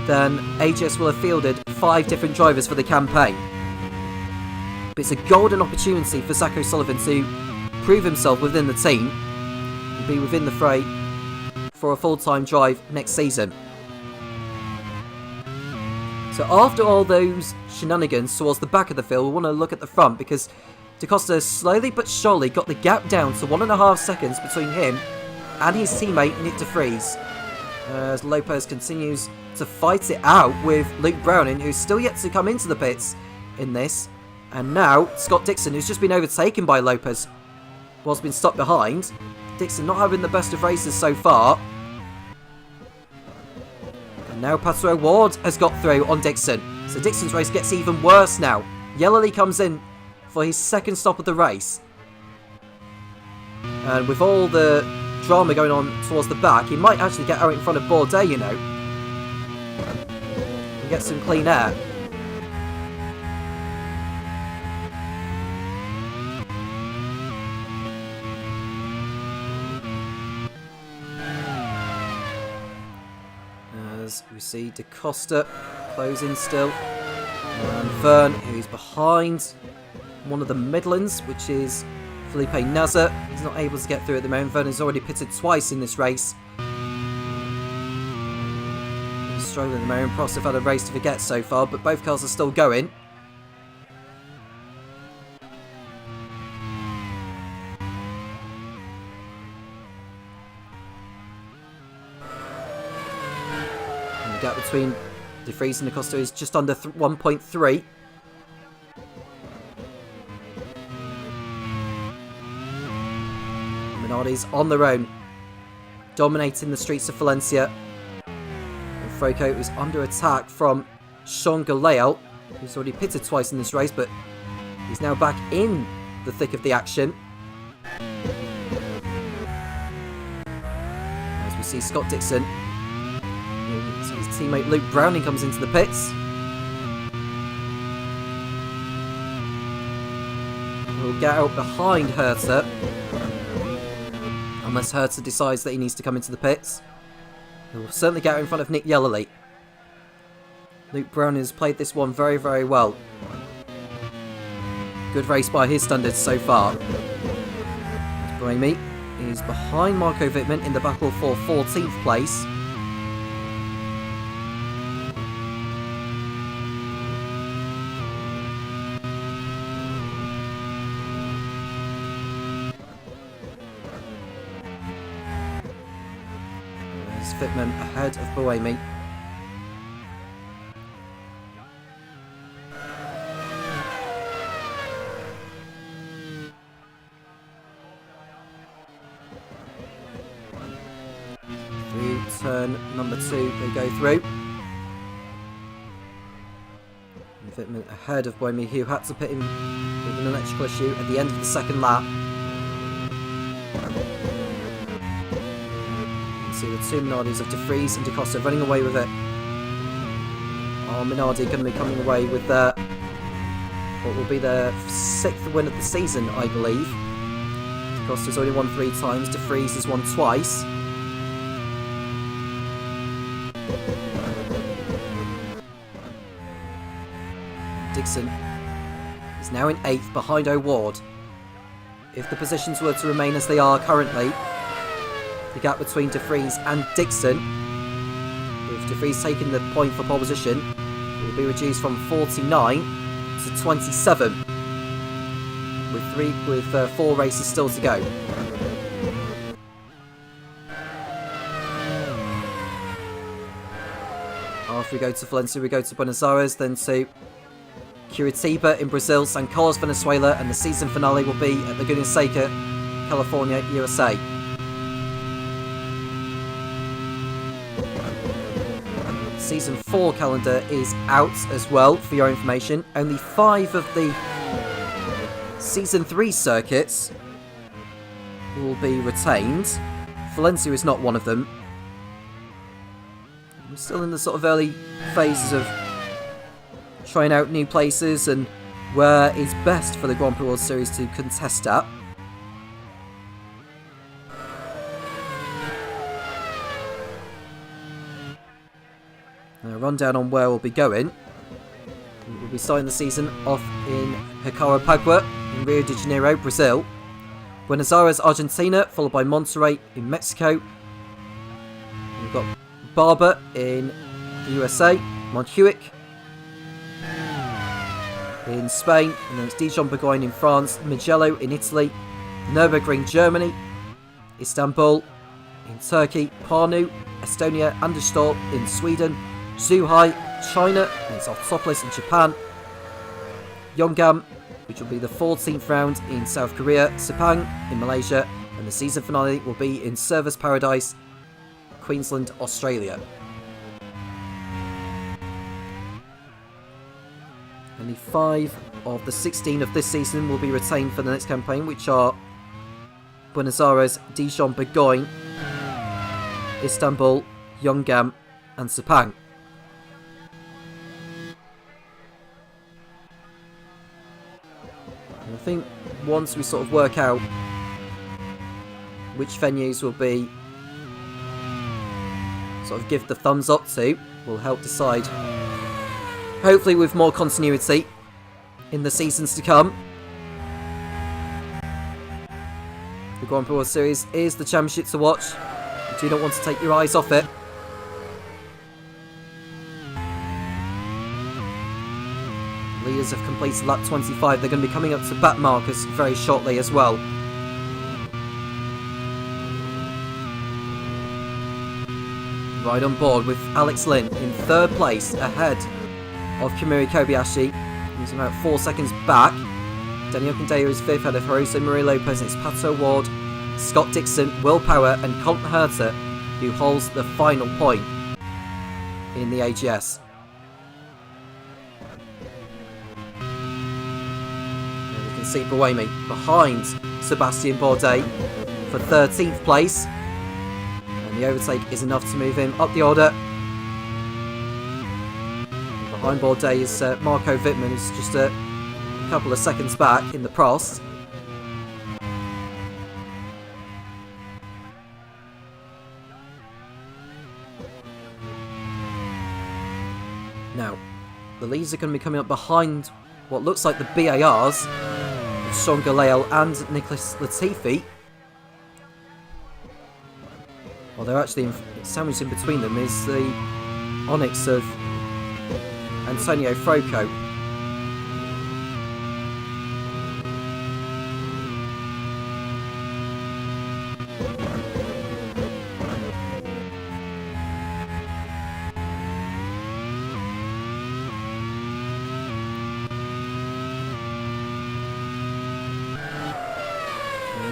then AGS will have fielded 5 different drivers for the campaign. But it's a golden opportunity for Sacco Sullivan to prove himself within the team and be within the fray for a full-time drive next season. So after all those shenanigans towards the back of the field, we want to look at the front, because Da Costa slowly but surely got the gap down to 1.5 seconds between him and his teammate Nick de Vries, as Lopez continues to fight it out with Luke Browning, who's still yet to come into the pits in this. And now Scott Dixon, who's just been overtaken by Lopez whilst been stuck behind. Dixon not having the best of races so far. And now Patrick Ward has got through on Dixon. So Dixon's race gets even worse now. Yellowly comes in for his second stop of the race. And with all the drama going on towards the back, he might actually get out in front of Bourdais, you know. And get some clean air. As we see Da Costa closing still. And Vern, who's behind one of the Midlands, which is Felipe Nasser. He's not able to get through at the moment. Vern has already pitted twice in this race. He's struggling at the moment. Prost have had a race to forget so far, but both cars are still going. And the gap between De Vries and Da Costa is just under 1.3. Minardi's on their own, dominating the streets of Valencia. And Froko is under attack from Sean Galeal, who's already pitted twice in this race, but he's now back in the thick of the action. As we see Scott Dixon, his teammate Luke Browning comes into the pits. He'll get out behind Herta, unless Herta decides that he needs to come into the pits. He'll certainly get out in front of Nick Yellowly. Luke Browning has played this one very, very well. Good race by his standards so far. Buemi is behind Marco Wittmann in the battle for 14th place. There's Wittmann ahead of Buemi. Turn number 2 they go through. And Wittmann ahead of Buemi, who had to pit him with an electrical issue at the end of the second lap. You can see the two Minardis of De Vries and De Costa running away with it. Minardi going to be coming away with what will be their 6th win of the season, I believe. De Costa's only won 3 times, De Vries has won twice. Dixon is now in 8th behind O'Ward. If the positions were to remain as they are currently, the gap between De Vries and Dixon, with De Vries taking the point for pole position, will be reduced from 49 to 27, with 4 races still to go. After we go to Valencia, we go to Buenos Aires, then to Curitiba in Brazil, San Carlos, Venezuela, and the season finale will be at Laguna Seca, California, USA. Season 4 calendar is out as well, for your information. Only 5 of the Season 3 circuits will be retained. Valencia is not one of them. We're still in the sort of early phases of trying out new places and where is best for the Grand Prix World Series to contest at. Now, a rundown on where we'll be going. We'll be starting the season off in Jaraguá in Rio de Janeiro, Brazil. Buenos Aires, Argentina, followed by Monterrey in Mexico. We've got Barber in the USA, Montjuic in Spain, and then it's Dijon-Bourgogne in France, Mugello in Italy, Nürburgring, Germany, Istanbul in Turkey, Parnu, Estonia, Anderstorp in Sweden, Zhuhai, China, and it's Octopolis in Japan, Yongam, which will be the 14th round in South Korea, Sepang in Malaysia, and the season finale will be in Service Paradise, Queensland, Australia. Only 5 of the 16 of this season will be retained for the next campaign, which are Buenos Aires, Dijon-Bourgogne, Istanbul, Yongam, and Sepang. And I think once we sort of work out which venues will be sort of give the thumbs up to, will help decide, hopefully with more continuity in the seasons to come. The Grand Prix World Series is the championship to watch. You do not want to take your eyes off it. Leaders have completed lap 25. They're going to be coming up to back markers very shortly as well. Right on board with Alex Lynn in 3rd place ahead of Kamui Kobayashi. He's about 4 seconds back. Daniel Condeo is 5th ahead of Jose Maria Lopez. It's Pato Ward, Scott Dixon, Will Power, and Colton Herter, who holds the final point in the AGS. And you can see Buemi behind Sebastian Bourdais for 13th place. And the overtake is enough to move him up the order. Behind Bourdais is Marco Wittmann, who's just a couple of seconds back in the Prost. Now, the leads are going to be coming up behind what looks like the BARs. Sean Galale and Nicholas Latifi. Well, they're actually sandwiched in between them is the Onyx of Antonio Froco.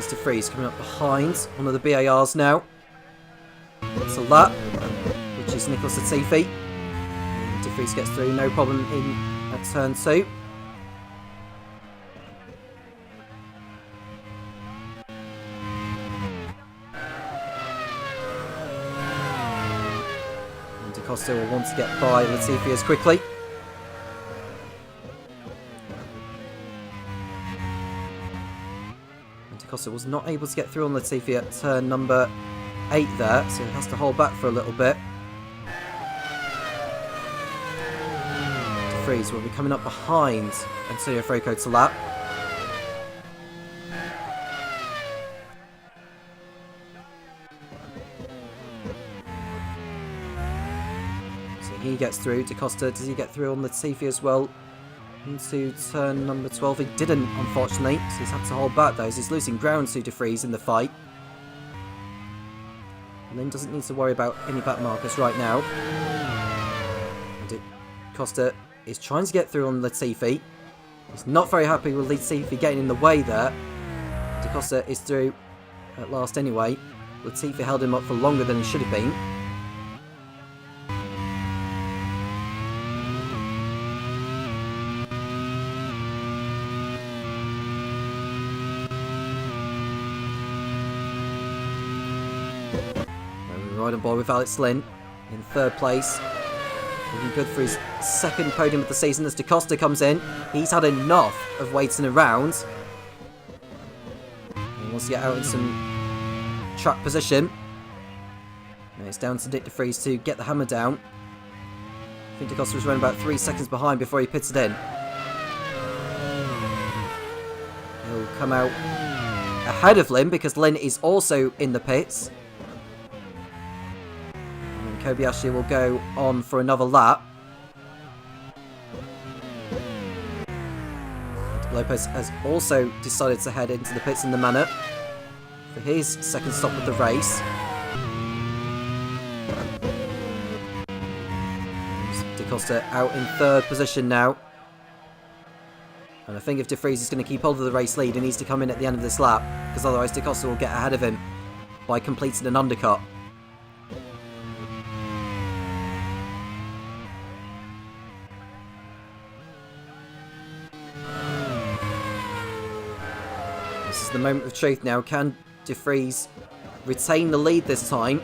De Vries coming up behind one of the BARs now. That's a lap, which is Nicholas Latifi. De Vries gets through, no problem in at turn 2. And De Costa will want to get by Latifi as quickly. Costa was not able to get through on Latifi at turn number 8 there, so he has to hold back for a little bit. De Vries will be coming up behind Antonio Froco to lap. So he gets through. De Costa, does he get through on Latifi as well? Into turn number 12. He didn't, unfortunately, so he's had to hold back though, as he's losing ground to De Vries in the fight. And then doesn't need to worry about any back markers right now. And Costa is trying to get through on Latifi. He's not very happy with Latifi getting in the way there. De Costa is through at last anyway. Latifi held him up for longer than he should have been. Right on board with Alex Lynn in 3rd place. Looking good for his 2nd podium of the season as De Costa comes in. He's had enough of waiting around. He wants to get out in some track position. And it's down to Nick De Vries to get the hammer down. I think De Costa was running about 3 seconds behind before he pitted in. He'll come out ahead of Lynn because Lynn is also in the pits. Kobayashi will go on for another lap. Lopez has also decided to head into the pits in the manor for his 2nd stop of the race. De Costa out in 3rd position now. And I think if De Vries is going to keep hold of the race lead, he needs to come in at the end of this lap, because otherwise De Costa will get ahead of him by completing an undercut. This is the moment of truth now. Can De Vries retain the lead this time?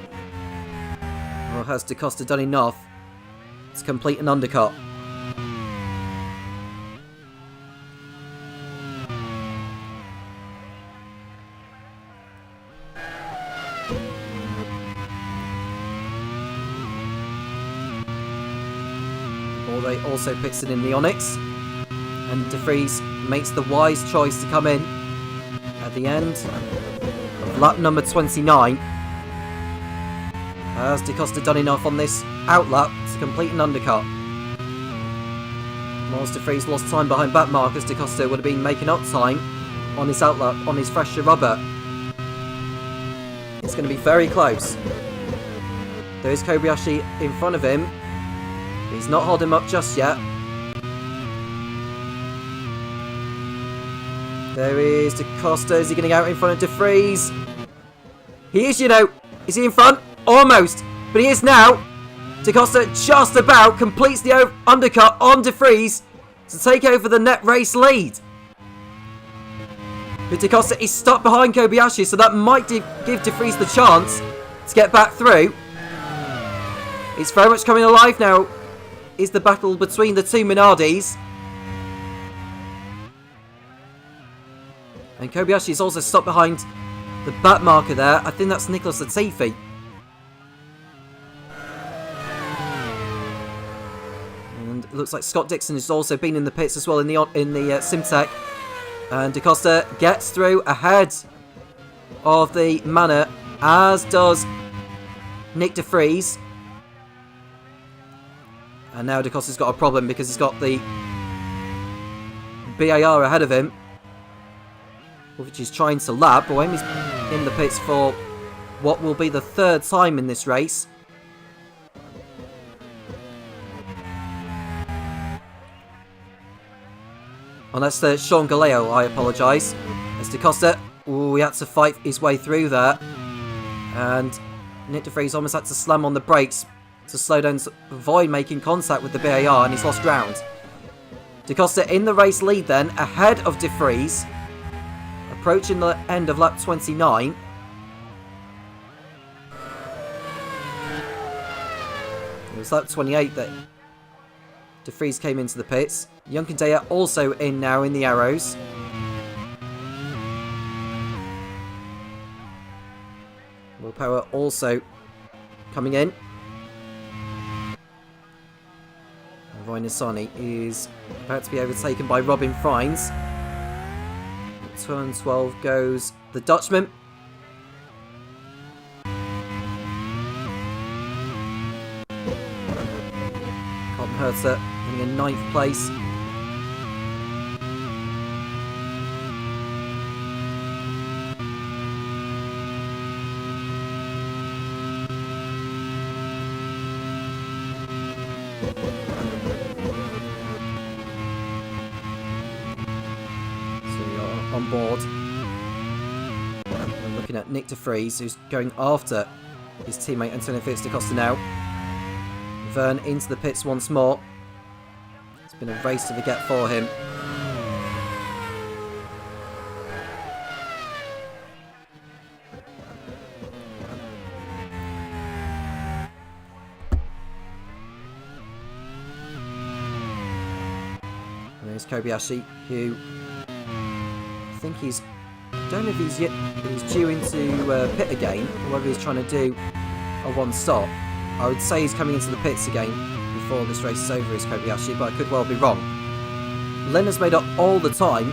Or has De Costa done enough to complete an undercut? Bordet also picks it in the Onyx. And De Vries makes the wise choice to come in at the end of lap number 29. Has De Costa done enough on this outlap to complete an undercut? Whilst De Vries lost time behind back markers, De Costa would have been making up time on his outlap, on his fresher rubber. It's going to be very close. There is Kobayashi in front of him. He's not holding him up just yet. There is De Costa. Is he getting out in front of De Vries? He is, you know. Is he in front? Almost. But he is now. De Costa just about completes the undercut on De Vries to take over the net race lead. But De Costa is stuck behind Kobayashi, so that might give De Vries the chance to get back through. It's very much coming alive now. Is the battle between the two Minardis. And Kobayashi is also stuck behind the back marker there. I think that's Nicholas Latifi. And it looks like Scott Dixon has also been in the pits as well in the Simtech. And Da Costa gets through ahead of the Manor, as does Nick De Vries. And now Da Costa's got a problem because he's got the BAR ahead of him, which he's trying to lap. Bohemi's in the pits for what will be the third time in this race. Oh, that's Sean Galeo, I apologise. As Da Costa, he had to fight his way through there. And Nick De Vries almost had to slam on the brakes to slow down to avoid making contact with the BAR, and he's lost ground. Da Costa in the race lead then, ahead of De Vries, approaching the end of lap 29. It was lap 28 that De Vries came into the pits. Junkendaya also in now in the arrows. Willpower also coming in. Roy Nissani is about to be overtaken by Robin Friends. Turn 12 goes the Dutchman. Colton Herter in 9th place. On board. We're looking at Nick De Vries, who's going after his teammate Antonio Felix da Costa now. Vern into the pits once more. It's been a race to forget for him. And there's Kobayashi, who I think I don't know if he's due into pit again, or whether he's trying to do a one stop. I would say he's coming into the pits again before this race is over, is Kobayashi, but I could well be wrong. Len has made up all the time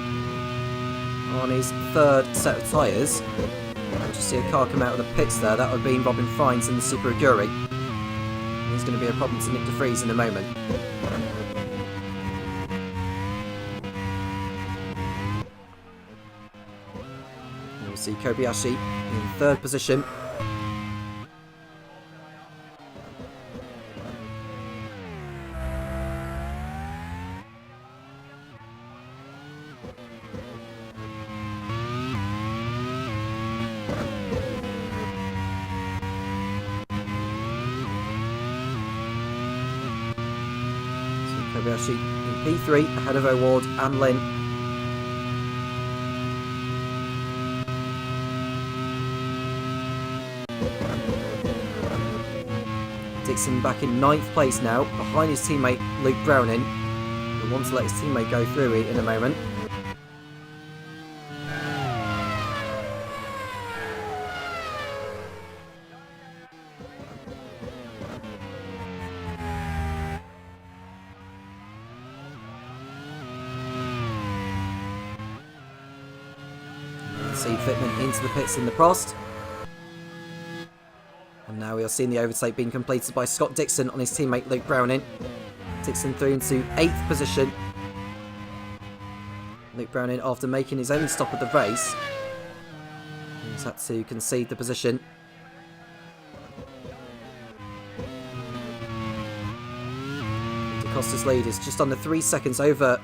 on his third set of tyres. I'll just see a car come out of the pits there. That would have been Robin Friends in the Super Aguri. He's going to be a problem to Nick De Vries in a moment. We'll see Kobayashi in third position. Kobayashi in P3 ahead of O'Ward and Lynn. Dixon back in 9th place now, behind his teammate Luke Browning, who wants to let his teammate go through in a moment. See Fitman into the pits in the Prost. And now we are seeing the overtake being completed by Scott Dixon on his teammate Luke Browning. Dixon through into 8th position. Luke Browning, after making his only stop of the race, he's had to concede the position. Da Costa's lead is just under 3 seconds over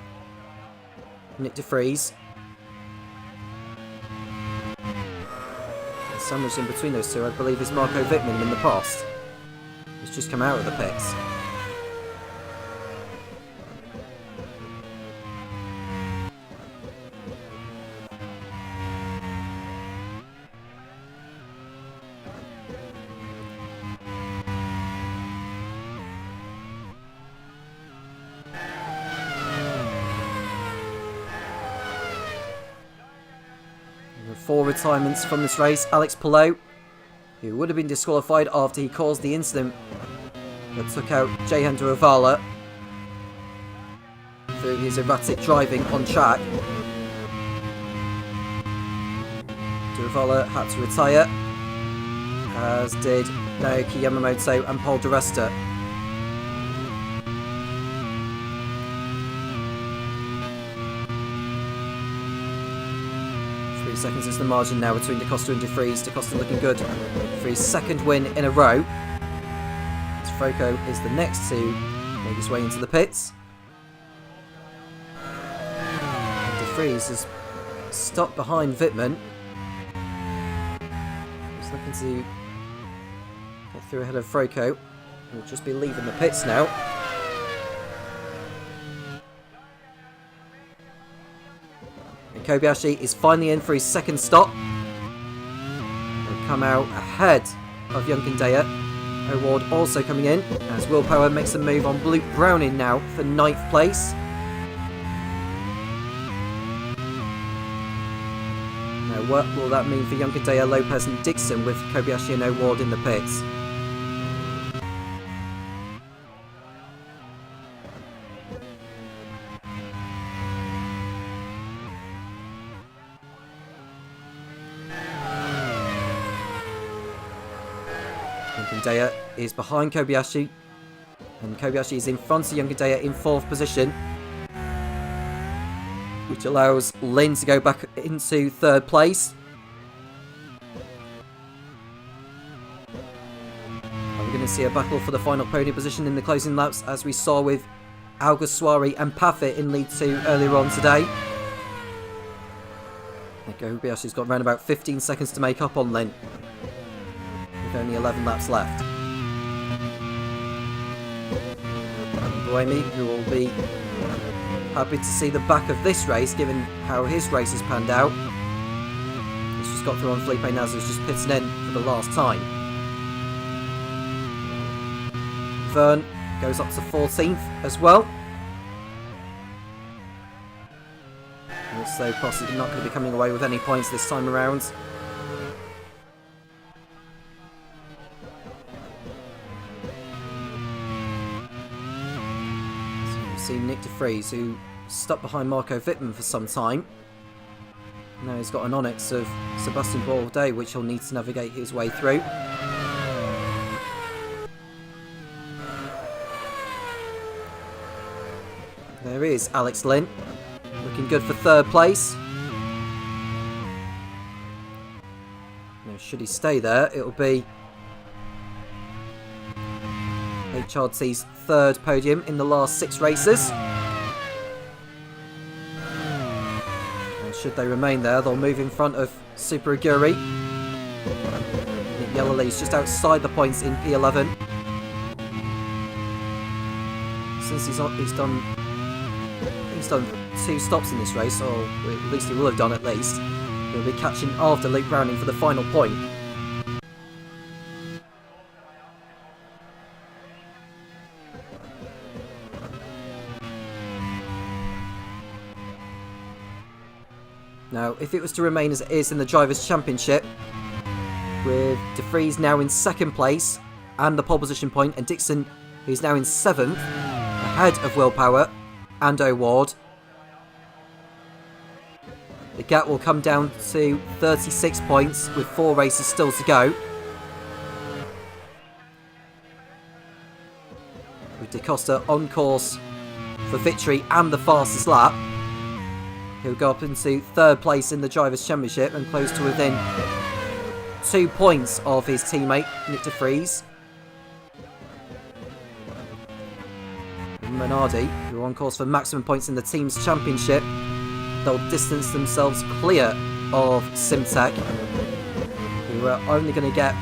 Nick De Vries. Sandwiched in between those two, I believe, is Marco Wittmann in the Prost. He's just come out of the pits. Four retirements from this race. Alex Palou, who would have been disqualified after he caused the incident that took out Jehan Duravala through his erratic driving on track. Duravala had to retire, as did Naoki Yamamoto and Paul Di Resta. Seconds is the margin now between DaCosta and De Vries. DaCosta looking good for his second win in a row. Frocco is the next to make his way into the pits. De Vries is stopped behind Wittmann. He's looking to get through ahead of Frocco. He'll just be leaving the pits now. Kobayashi is finally in for his second stop. He'll come out ahead of Junkendaya. O'Ward also coming in as Willpower makes a move on Luke Browning now for 9th place. Now what will that mean for Junkendaya, Lopez and Dixon with Kobayashi and O'Ward in the pits? Junkendaya is behind Kobayashi, and Kobayashi is in front of Junkendaya in 4th position, which allows Lin to go back into 3rd place. And we're going to see a battle for the final podium position in the closing laps, as we saw with Alguersuari and Paffett in lead 2 earlier on today. Kobayashi's got around about 15 seconds to make up on Lin, with only 11 laps left. And Buemi, who will be happy to see the back of this race, given how his race has panned out. He's just got through on Felipe Nasr's just pitting in for the last time. Vern goes up to 14th as well. Looks though possibly not going to be coming away with any points this time around. So we've seen Nick De Vries, who stuck behind Marco Wittmann for some time. Now he's got an Onyx of Sebastian Bourdais, which he'll need to navigate his way through. There is Alex Lin, looking good for 3rd place. Now, should he stay there, it'll be HRT's 3rd podium in the last 6 races. And should they remain there, they'll move in front of Super Aguri. Nick Yellowlee's just outside the points in P11. Since he's done 2 stops in this race, or at least he will have done at least. He'll be catching after Luke Browning for the final point. Now, if it was to remain as it is in the Drivers' Championship, with De Vries now in 2nd place and the pole position point, and Dixon, who's now in 7th, ahead of Willpower and O'Ward, the gap will come down to 36 points with 4 races still to go. With DaCosta on course for victory and the fastest lap, he'll go up into 3rd place in the Drivers' Championship and close to within 2 points of his teammate Nick De Vries. Minardi, who are on course for maximum points in the team's championship, they'll distance themselves clear of Simtek, who are only going to get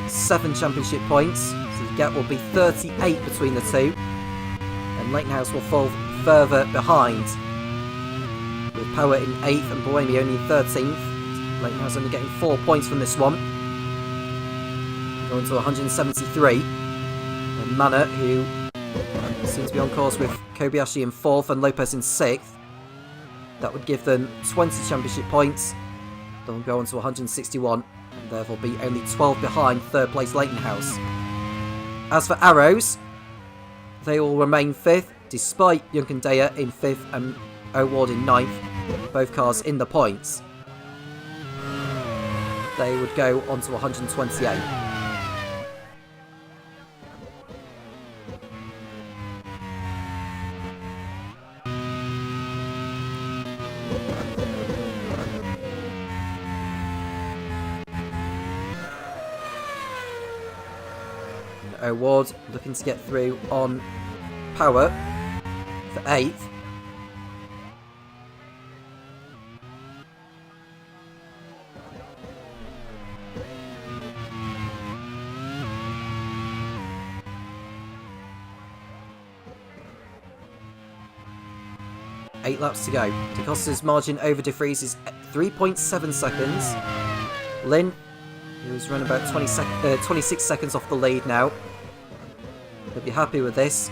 7 championship points, so the gap will be 38 between the two, and Lakenhouse will fall further behind, with Power in 8th and Buemi only in 13th. Lakenhouse only getting 4 points from this one, going to 173, and Manor, who seems to be on course with Kobayashi in 4th and Lopez in 6th. That would give them 20 championship points. They'll go on to 161, and therefore be only 12 behind 3rd place Lakenhouse. As for Arrows, they will remain 5th, despite Junkendaya in 5th and O'Ward in 9th, both cars in the points. they would go on to 128. Ward looking to get through on power for 8th. Eight laps to go. DeCosta's margin over De Vries is 3.7 seconds. Lynn, who's run about 26 seconds off the lead now. He'll be happy with this.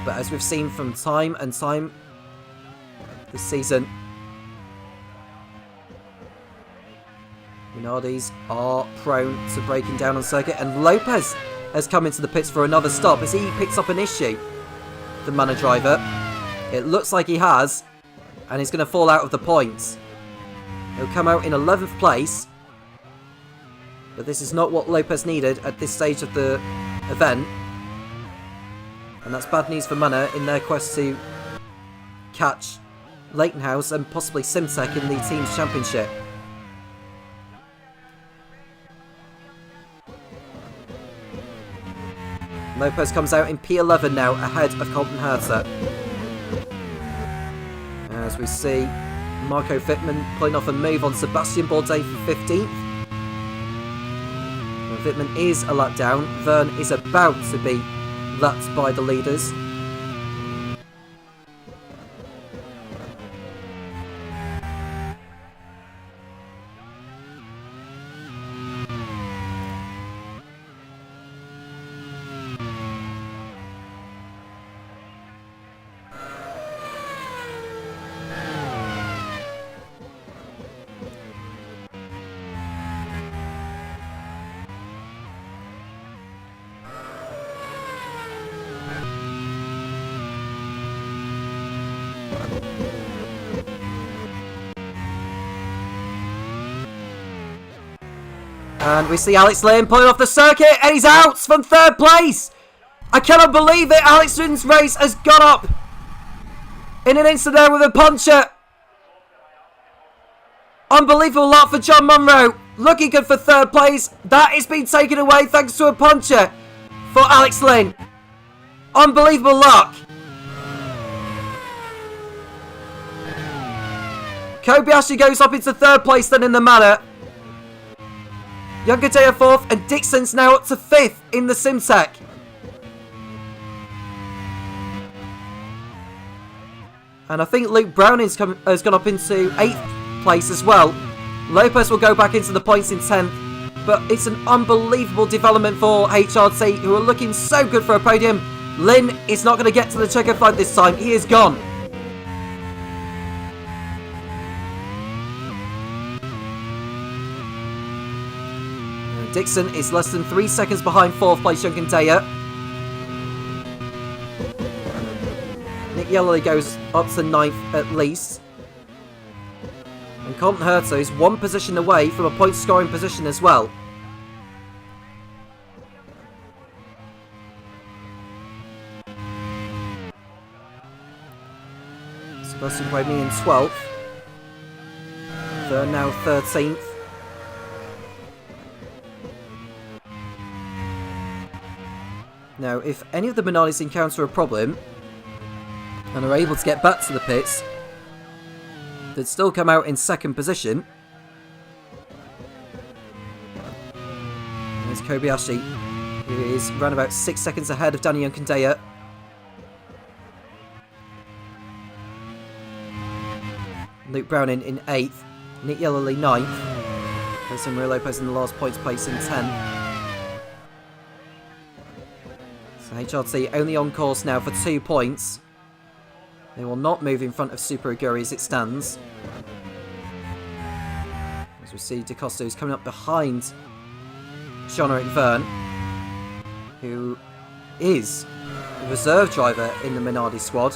But as we've seen from time and time this season, Minardi's are prone to breaking down on circuit, and Lopez has come into the pits for another stop as he picks up an issue. The Manor driver. It looks like he has, and he's going to fall out of the points. He'll come out in 11th place, but this is not what Lopez needed at this stage of the event. And that's bad news for Manor in their quest to catch Leighton House and possibly Simtech in the Teams Championship. Lopez comes out in P11 now, ahead of Colton Herter. As we see Marco Wittmann pulling off a move on Sebastian Bourdais for 15th. Wittmann is a lap down. Verne is about to be lapped by the leaders. And we see Alex Lynn pulling off the circuit, and he's out from 3rd place. I cannot believe it. Alex Lynn's race has gone up in an instant there with a puncher. Unbelievable lot for John Munro. Looking good for 3rd place. That is being taken away thanks to a puncher for Alex Lynn. Unbelievable luck. Kobayashi goes up into 3rd place then in the Manor. Youngadea 4th, and Dixon's now up to 5th in the Simtech. And I think Luke Browning's has gone up into 8th place as well. Lopez will go back into the points in 10th, but it's an unbelievable development for HRT, who are looking so good for a podium. Lynn is not going to get to the checkered flag this time. He is gone. Dixon is less than 3 seconds behind 4th place Youngandea. Nick Yellowly goes up to 9th at least. And Colton Herter is 1 position away from a point scoring position as well. Sebastian Buemi in 12th. They're now 13th. Now, if any of the Minardis encounter a problem and are able to get back to the pits, they'd still come out in 2nd position. There's Kobayashi, who is around about 6 seconds ahead of Danny Youngandea. Luke Browning in 8th, Nick Yellowly 9th, Jose Maria Lopez in the last points place in 10th. So HRT only on course now for 2 points. They will not move in front of Super Aguri as it stands. As we see DeCosta is coming up behind Jean-Eric Verne, who is the reserve driver in the Minardi squad.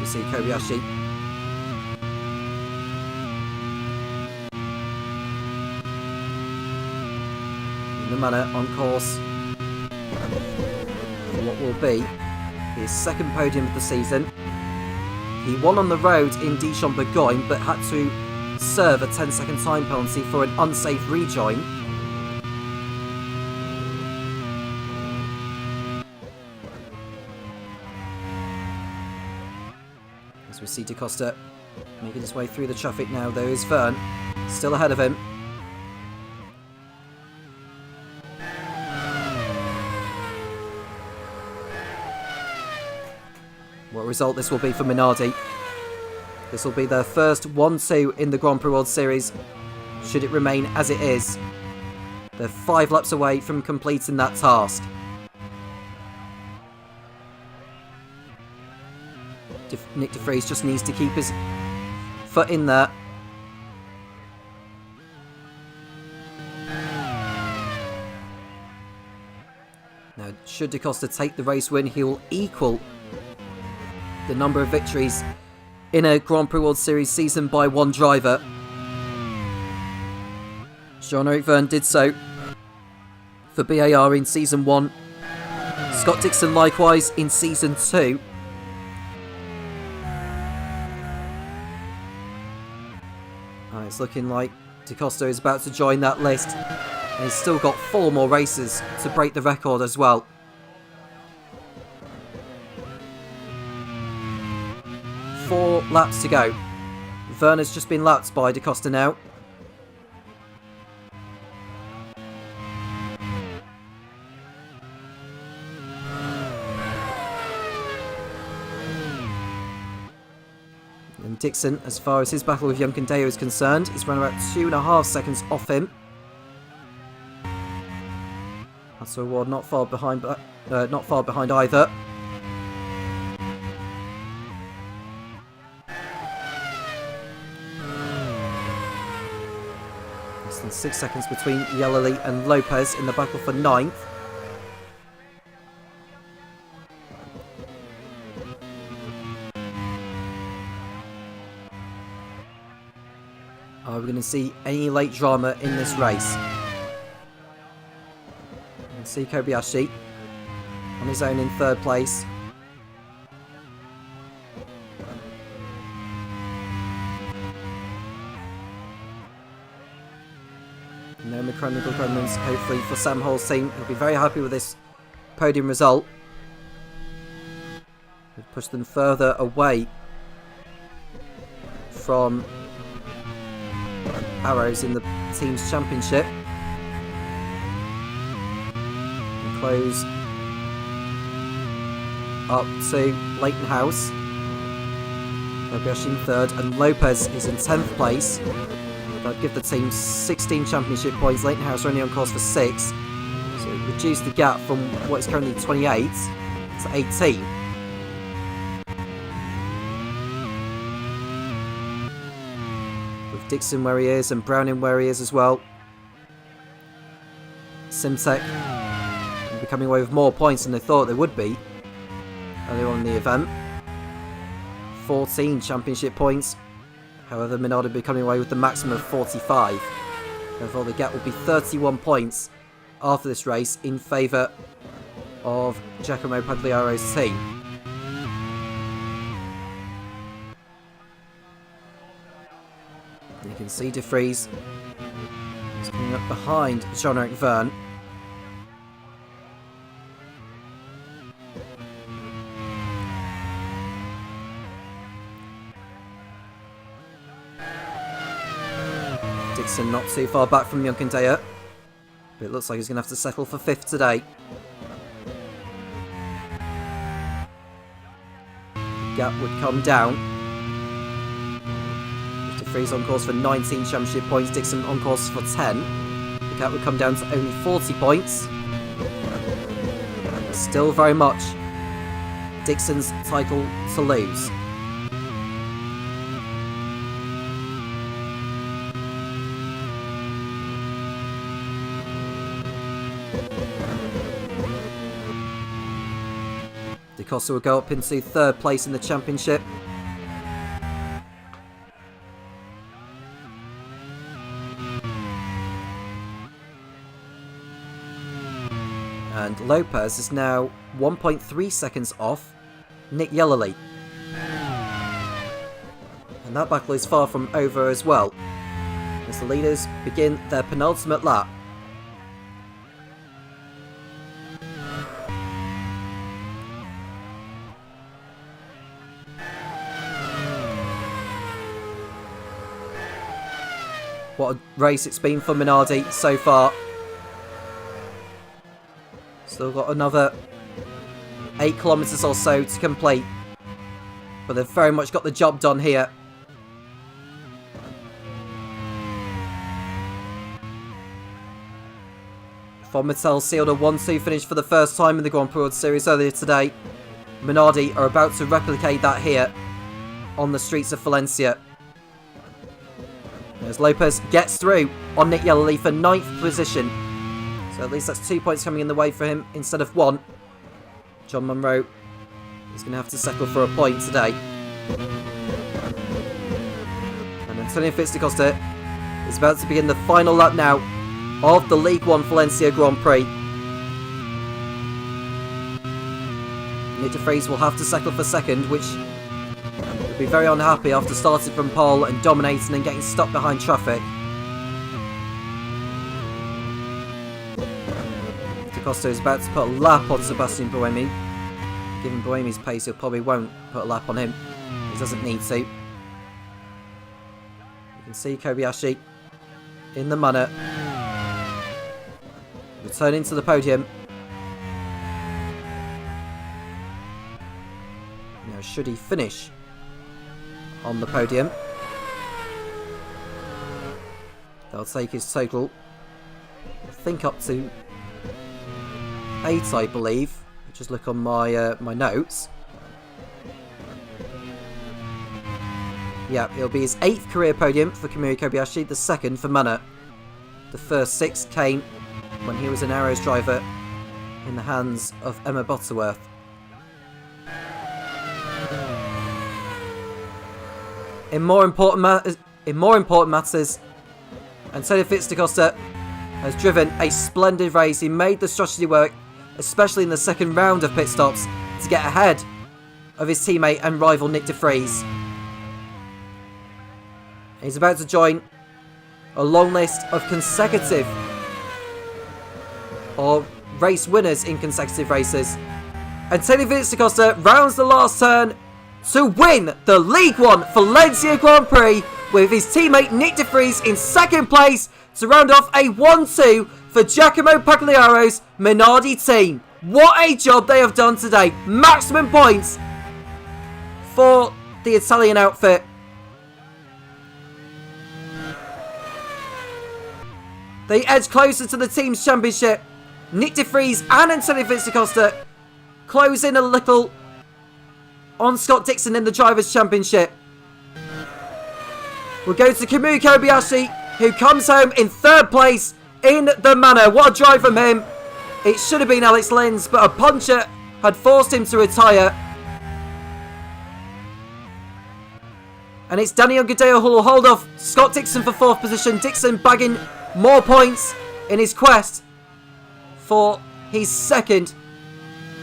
we see Kobayashi. In the manner on course for what will be his second podium of the season. He won on the road in Dijon-Bourgogne, but had to serve a 10-second time penalty for an unsafe rejoin. As we see Da Costa making his way through the traffic now, there is Verne still ahead of him. What result this will be for Minardi. This will be their first 1-2 in the Grand Prix World Series, should it remain as it is. They're 5 laps away from completing that task. Nick de Vries just needs to keep his foot in there. Now, should Da Costa take the race win, he will equal the number of victories in a Grand Prix World Series season by one driver. Jean-Eric Verne did so for BAR in Season 1. Scott Dixon likewise in Season 2. And it's looking like Da Costa is about to join that list. And he's still got 4 more races to break the record as well. Four laps to go. Verne has just been lapped by Da Costa now. And Dixon, as far as his battle with Juncadeo is concerned, is run about 2.5 seconds off him. Hasselward not far behind either. Less than 6 seconds between Yelali and Lopez in the battle for 9th. Are we going to see any late drama in this race? You can see Kobayashi on his own in 3rd place. No mechanical problems, hopefully, for Sam Hall's team. He'll be very happy with this podium result. It'll push them further away from arrows in the team's championship. And close up to Leighton House. Kobayashi in 3rd, and Lopez is in 10th place. That'll give the team 16 championship points. Leighton House are only on course for 6. So reduce the gap from what is currently 28 to 18. With Dixon where he is and Browning where he is as well. Simtek will be coming away with more points than they thought they would be earlier on in the event. 14 championship points. However, Minardi will be coming away with the maximum of 45. Therefore, the gap will be 31 points after this race in favour of Giacomo Pagliaro's team. You can see De Vries is coming up behind Jean-Eric Verne. Dixon not too far back from Juncadeo, but it looks like he's going to have to settle for 5th today. The gap would come down. With De Vries on course for 19 championship points, Dixon on course for 10. The gap would come down to only 40 points. Still very much Dixon's title to lose. Da Costa will go up into 3rd place in the championship. And Lopez is now 1.3 seconds off Nick Yellerly. And that battle is far from over as well, as the leaders begin their penultimate lap. What a race it's been for Minardi so far. Still got another 8 kilometres or so to complete, but they've very much got the job done here. Von Mattel sealed a 1-2 finish for the first time in the Grand Prix World Series earlier today. Minardi are about to replicate that here on the streets of Valencia. As Lopez gets through on Nick Yellerly for 9th position. So at least that's 2 points coming in the way for him instead of 1. John Munro is going to have to settle for a point today. And Antonio Fitz-da-Costa is about to begin the final lap now of the League One Valencia Grand Prix. Nick de Vries will have to settle for second, which will be very unhappy after starting from pole and dominating and getting stuck behind traffic. Costa is about to put a lap on Sebastian Buemi. Given Buemi's pace, he probably won't put a lap on him. He doesn't need to. You can see Kobayashi in the manner, returning to the podium. Now, should he finish on the podium, they'll take his total, I think, up to 8, I believe. Just look on my my notes. Yeah, it'll be his 8th career podium for Kamui Kobayashi, the 2nd for Mana. The first 6 came when he was an Arrows driver in the hands of Emma Butterworth. In more important matters, Antonio Fitz-da-Costa has driven a splendid race. He made the strategy work, especially in the second round of pit stops, to get ahead of his teammate and rival Nick de Vries. He's about to join a long list of consecutive or race winners in consecutive races. Antonio Fitz-da-Costa rounds the last turn to win the League One Valencia Grand Prix with his teammate Nick de Vries in second place to round off a 1-2 for Giacomo Pagliaro's Minardi team. What a job they have done today. Maximum points for the Italian outfit. They edge closer to the team's championship. Nick de Vries and Antonio Fitz-da-Costa close in a little on Scott Dixon in the Drivers' Championship. We'll go to Kamui Kobayashi, who comes home in 3rd place in the manor. What a drive from him. It should have been Alex Linz, but a puncher had forced him to retire. And it's Daniel Gadeo who will hold off Scott Dixon for 4th position. Dixon bagging more points in his quest for his 2nd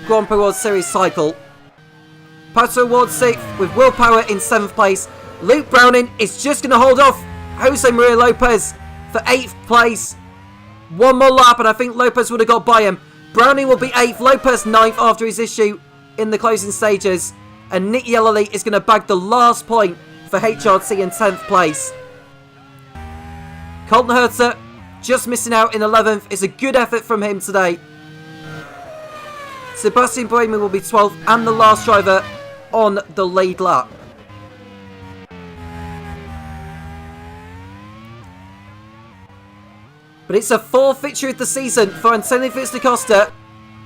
Grand Prix World Series cycle. Pato Award 6th with Willpower in 7th place. Luke Browning is just going to hold off Jose Maria Lopez for 8th place. One more lap and I think Lopez would have got by him. Browning will be 8th, Lopez 9th after his issue in the closing stages. And Nick Yellerly is going to bag the last point for HRT in 10th place. Colton Herter just missing out in 11th. It's a good effort from him today. Sebastian Buemi will be 12th and the last driver on the lead lap. But it's a 4th victory of the season for Antonio Fitz-da-Costa.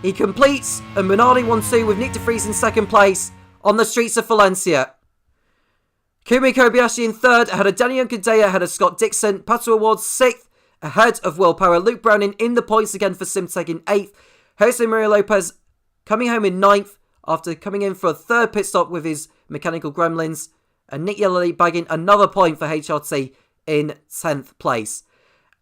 He completes a Minardi 1-2 with Nick de Vries in 2nd place on the streets of Valencia. Kamui Kobayashi in 3rd, ahead of Daniel Gadea, ahead of Scott Dixon. Pato Award 6th, ahead of Willpower. Luke Browning in the points again for Simtech in 8th. Jose Maria Lopez coming home in 9th after coming in for a 3rd pit stop with his mechanical gremlins. And Nick Yellerly bagging another point for HRT in 10th place.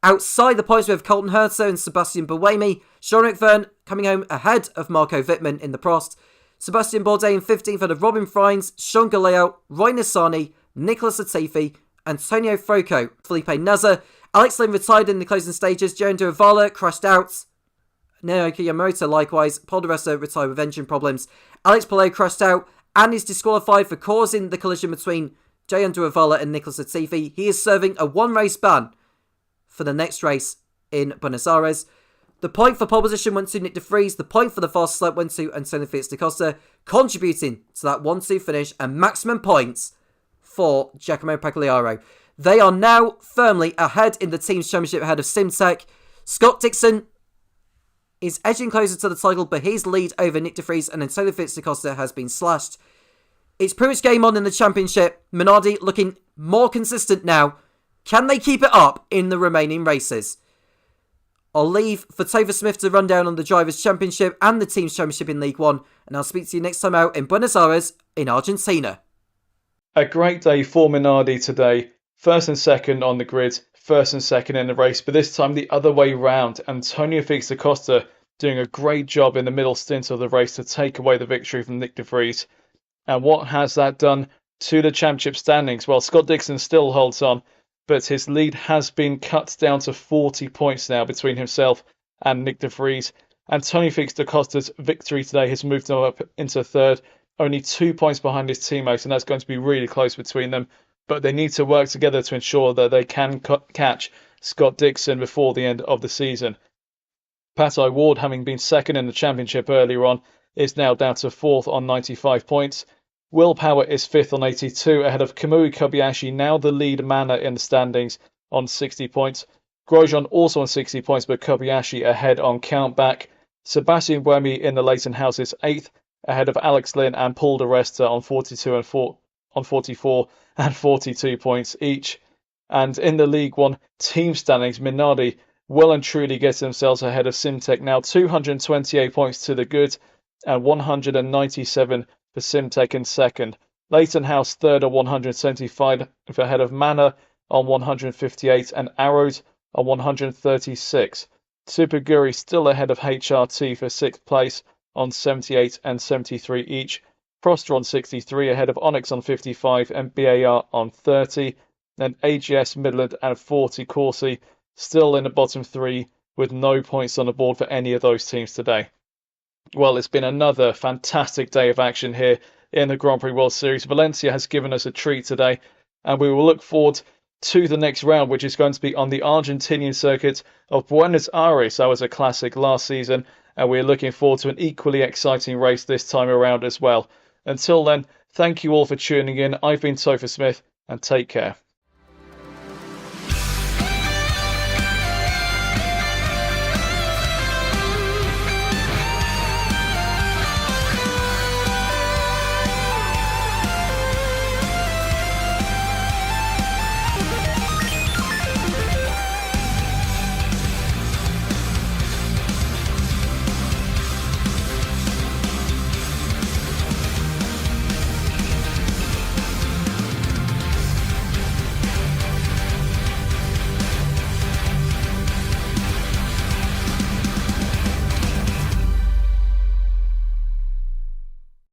Outside the points, we have Colton Herta and Sebastian Buemi. Sean McVern coming home ahead of Marco Wittmann in the Prost. Sebastian Bourdais in 15th ahead of Robin Freins, Sean Galeo, Roy Nissany, Nicholas Latifi, Antonio Frocco, Felipe Nasr. Alex Lynn retired in the closing stages. Joan Duhavala crashed out. Naoki Yamamoto likewise. Paul di Resta retired with engine problems. Alex Palou crashed out and is disqualified for causing the collision between Joan Duhavala and Nicholas Latifi. He is serving a one-race ban for the next race in Buenos Aires. The point for pole position went to Nick de Vries. The point for the fastest lap went to Antonio Felix da Costa, contributing to that 1-2 finish and maximum points for Giacomo Pagliaro. They are now firmly ahead in the team's championship ahead of Simtech. Scott Dixon is edging closer to the title, but his lead over Nick de Vries and Antonio Felix da Costa has been slashed. It's pretty much game on in the championship. Minardi looking more consistent now. Can they keep it up in the remaining races? I'll leave for Topher Smith to run down on the Drivers' Championship and the Team's Championship in League One, and I'll speak to you next time out in Buenos Aires in Argentina. A great day for Minardi today. First and second on the grid, first and second in the race, but this time the other way round. Antonio Felix da Costa doing a great job in the middle stint of the race to take away the victory from Nick de Vries. And what has that done to the championship standings? Well, Scott Dixon still holds on, but his lead has been cut down to 40 points now between himself and Nick de Vries. Antonio Felix da Costa's victory today has moved him up into third, only 2 points behind his teammates, and that's going to be really close between them. But they need to work together to ensure that they can catch Scott Dixon before the end of the season. Pato Ward, having been second in the championship earlier on, is now down to fourth on 95 points. Will Power is fifth on 82, ahead of Kamui Kobayashi, now the lead manner in the standings, on 60 points. Grosjean also on 60 points, but Kobayashi ahead on countback. Sebastian Buemi in the Leighton House is eighth, ahead of Alex Lynn and Paul di Resta on 44 and 42 points each. And in the League One team standings, Minardi well and truly gets themselves ahead of Simtech now, 228 points to the good and 197 for Simtech in second. Leighton House third on 175 ahead of Manor on 158 and Arrows on 136. Superguri still ahead of HRT for sixth place on 78 and 73 each. Proster on 63 ahead of Onyx on 55 and BAR on 30. Then AGS, Midland and 40 Corsi still in the bottom three with no points on the board for any of those teams today. Well, it's been another fantastic day of action here in the Grand Prix World Series. Valencia has given us a treat today, and we will look forward to the next round, which is going to be on the Argentinian circuit of Buenos Aires. That was a classic last season, and we're looking forward to an equally exciting race this time around as well. Until then, thank you all for tuning in. I've been Topher Smith, and take care.